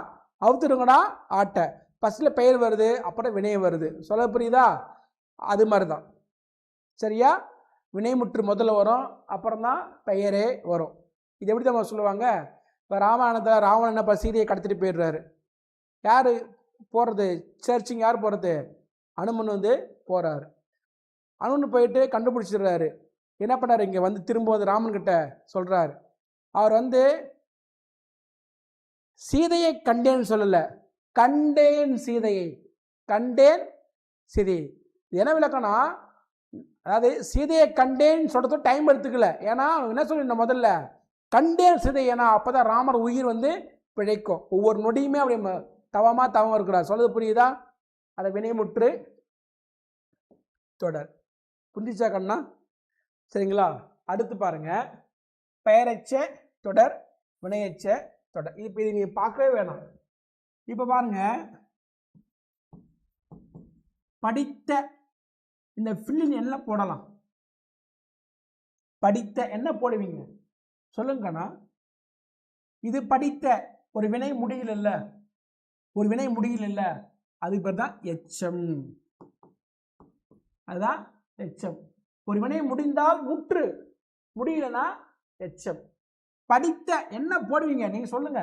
அவுத்து விடுங்கடா ஆட்டை. ஃபஸ்ட்டில் பெயர் வருது, அப்புறம் வினையம் வருது. சொல்ல புரியுதா? அது மாதிரி தான். சரியா? வினைமுற்று முதல்ல வரும், அப்புறம் தான் பெயரே வரும். இது எப்படி தான் சொல்லுவாங்க? இப்போ ராமாயணத்தில் ராவணன் என்ன சீதையை கடத்திட்டு போயிடுறாரு. யார் போகிறது? சர்ச்சிங் யார் போகிறது? அனுமன் வந்து போகிறாரு. அனுமன் போயிட்டு கண்டுபிடிச்சிடுறாரு. என்ன பண்ணார்? இங்கே வந்து திரும்ப வந்து ராமன் கிட்ட சொல்கிறார். அவர் வந்து சீதையை கண்டேன்னு சொல்லலை, கண்டேன் சீதையை, கண்டேன் சீதையை. இது என்ன விளக்கம்னா, அதாவது சீதையை கண்டேன்னு சொல்கிறது டைம் எடுத்துக்கல. ஏன்னா என்ன சொல்லிருந்தோம் முதல்ல? கண்டேன் சீதை. ஏன்னா அப்போ தான் ராமர் உயிர் வந்து பிழைக்கும். ஒவ்வொரு நொடியுமே அப்படி தவமாக இருக்கிறார். சொல்றது புரியுதா? அதை வினைமுற்று தொடர். புரிஞ்சிச்சா கண்ணா? சரிங்களா? அடுத்து பாருங்க, பெயரச்ச தொடர், வினையச்ச தொடர். இப்போ இது நீ பார்க்கவே வேணாம். இப்போ பாருங்க, படித்த இந்த ஃபில்லிங் என்ன போடலாம்? படித்த என்ன போடுவீங்க சொல்லுங்கண்ணா? இது படித்த ஒரு வினை முடியல, ஒரு வினை முடியல, அதுக்கு பேர் தான் எச்சம். அதுதான் எச்சம். ஒரு வினை முடிந்தால் முற்று, முடியலனா எச்சம். படித்த என்ன போடுவீங்க நீங்க சொல்லுங்க?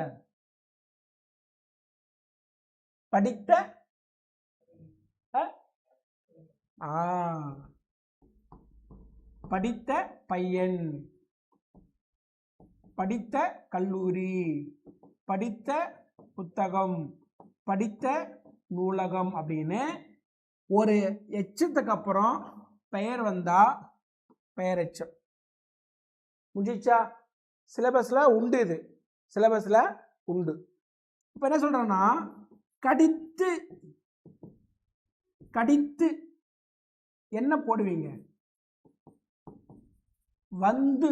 படித்த படித்த பையன், படித்த கல்லூரி, படித்த புத்தகம், படித்த நூலகம் அப்படின்னு ஒரு எச்சத்துக்கு அப்புறம் பெயர் வந்தா பெயரெச்சம். முடிச்சா? சிலபஸ்ல உண்டு, இது சிலபஸ்ல உண்டு. இப்போ என்ன சொல்றேன்னா, கடித்து, கடித்து என்ன போடுவீங்க? வந்து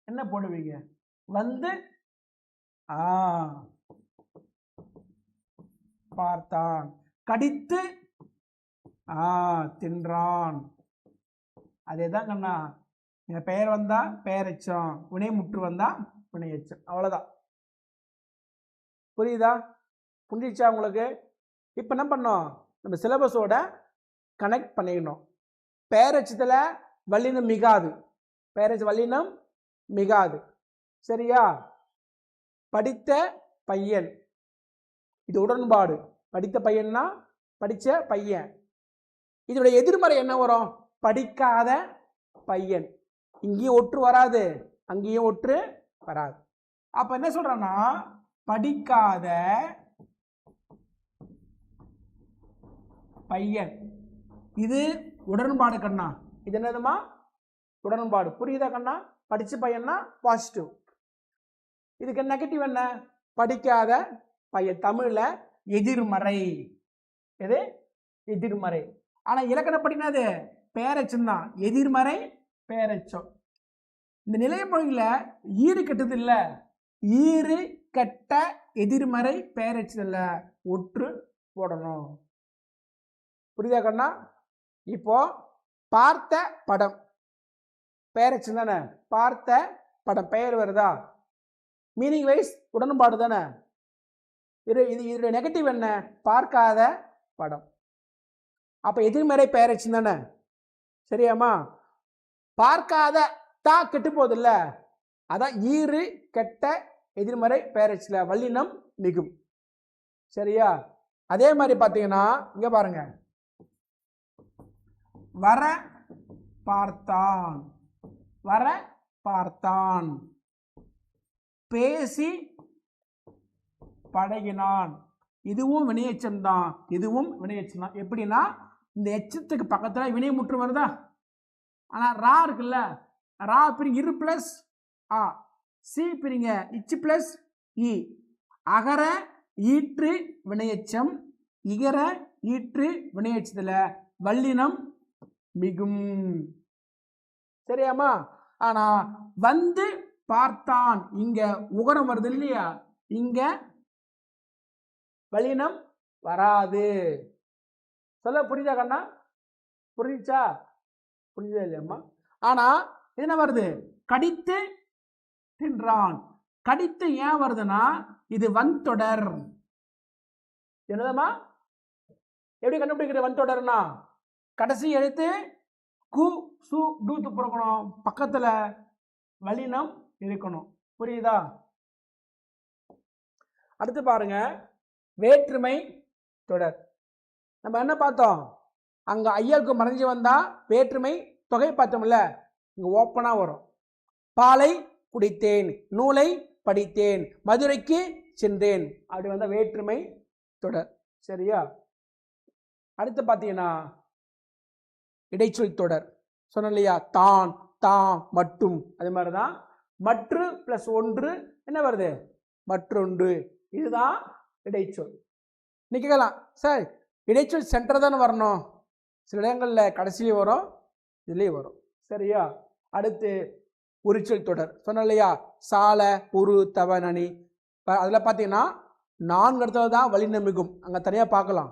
என்ன போடுவீங்க? வந்து பார்த்தான். கடித்து தின்றான். அதேதான் கண்ணா. நீங்க பெயர் வந்தா பெயரெச்சம், வினைமுற்று வந்தா வினையெச்சம். அவ்வளவுதான். புரியுதா? புரிஞ்சிச்சா உங்களுக்கு? இப்போ என்ன பண்ணோம்? நம்ம சிலபஸோட கனெக்ட் பண்ணிக்கணும். பெயரெச்சத்துல வல்லினம் மிகாது, பெயரெச்ச வல்லினம் மிகாது. சரியா? படித்த பையன், இது உடன்பாடு. படித்த பையன்னா படிச்ச பையன். இதோட எதிர்மறை என்ன வரும்? படிக்காத பையன். இங்கேயும் ஒற்று வராது, அங்கேயும் ஒற்று வராது. அப்ப என்ன சொல்றேன்னா படிக்காத பையன், இது உடன்பாடு கண்ணா. இது என்னதுமா? உடன்பாடு. புரியுதா கண்ணா? படிச்ச பையன்னா பாசிட்டிவ். இதுக்கு நெகட்டிவ் என்ன? படிக்காத பையன். தமிழ்ல எதிர்மறை. எது? எதிர்மறை. ஆனா இலக்கணப்படினது பேரச்சம் தான். எதிர்மறை பேரச்சம். இந்த நிலைய மொழியில ஈறு கெட்டது இல்ல, ஈறு கெட்ட எதிர்மறை பேரச்சம் இல்ல, ஒற்று போடணும். புரியுதா கண்ணா? இப்போ பார்த்த படம் பேரச்சம் தானே. பார்த்த படம் பெயர் வருதா? மீனிங் வைஸ் உடன்பாடு தானே. இதோட நெகட்டிவ் என்ன? பார்க்காத படம். அப்ப எதிர்மறை பெயரச்சம் தானே. சரியாமா? பார்க்காத தா கெட்டு போகுது இல்ல, அதான் ஈறு கெட்ட எதிர்மறை பெயரச்சல வல்லினம் மிகும். சரியா? அதே மாதிரி பாத்தீங்கன்னா இங்க பாருங்க, வர பார்த்தான், வர பார்த்தான், பேசி பழகினான். இதுவும் வினையெச்சம் தான், இதுவும் வினையெச்சம் தான். எப்படின்னா இந்த எச்சத்துக்கு பக்கத்துல வினை முற்று வருதா, ஆனா ரா இருக்குல்ல, ரா பிரிங்க இரு பிளஸ் ஆ, சி பிரிங்க இச்சு பிளஸ் இ, அகர ஈற்று வினையெச்சம், இகர ஈற்று வினையெச்சத்துல வல்லினம் மிகும். சரியாமா? ஆனா வந்து பார்த்தான், இங்க உகரம் வருது இல்லையா, இங்க வல்லினம் வராது. சொல்ல புரியுதா கண்ணா? புரியுச்சா? புரியுதா இல்லையம்மா? ஆனா என்ன வருது? கடித்து தின்றான். கடித்து ஏன் வருதுன்னா இது வன்தொடர். என்னதம்மா? எப்படி கண்டுபிடிக்கிற வன்தொடர்னா? கடைசி எழுத்து கு சு டூத்து பிறக்கணும், பக்கத்துல வல்லினம் இருக்கணும். புரியுதா? அடுத்து பாருங்க, வேற்றுமை தொடர். நம்ம என்ன பார்த்தோம்? அங்க ஐயாவுக்கு மறைஞ்சு வந்தா வேற்றுமை தொகை பார்த்தோம்ல, இங்க ஓப்பனா வரும். பாலை குடித்தேன், நூலை படித்தேன், மதுரைக்கு சென்றேன், அப்படி வந்தா வேற்றுமை தொடர். சரியா? அடுத்து பார்த்தீங்கன்னா இடைச்சொல் தொடர் சொன்ன இல்லையா, தான் தான் மட்டும். அதே மாதிரிதான் மற்று பிளஸ் ஒன்று என்ன வருது? மற்றொன்று. இதுதான் இடைச்சொல். நிக்கலாம் சார், இடைச்சொல் சென்டர் தானே வரணும். சில இடங்கள்ல கடைசியிலே வரும், இதுலேயே வரும். சரியா? அடுத்து உரிச்சொல் தொடர் சொன்ன இல்லையா, சால உரு தவ நனி. அதில் பார்த்தீங்கன்னா 4 இடத்துல தான் வல்லினம் மிகும், அங்கே தனியாக பார்க்கலாம்.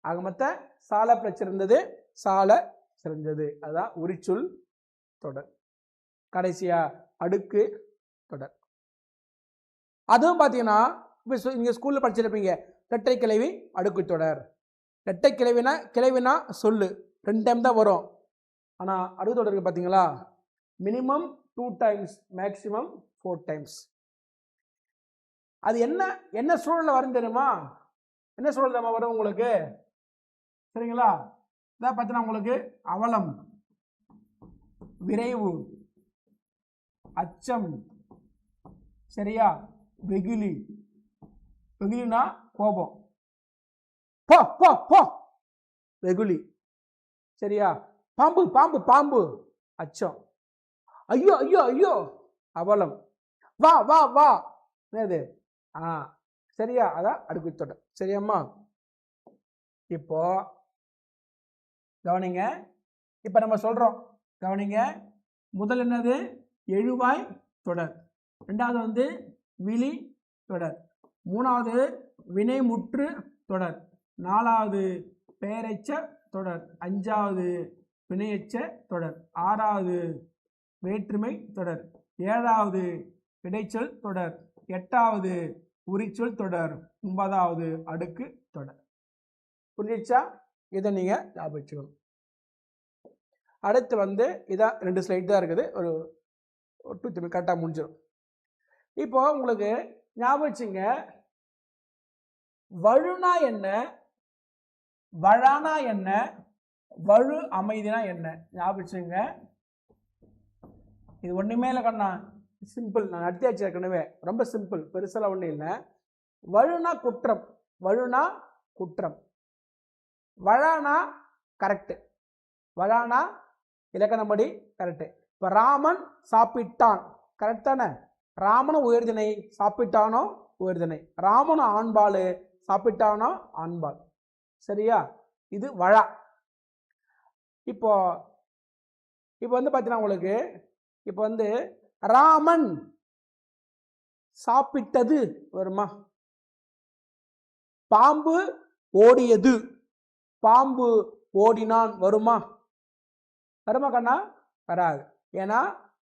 ஆக மொத்த சால பிளஸ் இருந்தது, சால சிறந்தது, அதுதான் உரிச்சொல் தொடர். கடைசியா அடுக்கு தொடர். அதுவும் பார்த்தீங்கன்னா இப்போ இங்கே ஸ்கூலில் படிச்சிருப்பீங்க, இரட்டை கிளவி அடுக்கு தொடர். இரட்டை கிளவினா சொல்லு 2 டைம் தான் வரும். ஆனால் அடுக்கு தொடருக்கு பார்த்தீங்களா, மினிமம் 2 டைம்ஸ், மேக்சிமம் 4 டைம்ஸ். அது என்ன சூழலில் வரும் தெரியுமா? என்ன சூழல் தான் வரும் உங்களுக்கு? சரிங்களா? இதான் பார்த்தீங்கன்னா உங்களுக்கு அவலம், விரைவு, அச்சம், சரியா, வெகுளி. வெகுளினா கோபம், போ போ போ வெகுளி. சரியா? பாம்பு பாம்பு பாம்பு அச்சம், ஐயோ ஐயோ ஐயோ அவலம், வா வா வா என்னது சரியா, அதான் அடுக்கு தொடர். சரியாம்மா? இப்போ கவனிங்க, இப்ப நம்ம சொல்றோம் கவனிங்க. முதல் என்னது? எழுவாய் தொடர். ரெண்டாவது வந்து விழி தொடர். மூணாவது வினைமுற்று தொடர். நாலாவது பெயரெச்ச தொடர். அஞ்சாவது வினையெச்ச தொடர். ஆறாவது வேற்றுமை தொடர். ஏழாவது இடைச்சொல் தொடர். எட்டாவது உரிச்சொல் தொடர். 9வது அடுக்கு தொடர். புரிஞ்சிச்சா? இதை நீங்க ஞாபகம் வச்சுக்கணும். அடுத்து வந்து இதான் 2 ஸ்லைட் தான் இருக்குது, ஒரு 2 கரெக்டாக முடிஞ்சிடும். இப்போ உங்களுக்கு ஞாபகம் வச்சுங்க, வழுனா என்ன, வழானா என்ன, வழு அமைதினா என்ன ஞாபகம் வச்சுங்க. இது ஒண்ணுமே இல்லை கண்ணா, சிம்பிள். நான் நடத்தியாச்சு ஏற்கனவே, ரொம்ப சிம்பிள், பெருசெல்லாம் ஒன்றும் இல்லை. வழுனா குற்றம், வழுனா குற்றம், வழானா கரெக்டு, வழானா இலக்கணப்படி கரெக்டு. இப்போ ராமன் சாப்பிட்டான், கரெக்ட் தானே? ராமனும் உயர்திணை, சாப்பிட்டானோ உயர்திணை. ராமனும் ஆண்பால், சாப்பிட்டானோ ஆண்பால். சரியா? இது வழா. இப்போ இப்போ வந்து பார்த்தீங்கன்னா உங்களுக்கு இப்போ வந்து ராமன் சாப்பிட்டது வருமா? பாம்பு ஓடியது, பாம்பு ஓடினான் வருமா? வருமா கண்ணா? வராது. ஏன்னா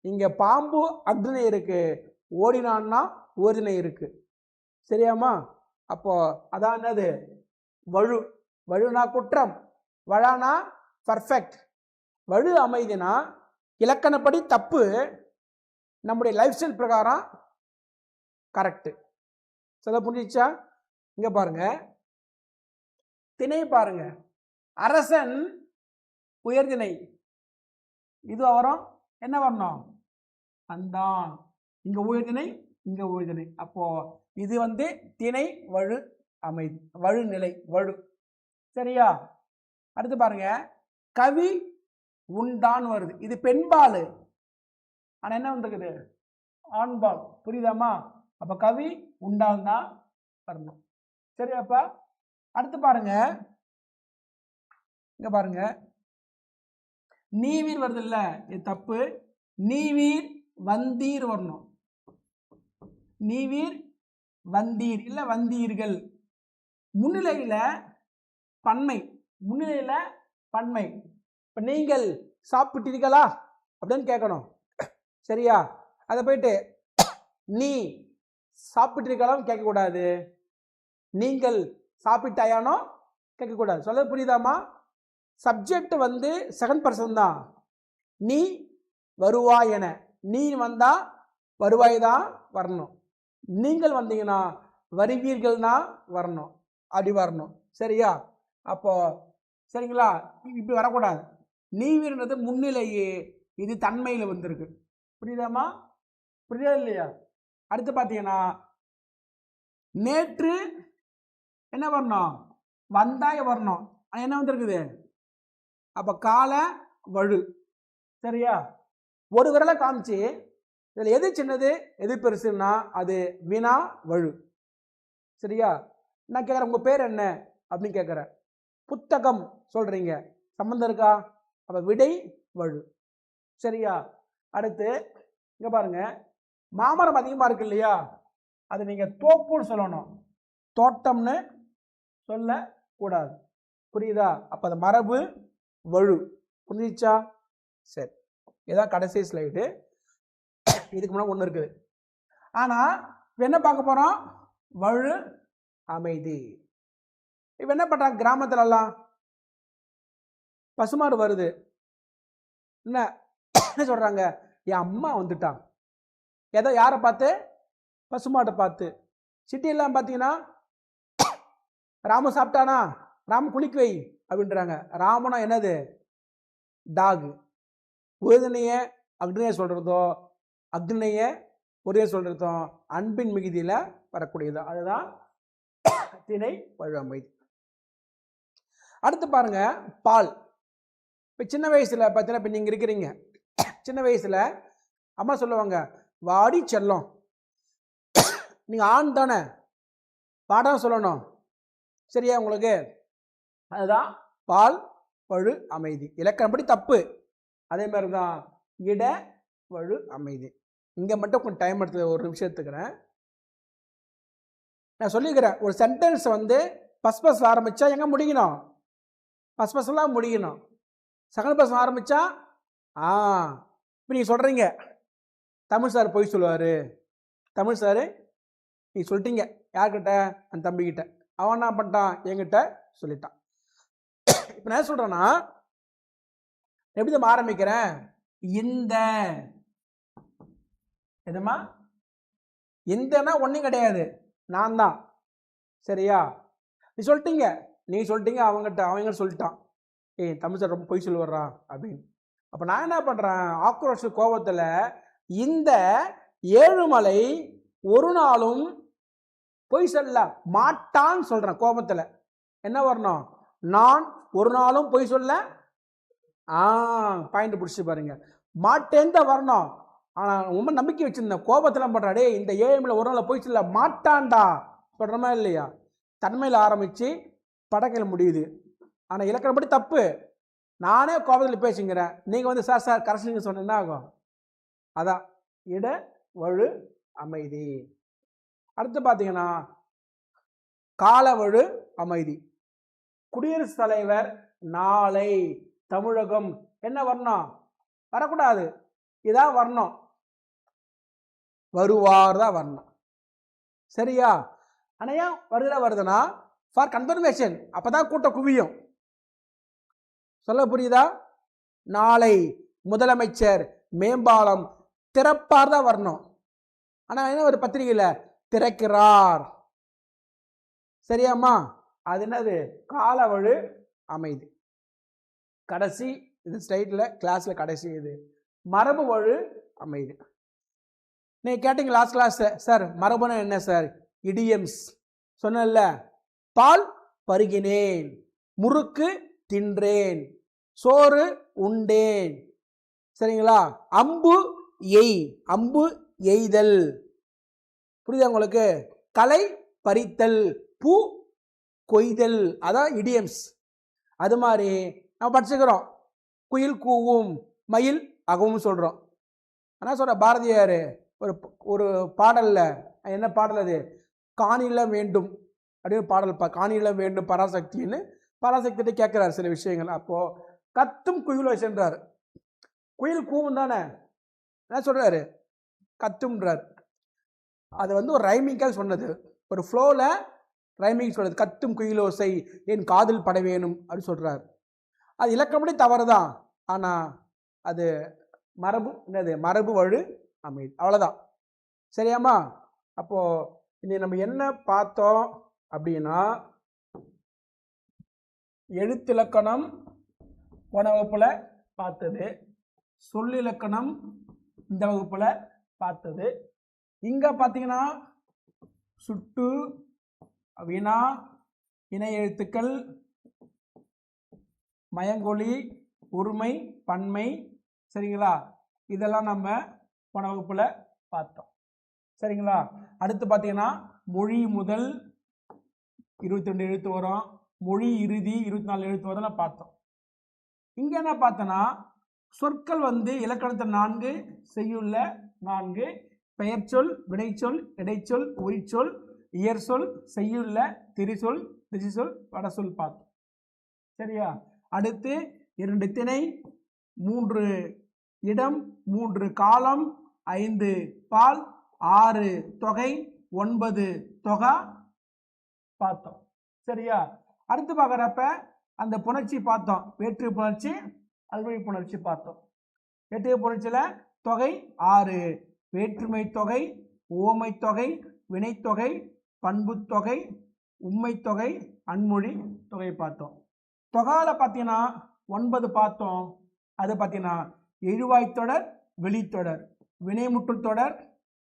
இங்க பாம்பு அக்னி இருக்கு, ஓடினான்னா ஓதினை இருக்கு. சரியாமா? அப்போ அதான் என்னது? வழு. வழுனா குற்றம், வழானா பர்ஃபெக்ட். வழு அமைதினா இலக்கணப்படி தப்பு, நம்முடைய லைஃப் ஸ்டைல் பிரகாரம் கரெக்டு. சொல்ல புரிஞ்சிச்சா? இங்க பாருங்க, திணை பாருங்க, அரசன் உயர்திணை, இது வரும், என்ன வரணும்? அந்தான். இங்க உயர்திணை, இங்க உயர்திணை. அப்போ இது வந்து திணை வழு அமைதி, வழு நிலை, வழு. சரியா? அடுத்து பாருங்க, கவி உண்டான் வருது, இது பெண்பால், ஆனா என்ன வந்திருக்குது? ஆண்பால். புரியுதாமா? அப்ப கவி உண்டான் தான் வரணும். சரியாப்பா? அடுத்து பாருங்க, இங்க பாருங்க, நீவீர் வருது இல்ல, இது தப்பு. நீவீர் வந்தீர் வரணும். நீவீர் வந்தீர் இல்ல வந்தீர்கள். முன்னிலையில பன்மை, முன்னிலையில பன்மை. இப்ப நீங்கள் சாப்பிட்டீர்களா அப்படின்னு கேட்கணும். சரியா? அதை போயிட்டு நீ சாப்பிட்டீர்களான்னு கேட்கக்கூடாது, நீங்கள் சாப்பிட்டாயானோ கேட்கக்கூடாது. சொல்ல புரியுதாமா? சப்ஜெக்ட் வந்து செகண்ட் பர்சன் தான். நீ வருவாய் என, நீ வந்தா வருவாய் தான் வரணும். நீங்கள் வந்தீங்கன்னா வருவீர்கள் தான் வரணும், அப்படி வரணும். சரியா? அப்போ சரிங்களா? இப்படி வரக்கூடாது. நீவீர்ன்றது முன்னிலையே, இது தன்மையில் வந்திருக்கு. புரியுதாமா? புரியுதா இல்லையா? அடுத்து பார்த்தீங்கன்னா, நேற்று என்ன வரணும்? வந்தாய வரணும், என்ன வந்திருக்குது? அப்ப கால வழு. சரியா? ஒரு விரலை காமிச்சு இதில் எது சின்னது எது பெருசுன்னா அது வினா வழு. சரியா? நான் கேட்குறேன், உங்க பேர் என்ன அப்படின்னு கேட்குறேன். புத்தகம் சொல்றீங்க, சம்பந்தம் இருக்கா? அப்ப விடை வழு. சரியா? அடுத்து இங்க பாருங்க, மாமரம் அதிகமா இருக்கு இல்லையா, அது நீங்க தோப்புன்னு சொல்லணும், தோட்டம்னு சொல்ல கூடாது. புரியுதா? அப்ப அது மரபு வழு. புரிஞ்சிச்சா? சரி, இதான் கடைசி ஸ்லைடு. இதுக்கு முன்னாடி ஒன்று இருக்குது. ஆனா என்ன பார்க்க போறோம்? வழு அமைதி. இப்ப என்ன பண்றாங்க கிராமத்துல எல்லாம்? பசுமாடு வருது, என்ன சொல்றாங்க? என் அம்மா வந்துட்டான். ஏதோ யாரை பார்த்து? பசுமாட்டை பார்த்து. சிட்டி எல்லாம் பார்த்தீங்கன்னா ராம சாப்பிட்டானா, ராம குளிக்க வை அப்படின்றாங்க. ராமனா என்னது? டாகு. உயர்திணைய அக்னிய சொல்றதோ, அக்னிய ஒரே சொல்றதோ அன்பின் மிகுதியில வரக்கூடியது. அதுதான் திணை வழு அமைதி. அடுத்து பாருங்க, பால். இப்போ சின்ன வயசுல பார்த்தீங்கன்னா, இப்போ நீங்க இருக்கிறீங்க, சின்ன வயசுல அம்மா சொல்லுவாங்க, வாடி செல்லம், நீங்க ஆண் தானே, பாடம் சொல்லணும். சரியா உங்களுக்கு? அதுதான் பால் வழு அமைதி. இலக்கணப்படி தப்பு. அதே மாதிரி தான் இட வழு அமைதி. இங்க மட்டும் கொஞ்சம் டைம் எடுத்து ஒரு நிமிஷம் எடுத்துக்கிறேன். நான் சொல்லிக்கிறேன், ஒரு சென்டென்ஸ் வந்து ஃபர்ஸ்ட் பர்சன் ஆரம்பிச்சா எங்க முடிக்கணும்? ஃபர்ஸ்ட் பர்சன்லாம் முடிக்கணும். செகண்ட் பர்சன் ஆரம்பிச்சா இப்போ நீங்க சொல்றீங்க, தமிழ் சார் போய் சொல்லுவாரு, தமிழ் சார் நீ சொல்லிட்டீங்க யார்கிட்ட? அந்த தம்பிக்கிட்ட. அவன் என்ன பண்ணிட்டான்? என்கிட்ட சொல்லிட்டான். இப்போ நான் சொல்றேன்னா எப்படி தான் ஆரம்பிக்கிறேன்? இந்த எதுமா இந்தனா ஒன்றும் கிடையாது, நான் தான். சரியா? நீ சொல்லிட்டீங்க, நீ சொல்லிட்டீங்க, அவங்க சொல்லிட்டான், ஏய் தமிழ் சார் ரொம்ப பொய் சொல்லுவாரா அப்படின்னு. அப்போ நான் என்ன பண்ணுறேன், ஆக்ரோஷ கோபத்தில் இந்த ஏழுமலை ஒரு நாளும் பொய் சொல்ல மாட்டான்னு சொல்கிறேன். கோபத்தில் என்ன வரணும், நான் ஒரு நாளும் பொய் சொல்ல பாயிண்ட் பிடிச்சி பாருங்க, மாட்டேன் தான் வரணும். ஆனால் ரொம்ப நம்பிக்கை வச்சிருந்தேன், கோபத்தில் பண்ணுறாடே இந்த ஏழுமலை ஒரு நாள் பொய் சொல்ல மாட்டான்டா சொல்கிறோமா இல்லையா? தன்மையில் ஆரம்பித்து படக்கையில் முடியுது. ஆனால் இலக்கணப்படி தப்பு, நானே கோபத்தில் பேசுங்கிறேன், நீங்கள் வந்து சார் சார் கரெக்ஷன் சொன்ன என்ன ஆகும்? அதான் இட வழு அமைதி. அடுத்து பார்த்தீங்கன்னா காலவழு அமைதி. குடியரசுத் தலைவர் நாளை தமிழகம் என்ன வரணும், வரக்கூடாது, இதான் வரணும், வருவார் தான் வரணும். சரியா? ஆனால் ஏன் வருதுன்னா ஃபார் கன்ஃபர்மேஷன், அப்பதான் கூட்டம் குவியும். சொல்ல புரியுதா? நாளை முதலமைச்சர் மேம்பாலம் திறப்பார் தான் வரணும். ஆனால் என்ன ஒரு பத்திரிகையில் திறக்கிறார். சரியாம்மா? அது என்னது, காலவழு அமைதி. கடைசி இது ஸ்டைட்டில் கிளாஸில் கடைசி இது மரபு வழு அமைதி. நீங்கள் கேட்டீங்க லாஸ்ட் கிளாஸ், சார் மரபுனா என்ன சார்? இடியம்ஸ் சொன்னல, பால் பருகினேன், முறுக்கு தின்றேன், சோறு உண்டேன். சரிங்களா? அம்பு எய், அம்பு எய்தல், புரியுதா உங்களுக்கு? களை பறித்தல், பூ கொய்தல், அதான் இடியம்ஸ். அது மாதிரி நம்ம படிச்சுக்கிறோம், குயில் கூவும், மயில் அகவும் சொல்கிறோம். ஆனால் சொல்கிற பாரதியார் ஒரு பாடலில், என்ன பாடல் அது, காணில வேண்டும் அப்படின்னு பாடல், காணில வேண்டும் பராசக்தின்னு பராசக்திகிட்ட கேட்குறாரு சில விஷயங்கள். அப்போது கத்தும் குயில் வச்சுன்றார், குயில் கூவும் தானே, என்ன சொல்கிறாரு, கத்தும்ன்றார். அது வந்து ஒரு ரைமிங்காக சொன்னது, ஒரு ஃப்ளோவில் ரைமிங் சொல்றது, கத்தும் குயிலோசை என் காதில் பட வேணும் அப்படின்னு சொல்கிறார். அது இலக்கணப்படி தவறு தான், ஆனால் அது மரபு, என்னது, மரபு வழு அமைதி, அவ்வளோதான். சரியாம்மா? அப்போது இன்னைக்கு நம்ம என்ன பார்த்தோம் அப்படின்னா, எழுத்திலக்கணம் போன வகுப்பில் பார்த்தது, சொல்லிலக்கணம் இந்த வகுப்பில் பார்த்தது. இங்கே பார்த்தீங்கன்னா சுட்டு, வினா, இணை எழுத்துக்கள், மயங்கொலி, உரிமை, பன்மை, சரிங்களா? இதெல்லாம் நம்ம போன வகுப்பில் பார்த்தோம். சரிங்களா? அடுத்து பார்த்தீங்கன்னா மொழி முதல் 22 எழுத்து வரும், மொழி இறுதி 24 எழுத்து வரும் பார்த்தோம். இங்கே என்ன பார்த்தோன்னா, சொற்கள் வந்து இலக்கணத்தில் 4, செய்யுள்ள 4, பெயர்ச்சொல், வினைச்சொல், இடைச்சொல், உரிச்சொல், இயற்சொல், செய்யுள்ள, திரிசொல், திசைச்சொல், வடசொல் பார்த்தோம். சரியா? அடுத்து 2 திணை, 3 இடம், 3 காலம், 5 பால், 6 தொகை, 9 தொகா பார்த்தோம். சரியா? அடுத்து பார்க்குறப்ப அந்த புணர்ச்சி பார்த்தோம், வேற்று புணர்ச்சி, அல்வழி புணர்ச்சி பார்த்தோம். வேற்று புணர்ச்சியில் தொகை 6, வேற்றுமை தொகை, ஓமை தொகை, வினைத்தொகை, பண்பு தொகை, உண்மை தொகை, அன்மொழி தொகை பார்த்தோம். தொகால பார்த்தீங்கன்னா 9 பார்த்தோம். அது பார்த்தீங்கன்னா எழுவாய்த்தொடர், வெளித்தொடர், வினைமுற்றுத் தொடர்,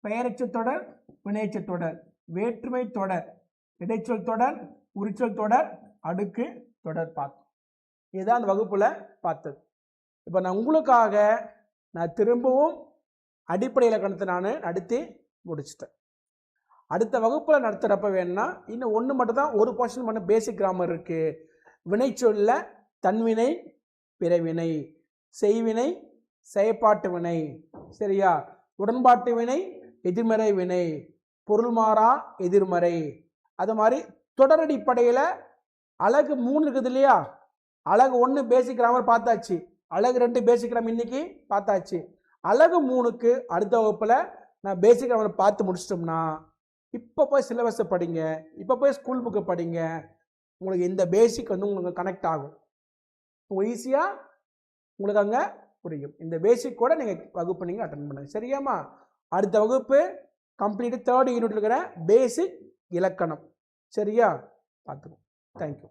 பெயரச்சு தொடர், வினையச்சு தொடர், வேற்றுமை தொடர், இடைச்சொல் தொடர், உரிச்சொல் தொடர், அடுக்கு தொடர் பார்த்தோம். இதுதான் அந்த வகுப்புல பார்த்தது. இப்போ நான் உங்களுக்காக நான் திரும்பவும் அடிப்படை இலக்கணத்தை நான் நடத்தி முடிச்சிட்டேன். அடுத்த வகுப்பில் நடத்துகிறப்ப வேணும்னா இன்னும் ஒன்று மட்டும்தான், ஒரு போர்ஷன் மட்டும் பேசிக் கிராமர் இருக்குது. வினைச்சொல்ல தன்வினை, பிறவினை, செய்வினை, செயற்பாட்டு வினை, சரியா? உடன்பாட்டு வினை, எதிர்மறை வினை, பொருள் மாறா எதிர்மறை. அது மாதிரி தொடரடிப்படையில் அழகு 3 இருக்குது இல்லையா? அழகு 1 பேசிக் கிராமர் பார்த்தாச்சு, அழகு 2 பேசிக் கிராமர் இன்னைக்கு பார்த்தாச்சு. அழகு 3க்கு அடுத்த வகுப்பில் நான் பேசிக் கிராமர் பார்த்து முடிச்சிட்டோம்னா, இப்போ போய் சிலபஸை படிங்க, இப்போ போய் ஸ்கூல் புக்கை படிங்க, உங்களுக்கு இந்த பேசிக் வந்து உங்களுக்கு கனெக்ட் ஆகும், உங்களுக்கு ஈஸியாக உங்களுக்கு அங்கே புரியும். இந்த பேசிக் கூட நீங்கள் வகுப்பு நீங்கள் அட்டன் பண்ணுங்க. சரியாம்மா? அடுத்த வகுப்பு கம்ப்ளீட் 3rd யூனிட்ல இருக்கிற பேசிக் இலக்கணம். சரியா? பார்த்துக்கோ. தேங்க்யூ.